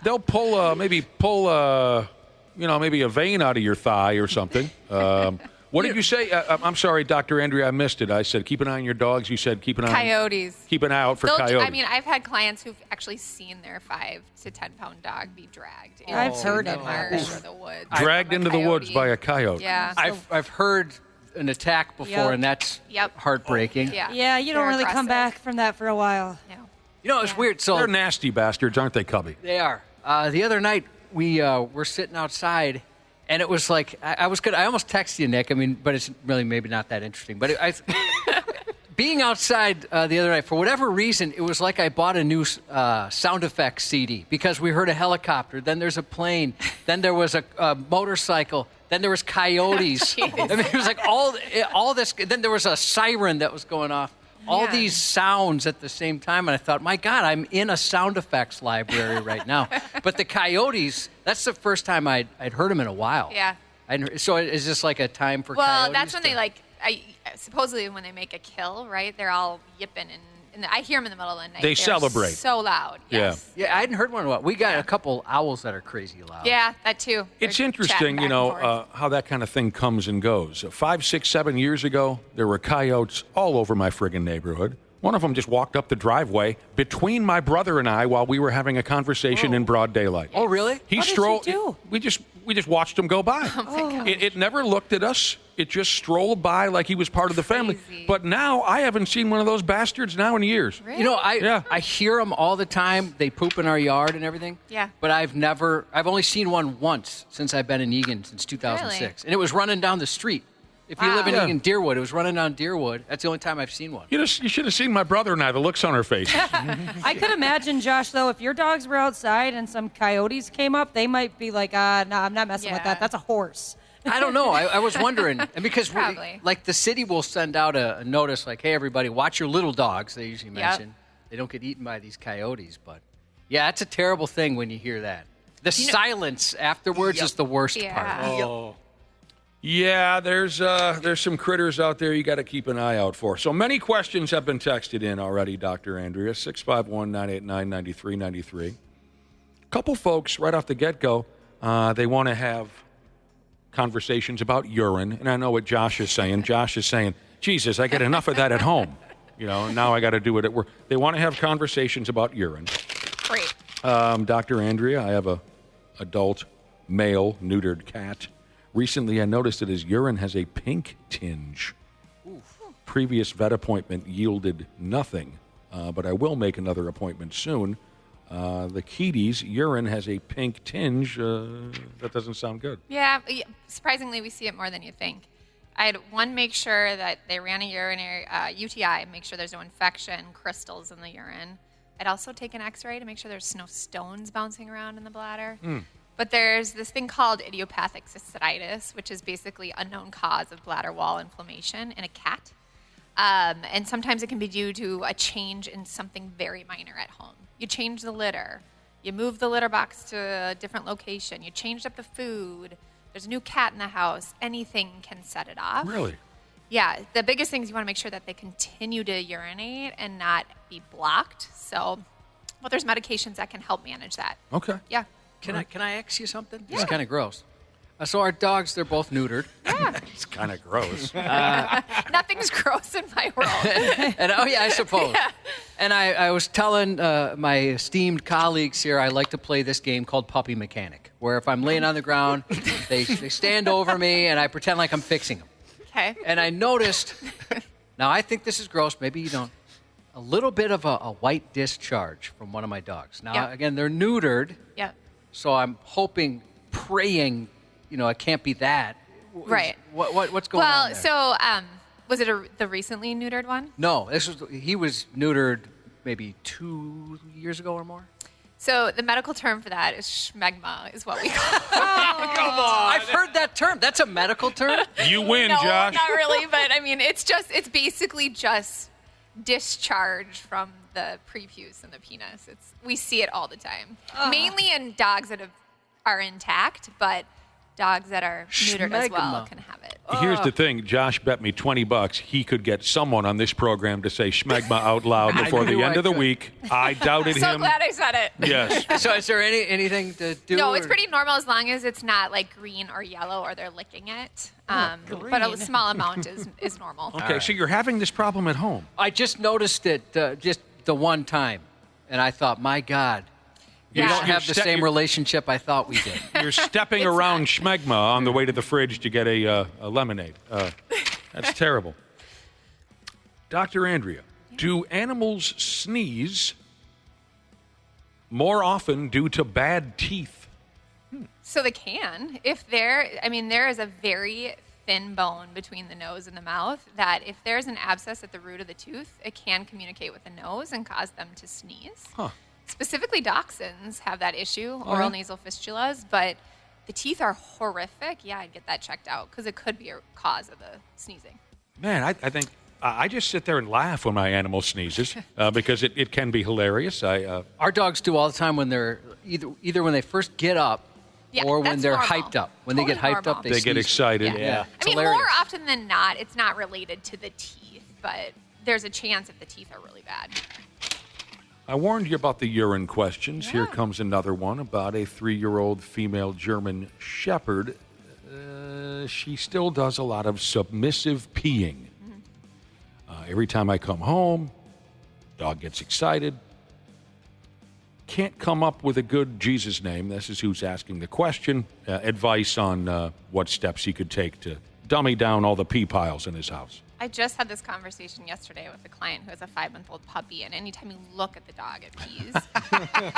They'll maybe a vein out of your thigh or something. What did you say? I'm sorry, Dr. Andrea, I missed it. I said keep an eye on your dogs. You said keep an eye Coyotes. Keep an eye out for They'll- coyotes. I mean, I've had clients who've actually seen their 5 to 10 pound dog be dragged into I've heard the it marsh happen. or the woods. Dragged from a into the woods coyote. by a coyote. Yeah. I've heard an attack before, Yep. and that's Yep. heartbreaking. Yeah. Yeah, you don't They're really come aggressive. back from that for a while. No. You know, it's weird. So They're nasty bastards, aren't they, Cubby? They are. The other night we were sitting outside, and it was like I almost texted you, Nick. I mean, but it's really maybe not that interesting. But being outside the other night, for whatever reason, it was like I bought a new sound effects CD because we heard a helicopter, then there's a plane, then there was a motorcycle, then there was coyotes. I mean, it was like all this. Then there was a siren that was going off. All Yeah. these sounds at the same time, and I thought, my God, I'm in a sound effects library right now. But the coyotes, that's the first time I'd heard them in a while. Yeah. So is this like a time for Well, coyotes? that's when they supposedly when they make a kill, right? They're all yipping and I hear them in the middle of the night. They They're celebrate. So loud. Yes. Yeah, I hadn't heard one in a while. We got a couple owls that are crazy loud. Yeah, that too. It's They're interesting, chatting back and forth. how that kind of thing comes and goes. 5, 6, 7 years ago, there were coyotes all over my friggin' neighborhood. One of them just walked up the driveway between my brother and I while we were having a conversation in broad daylight. Oh, really? He What did strolled. you do? We just watched him go by. Oh my God. It never looked at us. It just strolled by like he was part of the family. Crazy. But now I haven't seen one of those bastards now in years. Really? You know, I hear them all the time. They poop in our yard and everything. Yeah. But I've only seen one once since I've been in Egan since 2006. Really? And it was running down the street. If you Wow. live in Yeah. Egan, Deerwood, it was running down Deerwood. That's the only time I've seen one. You should have seen my brother and I, the looks on our faces. I could imagine, Josh, though, if your dogs were outside and some coyotes came up, they might be like, no, I'm not messing with Yeah. that. That's a horse. I don't know. I was wondering. And because Probably. like the city will send out a notice like, hey, everybody, watch your little dogs, they usually mention. They don't get eaten by these coyotes. But, yeah, it's a terrible thing when you hear that. The silence afterwards is the worst Yeah. part. Oh. Yeah, there's some critters out there you got to keep an eye out for. So many questions have been texted in already, Dr. Andrea, 651-989-9393. A couple folks right off the get-go, they want to have conversations about urine, and I know what Josh is saying. Josh is saying, Jesus, I get enough of that at home. Now I got to do it at work. They want to have conversations about urine. Great. Dr. Andrea, I have a adult male neutered cat. Recently, I noticed that his urine has a pink tinge. Previous vet appointment yielded nothing, but I will make another appointment soon. The Keaty's urine has a pink tinge. That doesn't sound good. Yeah, surprisingly, we see it more than you think. I'd make sure that they ran a urinary UTI, make sure there's no infection, crystals in the urine. I'd also take an X-ray to make sure there's no stones bouncing around in the bladder. But there's this thing called idiopathic cystitis, which is basically unknown cause of bladder wall inflammation in a cat. And sometimes it can be due to a change in something very minor at home. You change the litter. You move the litter box to a different location. You changed up the food. There's a new cat in the house. Anything can set it off. Really? Yeah. The biggest thing is you want to make sure that they continue to urinate and not be blocked. So, there's medications that can help manage that. Okay. Yeah. Can I ask you something? Yeah. It's kind of gross. So our dogs, they're both neutered. Yeah. It's kind of gross. Nothing's gross in my world. And I suppose. Yeah. And I was telling my esteemed colleagues here, I like to play this game called Puppy Mechanic, where if I'm laying on the ground, they stand over me, and I pretend like I'm fixing them. Okay. And I noticed, now I think this is gross, maybe you don't, a little bit of a white discharge from one of my dogs. Now, again, they're neutered. Yeah. So I'm hoping, praying, it can't be that. Right. What's going on there? So was it the recently neutered one? No, he was neutered maybe 2 years ago or more. So the medical term for that is Smegma, is what we call it. Come on. I've heard that term. That's a medical term? You win, no, Josh. Not really, but I mean, it's basically just discharge from the prepuce and the penis. We see it all the time. Mainly in dogs that are intact, but dogs that are neutered as well can have it. Here's the thing. Josh bet me $20 he could get someone on this program to say Smegma out loud before the end of the week. I doubted him. So glad I said it. Yes. So is there anything to do? No, it's pretty normal as long as it's not like green or yellow or they're licking it. But a small amount is normal. Okay, so you're having this problem at home. I just noticed it just the one time, and I thought, my God. You don't have the same relationship I thought we did. You're stepping around Smegma on the way to the fridge to get a lemonade. That's terrible. Dr. Andrea, do animals sneeze more often due to bad teeth? So they can. There is a very thin bone between the nose and the mouth that if there's an abscess at the root of the tooth, it can communicate with the nose and cause them to sneeze. Huh. Specifically, dachshunds have that issue, oral nasal fistulas, but the teeth are horrific. Yeah, I'd get that checked out because it could be a cause of the sneezing. Man, I think I just sit there and laugh when my animal sneezes because it can be hilarious. Our dogs do all the time when they're either when they first get up or when they're hyped up. When they get hyped up, they get excited. Yeah. I mean, more often than not, it's not related to the teeth, but there's a chance if the teeth are really bad. I warned you about the urine questions. Yeah. Here comes another one about a 3-year-old female German Shepherd. She still does a lot of submissive peeing. Mm-hmm. Every time I come home, dog gets excited. Can't come up with a good Jesus name. This is who's asking the question. Advice on what steps he could take to dummy down all the pee piles in his house. I just had this conversation yesterday with a client who has a 5-month-old puppy, and anytime you look at the dog, it pees.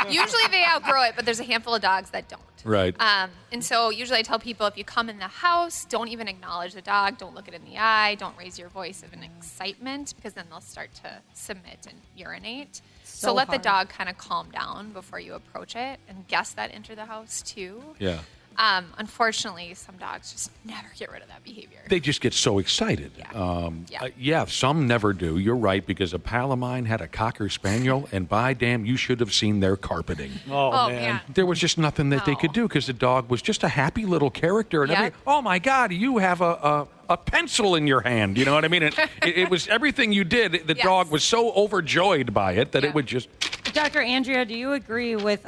Usually they outgrow it, but there's a handful of dogs that don't. Right. And so usually I tell people, if you come in the house, don't even acknowledge the dog, don't look it in the eye, don't raise your voice of an excitement, because then they'll start to submit and urinate. So let the dog kind of calm down before you approach it, and guests that enter the house too. Yeah. Unfortunately, some dogs just never get rid of that behavior. They just get so excited. Yeah. Some never do. You're right, because a pal of mine had a Cocker Spaniel, and by damn, you should have seen their carpeting. Oh man. There was just nothing that they could do because the dog was just a happy little character. And oh my God, you have a pencil in your hand. You know what I mean? It was everything you did. The dog was so overjoyed by it that it would just. Dr. Andrea, do you agree with?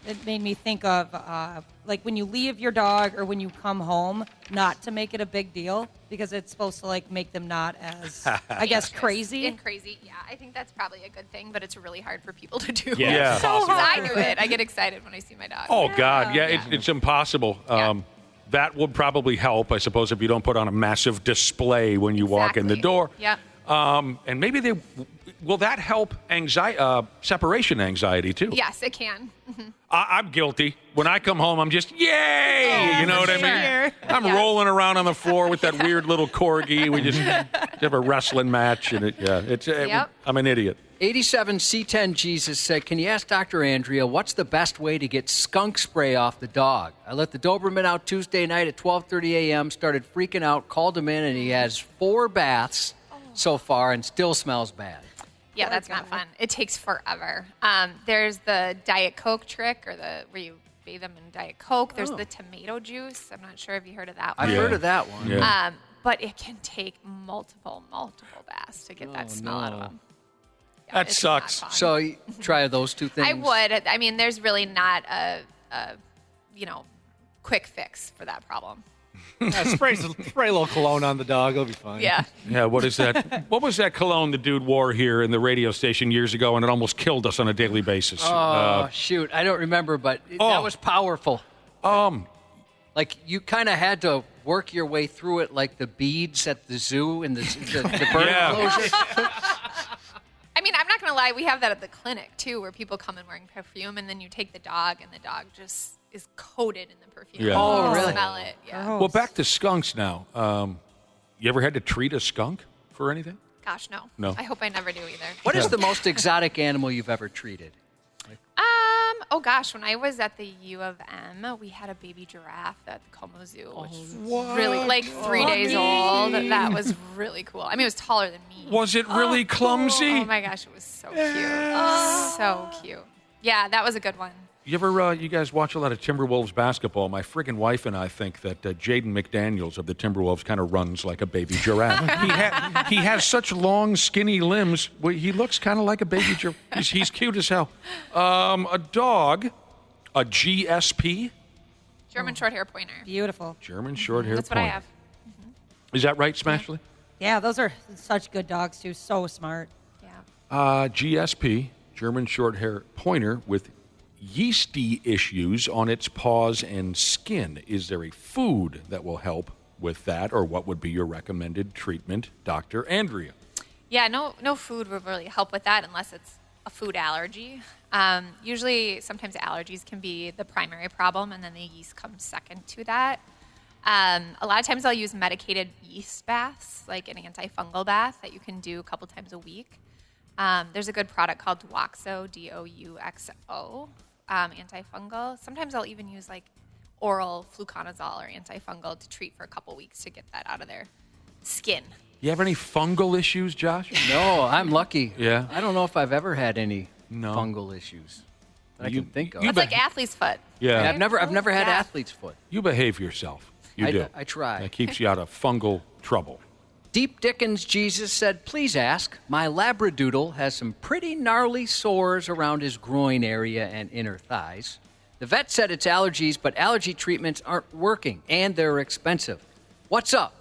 It made me think of like when you leave your dog or when you come home, not to make it a big deal because it's supposed to like make them not as, I guess, crazy. And crazy, yeah. I think that's probably a good thing, but it's really hard for people to do. Yeah. So hard. I do it. I get excited when I see my dog. Oh God, it's impossible. That would probably help, I suppose, if you don't put on a massive display when you walk in the door. Yeah. And maybe will that help separation anxiety too? Yes, it can. Mm-hmm. I'm guilty. When I come home, I'm just, yay! You know what I mean? I'm rolling around on the floor with that weird little corgi. We just have a wrestling match, and I'm an idiot. 87 C10 Jesus said, can you ask Dr. Andrea what's the best way to get skunk spray off the dog? I let the Doberman out Tuesday night at 12:30 a.m., started freaking out, called him in, and he has 4 baths so far and still smells bad. Yeah, that's not fun. It takes forever. There's the Diet Coke trick, or where you bathe them in Diet Coke. There's the tomato juice. I'm not sure if you heard of that one. I've heard of that one. Yeah. But it can take multiple baths to get that smell out of them. Yeah, that sucks. So you try those 2 things? I would. I mean, there's really not a a quick fix for that problem. Spray a little cologne on the dog. It'll be fine. Yeah. Yeah, what is that? What was that cologne the dude wore here in the radio station years ago, and it almost killed us on a daily basis? Oh, shoot. I don't remember, but that was powerful. Like, you kind of had to work your way through it like the beads at the zoo in the bird enclosure. I mean, I'm not going to lie. We have that at the clinic, too, where people come in wearing perfume, and then you take the dog, and the dog just is coated in the perfume. Yeah. Oh, You really? smell it. Yeah. Well, back to skunks now. You ever had to treat a skunk for anything? Gosh, no. No. I hope I never do either. What is the most exotic animal you've ever treated? Oh gosh, when I was at the U of M, we had a baby giraffe at the Como Zoo, which was really like 3 days old. That was really cool. I mean, it was taller than me. Was it really clumsy? Oh my gosh, it was so cute. So cute. Yeah, that was a good one. You ever, you guys watch a lot of Timberwolves basketball? My friggin' wife and I think that Jaden McDaniels of the Timberwolves kind of runs like a baby giraffe. he has such long, skinny limbs. Well, he looks kind of like a baby giraffe. He's cute as hell. A dog, a GSP. German short hair pointer. Beautiful. German short hair That's what I pointer. have. Is that right, Smashley? Yeah, those are such good dogs, too. So smart. Yeah. GSP, German short hair pointer with yeasty issues on its paws and skin. Is there a food that will help with that, or what would be your recommended treatment, Dr. Andrea? Yeah, no food would really help with that unless it's a food allergy. Usually, sometimes allergies can be the primary problem, and then the yeast comes second to that. A lot of times I'll use medicated yeast baths, like an antifungal bath that you can do a couple times a week. There's a good product called Duoxo, Douxo, antifungal. Sometimes I'll even use like oral fluconazole or antifungal to treat for a couple weeks to get that out of their skin. You have any fungal issues, Josh? No, I'm lucky. Yeah. I don't know if I've ever had any fungal issues that I can think of. That's like athlete's foot. Yeah. I've never had athlete's foot. You behave yourself. You do. I try. That keeps you out of fungal trouble. Deep Dickens Jesus said, please ask, my Labradoodle has some pretty gnarly sores around his groin area and inner thighs. The vet said it's allergies, but allergy treatments aren't working, and they're expensive. What's up?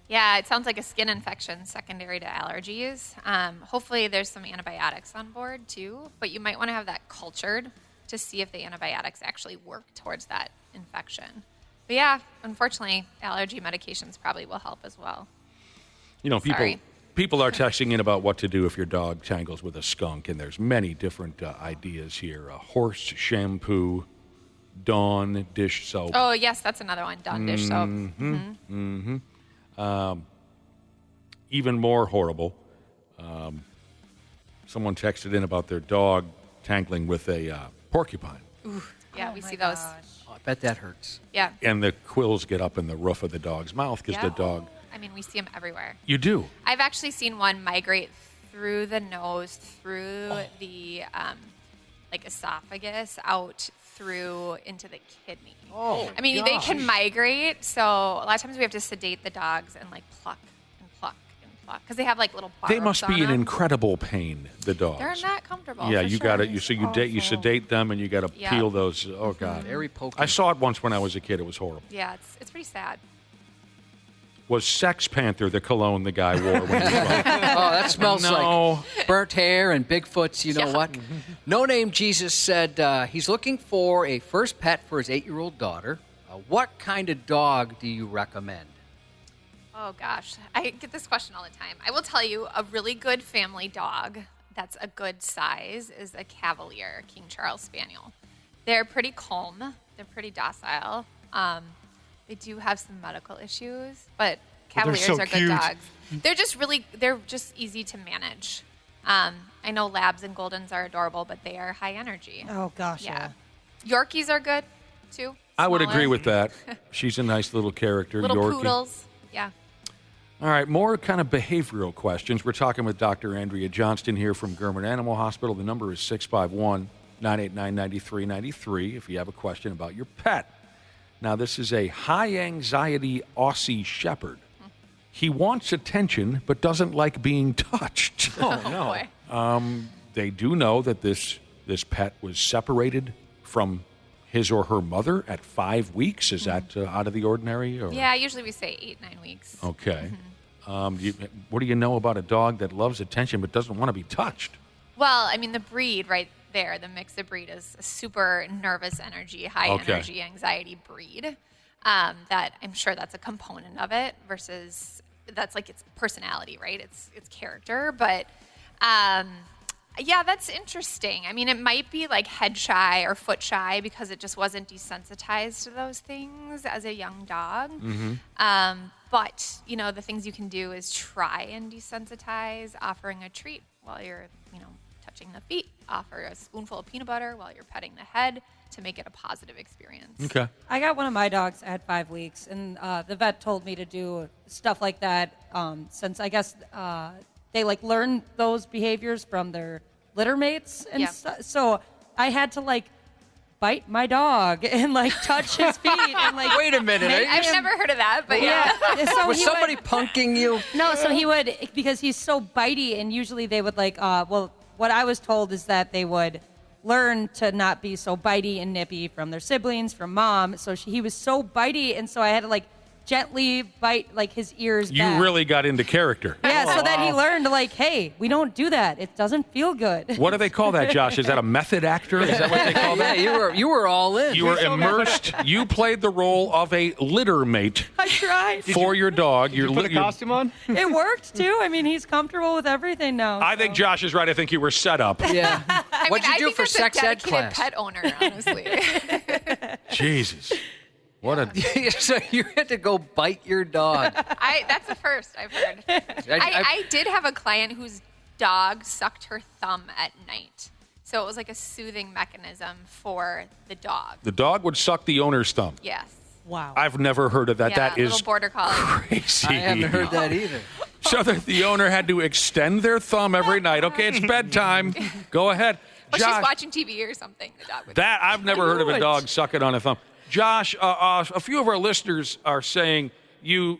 Yeah, it sounds like a skin infection secondary to allergies. Hopefully there's some antibiotics on board too, but you might want to have that cultured to see if the antibiotics actually work towards that infection. But yeah, unfortunately, allergy medications probably will help as well. You know, people are texting in about what to do if your dog tangles with a skunk, and there's many different ideas here. Horse shampoo, Dawn dish soap. Oh, yes, that's another one, Dawn dish soap. Even more horrible, someone texted in about their dog tangling with a porcupine. Ooh, yeah, we see those. Oh, I bet that hurts. Yeah. And the quills get up in the roof of the dog's mouth because the dog... I mean, we see them everywhere. You do? I've actually seen one migrate through the nose, through the esophagus, out through into the kidney. Oh, I mean, they can migrate, so a lot of times we have to sedate the dogs and like pluck and pluck and pluck because they have like little barbs. They must be in them. incredible pain, the dogs. They're not comfortable. Yeah, for you sure. got it. You sedate them, and you got to peel those. Oh God, very poking. I saw it once when I was a kid. It was horrible. Yeah, it's pretty sad. Was Sex Panther the cologne the guy wore when he was young? Oh, that smells like burnt hair and Bigfoots. You know what? No Name Jesus said he's looking for a first pet for his 8-year-old daughter. What kind of dog do you recommend? Oh gosh, I get this question all the time. I will tell you, a really good family dog that's a good size is a Cavalier King Charles Spaniel. They're pretty calm. They're pretty docile. They do have some medical issues, but Cavaliers are good dogs. They're just easy to manage. I know Labs and Goldens are adorable, but they are high energy. Oh gosh, yeah. Yorkies are good too. I would Smaller. agree with that. She's a nice little character, Little Yorkie. poodles, yeah. All right, more kind of behavioral questions. We're talking with Dr. Andrea Johnston here from Gehrman Animal Hospital. The number is 651-989-9393 if you have a question about your pet. Now, this is a high-anxiety Aussie Shepherd. He wants attention but doesn't like being touched. Oh, no. They do know that this pet was separated from his or her mother at 5 weeks. Is that out of the ordinary? Or? Yeah, usually we say 8-9 weeks. Okay. What do you know about a dog that loves attention but doesn't want to be touched? Well, I mean, the breed right there, the mixed breed, is a super nervous energy, high energy, anxiety breed. That I'm sure that's a component of it versus that's like its personality, right? It's character. But yeah, that's interesting. I mean, it might be like head shy or foot shy because it just wasn't desensitized to those things as a young dog. But, the things you can do is try and desensitize, offering a treat while you're, touching the feet, offer a spoonful of peanut butter while you're petting the head to make it a positive experience. Okay. I got one of my dogs at 5 weeks, and the vet told me to do stuff like that since I guess they learn those behaviors from their litter mates, and so I had to bite my dog and touch his feet and Wait a minute, I've never heard of that, but yeah. So was somebody punking you? No, so he would, because he's so bitey, and usually they would what I was told is that they would learn to not be so bitey and nippy from their siblings, from mom. So he was so bitey, and so I had to gently bite his ears You back. really got into character. Yeah, so then he learned hey, we don't do that. It doesn't feel good. What do they call that, Josh? Is that a method actor? Is that what they call that? Yeah, you were all in. You were immersed. You played the role of a litter mate I tried. for your dog. Did you put a costume on? It worked too. I mean, he's comfortable with everything now. I think Josh is right. I think you were set up. Yeah. What'd you do for that's sex a ed dedicated class? pet owner, honestly. Jesus. What a... So you had to go bite your dog. That's the first I've heard. I did have a client whose dog sucked her thumb at night. So it was like a soothing mechanism for the dog. The dog would suck the owner's thumb. Yes. Wow. I've never heard of that. Yeah, That little is border collie. crazy. I haven't heard that either. So the owner had to extend their thumb every night. Okay, it's bedtime. Go ahead. Or Josh, she's watching TV or something. The dog would. that I've never heard of a dog sucking on a thumb. Josh, a few of our listeners are saying you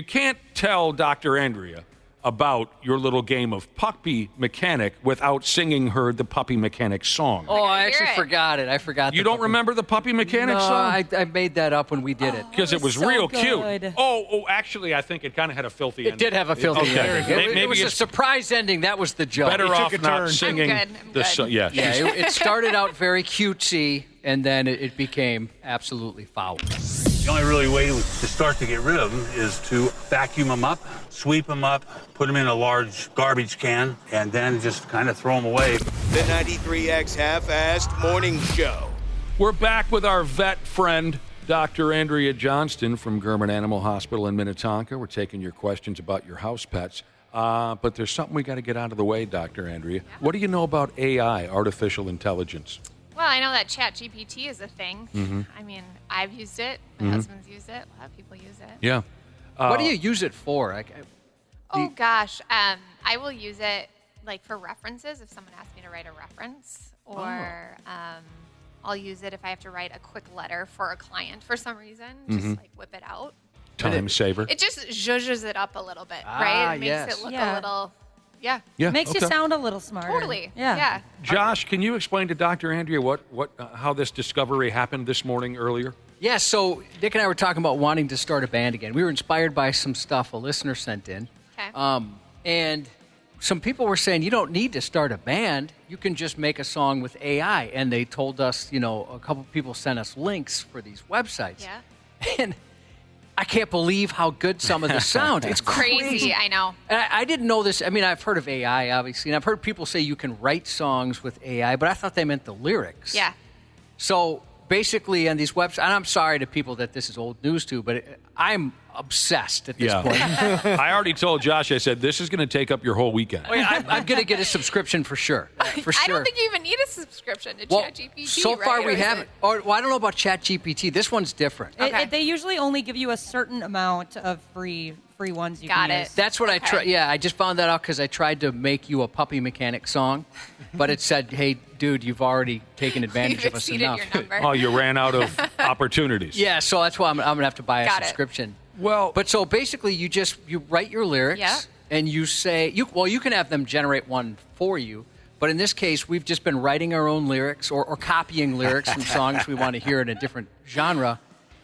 can't tell Dr. Andrea about your little game of puppy mechanic without singing her the puppy mechanic song. Oh, I actually forgot it. I forgot. You don't remember the puppy mechanic song? I made that up when we did it. Because it was so real good. cute. Oh, actually, I think it kind of had a filthy ending. It did have a filthy Okay. ending. It was a it's surprise ending. That was the joke. better off not I'm singing good. the song. Yeah, Yeah, it started out very cutesy, and then it became absolutely foul. The only really way to start to get rid of them is to vacuum them up, sweep them up, put them in a large garbage can, and then just kind of throw them away. The 93X Half-Assed Morning Show. We're back with our vet friend, Dr. Andrea Johnston from Gehrman Animal Hospital in Minnetonka. We're taking your questions about your house pets. But there's something we got to get out of the way, Dr. Andrea. What do you know about AI, artificial intelligence? Well, I know that ChatGPT is a thing. Mm-hmm. I mean, I've used it. My husband's used it. A lot of people use it. Yeah. What do you use it for? Oh gosh, I will use it for references if someone asks me to write a reference, or I'll use it if I have to write a quick letter for a client for some reason. Just whip it out. Time saver. It just zhuzhes it up a little bit, right? It makes it look a little, yeah. Makes you sound a little smarter. Totally. Yeah. Josh, can you explain to Dr. Andrea how this discovery happened this morning earlier? Yeah, so Dick and I were talking about wanting to start a band again. We were inspired by some stuff a listener sent in. Okay. And some people were saying, you don't need to start a band. You can just make a song with AI. And they told us, a couple people sent us links for these websites. Yeah. And I can't believe how good some of this sounds. It's crazy. I know. And I didn't know this. I mean, I've heard of AI, obviously, and I've heard people say you can write songs with AI, but I thought they meant the lyrics. Yeah. So basically on these websites, and I'm sorry to people that this is old news to, but I'm obsessed at this point. I already told Josh, I said, this is going to take up your whole weekend. I'm going to get a subscription for sure. For sure. I don't think you even need a subscription to ChatGPT. So far right? we haven't. I don't know about ChatGPT. This one's different. They usually only give you a certain amount of free ones you Got can it. use. That's what I tried. Yeah, I just found that out because I tried to make you a puppy mechanic song, but it said, "Hey, dude, you've already taken advantage You've of us exceeded enough." your number. Oh, you ran out of opportunities. Yeah, so that's why I'm going to have to buy a Got it. subscription. Well, but so basically, you write your lyrics, Yeah. and you say, you can have them generate one for you, But in this case, we've just been writing our own lyrics or copying lyrics from songs we want to hear in a different genre.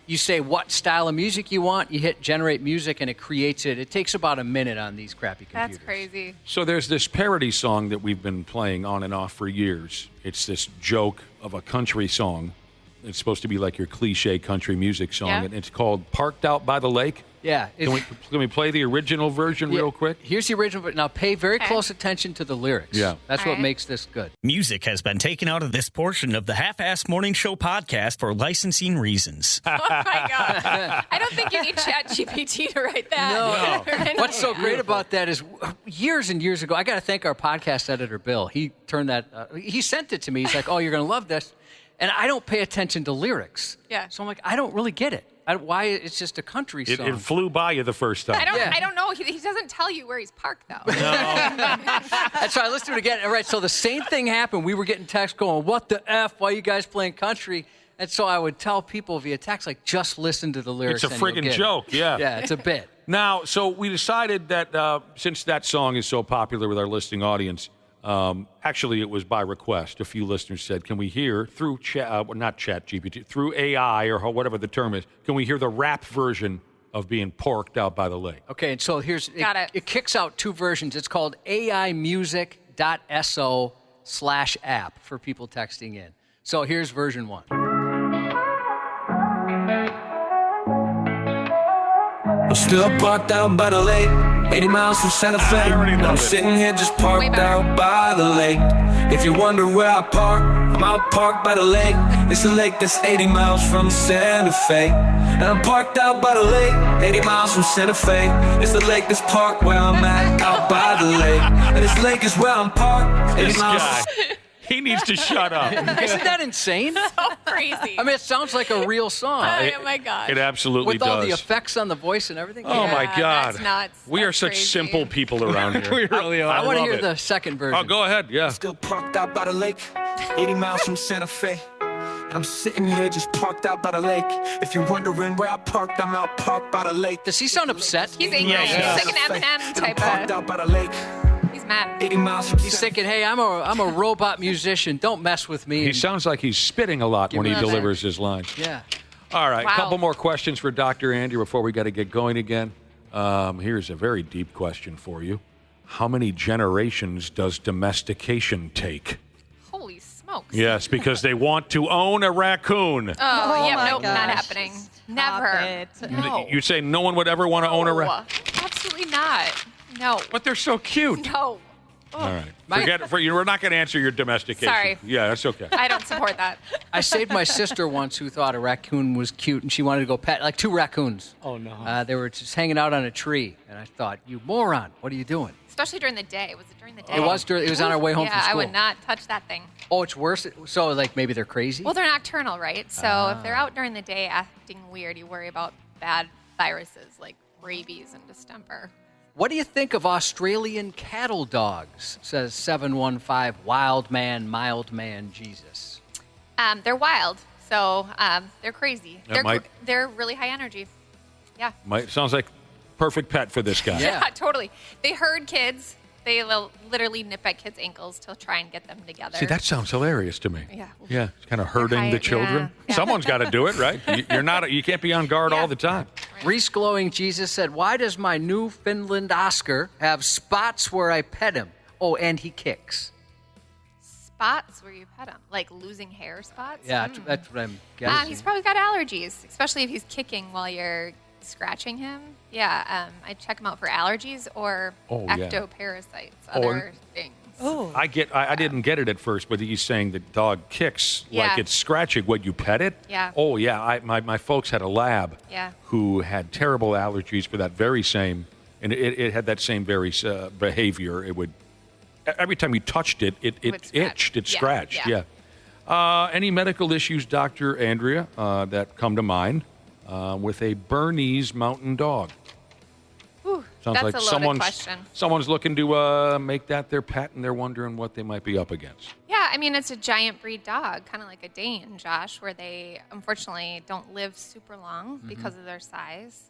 You say what style of music you want, you hit generate music, and it creates it. It takes about a minute on these crappy computers. That's crazy. So there's this parody song that we've been playing on and off for years. It's this joke of a country song. It's supposed to be like your cliche country music song, and it's called Parked Out by the Lake. Yeah. Can we play the original version real quick? Here's the original, but now pay very close attention to the lyrics. Yeah. That's what makes this good. Music has been taken out of this portion of the Half-Assed Morning Show podcast for licensing reasons. Oh, my God. I don't think you need ChatGPT to write that. No. What's so great about that is years and years ago, I got to thank our podcast editor, Bill. He turned that, he sent it to me. He's like, oh, you're going to love this. And I don't pay attention to lyrics. Yeah. So I'm like, I don't really get it. Why it's just a country song. It flew by you the first time. I don't know. He doesn't tell you where he's parked, though. And so I listened to it again. All right, so the same thing happened. We were getting texts going, what the F? Why are you guys playing country? And so I would tell people via text, like, just listen to the lyrics. It's a friggin' joke, yeah. Yeah, it's a bit. Now, so we decided that since that song is so popular with our listening audience, actually it was by request. A few listeners said, can we hear through not ChatGPT, through AI or whatever the term is, can we hear the rap version of being porked out by the lake? Okay, and so it kicks out two versions. It's called aimusic.so/app for people texting in. So here's version 1. I'm still parked out by the lake, 80 miles from Santa Fe. I'm sitting here just parked out by the lake. If you wonder where I park, I'm out parked by the lake. It's a lake that's 80 miles from Santa Fe. And I'm parked out by the lake, 80 miles from Santa Fe. It's the lake that's parked where I'm at, out by the lake. And this lake is where I'm parked, 80 This miles guy. He needs to shut up. Isn't that insane? So crazy. I mean, it sounds like a real song. Oh, my gosh. It absolutely With does. all the effects on the voice and everything. Oh, my God. That's nuts. We are such simple people around here. We really are. I want to love hear it. the second version. Oh, go ahead, yeah. Still parked out by the lake, 80 miles from Santa Fe. I'm sitting here just parked out by the lake. If you're wondering where I parked, I'm out parked by the lake. Does he sound upset? He's angry. He's like an Eminem type parked of. out by the lake. He's mad. 80 miles from He's thinking, hey, I'm a robot musician. Don't mess with me. He sounds like he's spitting a lot when he me that. delivers his lines. Yeah. All right, a Wow. couple more questions for Dr. Andrea before we got to get going again. Here's a very deep question for you. How many generations does domestication take? Holy smokes. Yes, because they want to own a raccoon. Oh, yeah, my nope, not gosh. happening. Stop Never. it. No. You say no one would ever want to own a raccoon? Absolutely not. No. But they're so cute. No. All right. Forget it. We're not going to answer your domestication. Sorry. Yeah, that's okay. I don't support that. I saved my sister once who thought a raccoon was cute, and she wanted to go pet, like 2 raccoons. Oh, no. They were just hanging out on a tree, and I thought, you moron, what are you doing? Especially during the day. Was it during the day? It was on our way home yeah, from school. I would not touch that thing. Oh, it's worse? So, like, maybe they're crazy? Well, they're nocturnal, right? So if they're out during the day acting weird, you worry about bad viruses like rabies and distemper. What do you think of Australian cattle dogs? Says 715, wild man, mild man, Jesus. They're wild, so they're crazy. That They're really high energy. Yeah. Sounds like perfect pet for this guy. Yeah, totally. They herd kids. They literally nip at kids' ankles to try and get them together. See, that sounds hilarious to me. Yeah. Yeah, it's kind of hurting the children. yeah. Someone's got to do it, right? You can't be on guard all the time. Reese Glowing Jesus said, why does my Newfoundland Oscar have spots where I pet him? Oh, and he kicks. Spots where you pet him, like losing hair spots? Yeah, that's what I'm guessing. He's probably got allergies, especially if he's kicking while you're scratching him. Yeah, I check him out for allergies or ectoparasites, other things. Oh. I didn't get it at first, but he's saying the dog kicks like Yeah. it's scratching when you pet it. Yeah. Oh yeah, my folks had a lab who had terrible allergies for that very same, and it had that same very behavior. It would every time you touched it, it itched, it scratched. Yeah. Any medical issues, Dr. Andrea, that come to mind with a Bernese Mountain Dog? Whew, Sounds that's like a loaded question. someone's looking to make that their pet, and they're wondering what they might be up against. Yeah, I mean, it's a giant breed dog, kind of like a Dane, Josh, where they unfortunately don't live super long because of their size.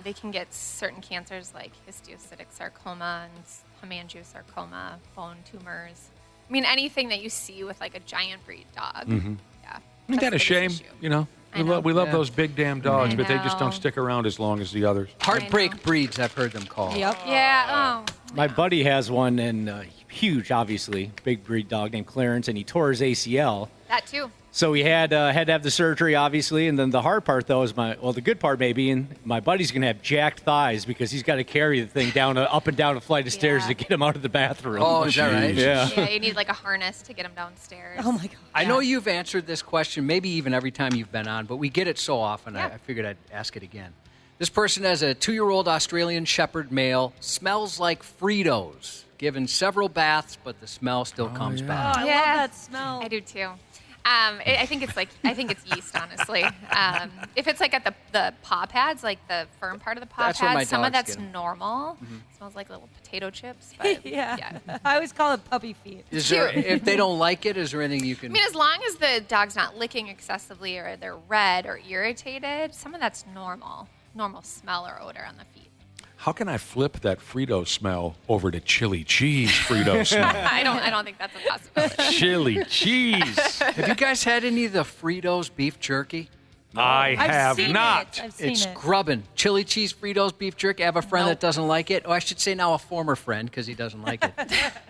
They can get certain cancers like histiocytic sarcoma and hemangiosarcoma, bone tumors. I mean, anything that you see with like a giant breed dog. Mhm. Yeah. Isn't that a shame? You know, we love those big damn dogs, I but they just know. don't stick around as long as the others. Heartbreak breeds, I've heard them called. Yep. Yeah. Oh. My buddy has one, and huge, obviously, big breed dog named Clarence, and he tore his ACL. That too. So he had to have the surgery, obviously, and then the hard part, though, is the good part maybe, and my buddy's going to have jacked thighs because he's got to carry the thing up and down a flight of stairs to get him out of the bathroom. Oh, is that right? Yeah. Yeah, you need like a harness to get him downstairs. Oh my god. I know you've answered this question, maybe even every time you've been on, but we get it so often, I figured I'd ask it again. This person has a 2-year-old Australian Shepherd male, smells like Fritos, given several baths, but the smell still comes back. I love that smell. I do too. I think it's yeast, honestly. If it's like at the paw pads, like the firm part of the paw That's where my pads, some of dogs that's get 'em. normal. Smells like little potato chips. But yeah. I always call it puppy feet. Is there, if they don't like it, is there anything you I can... mean, as long as the dog's not licking excessively or they're red or irritated, some of that's normal smell or odor on the feet. How can I flip that Frito smell over to chili cheese Frito smell? I don't think that's a possibility. Chili cheese. Have you guys had any of the Fritos beef jerky? I have seen not. it. I've seen It's it. grubbin. Chili cheese Fritos beef jerky. I have a friend that doesn't like it. Oh, I should say now a former friend because he doesn't like it.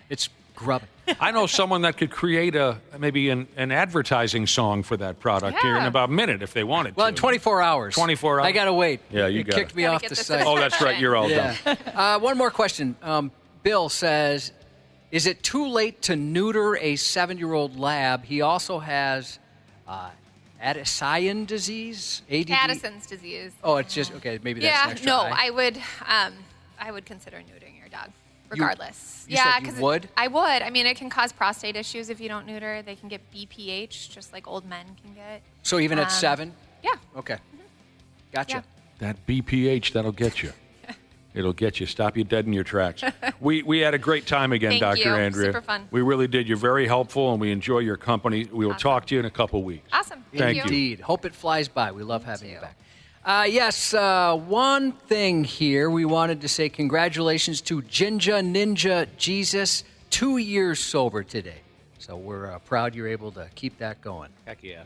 It's grubbin. I know someone that could create maybe an advertising song for that product here in Yeah. about a minute if they wanted Well, to. in 24 hours. 24 hours. I got to wait. Yeah, you It got kicked me off the site. Oh, that's right. You're all done. One more question. Bill says, is it too late to neuter a 7-year-old lab? He also has Addison disease? ADD? Addison's disease. Oh, it's just, okay, maybe that's an extra no, I. I would consider neutering your dog, regardless. You said you 'cause would? I would. I mean, it can cause prostate issues if you don't neuter. They can get BPH, just like old men can get. So even at 7? Yeah. Okay. Gotcha. Yeah. That BPH, that'll get you. It'll get you. Stop you dead in your tracks. We had a great time again, Thank Dr. you. Andrea. Super fun. We really did. You're very helpful, and we enjoy your company. We will talk to you in a couple weeks. Awesome. Thank you. Indeed. Hope it flies by. We love having you back. Yes, one thing here. We wanted to say congratulations to Jinja Ninja Jesus, 2 years sober today. So we're proud you're able to keep that going. Heck yeah.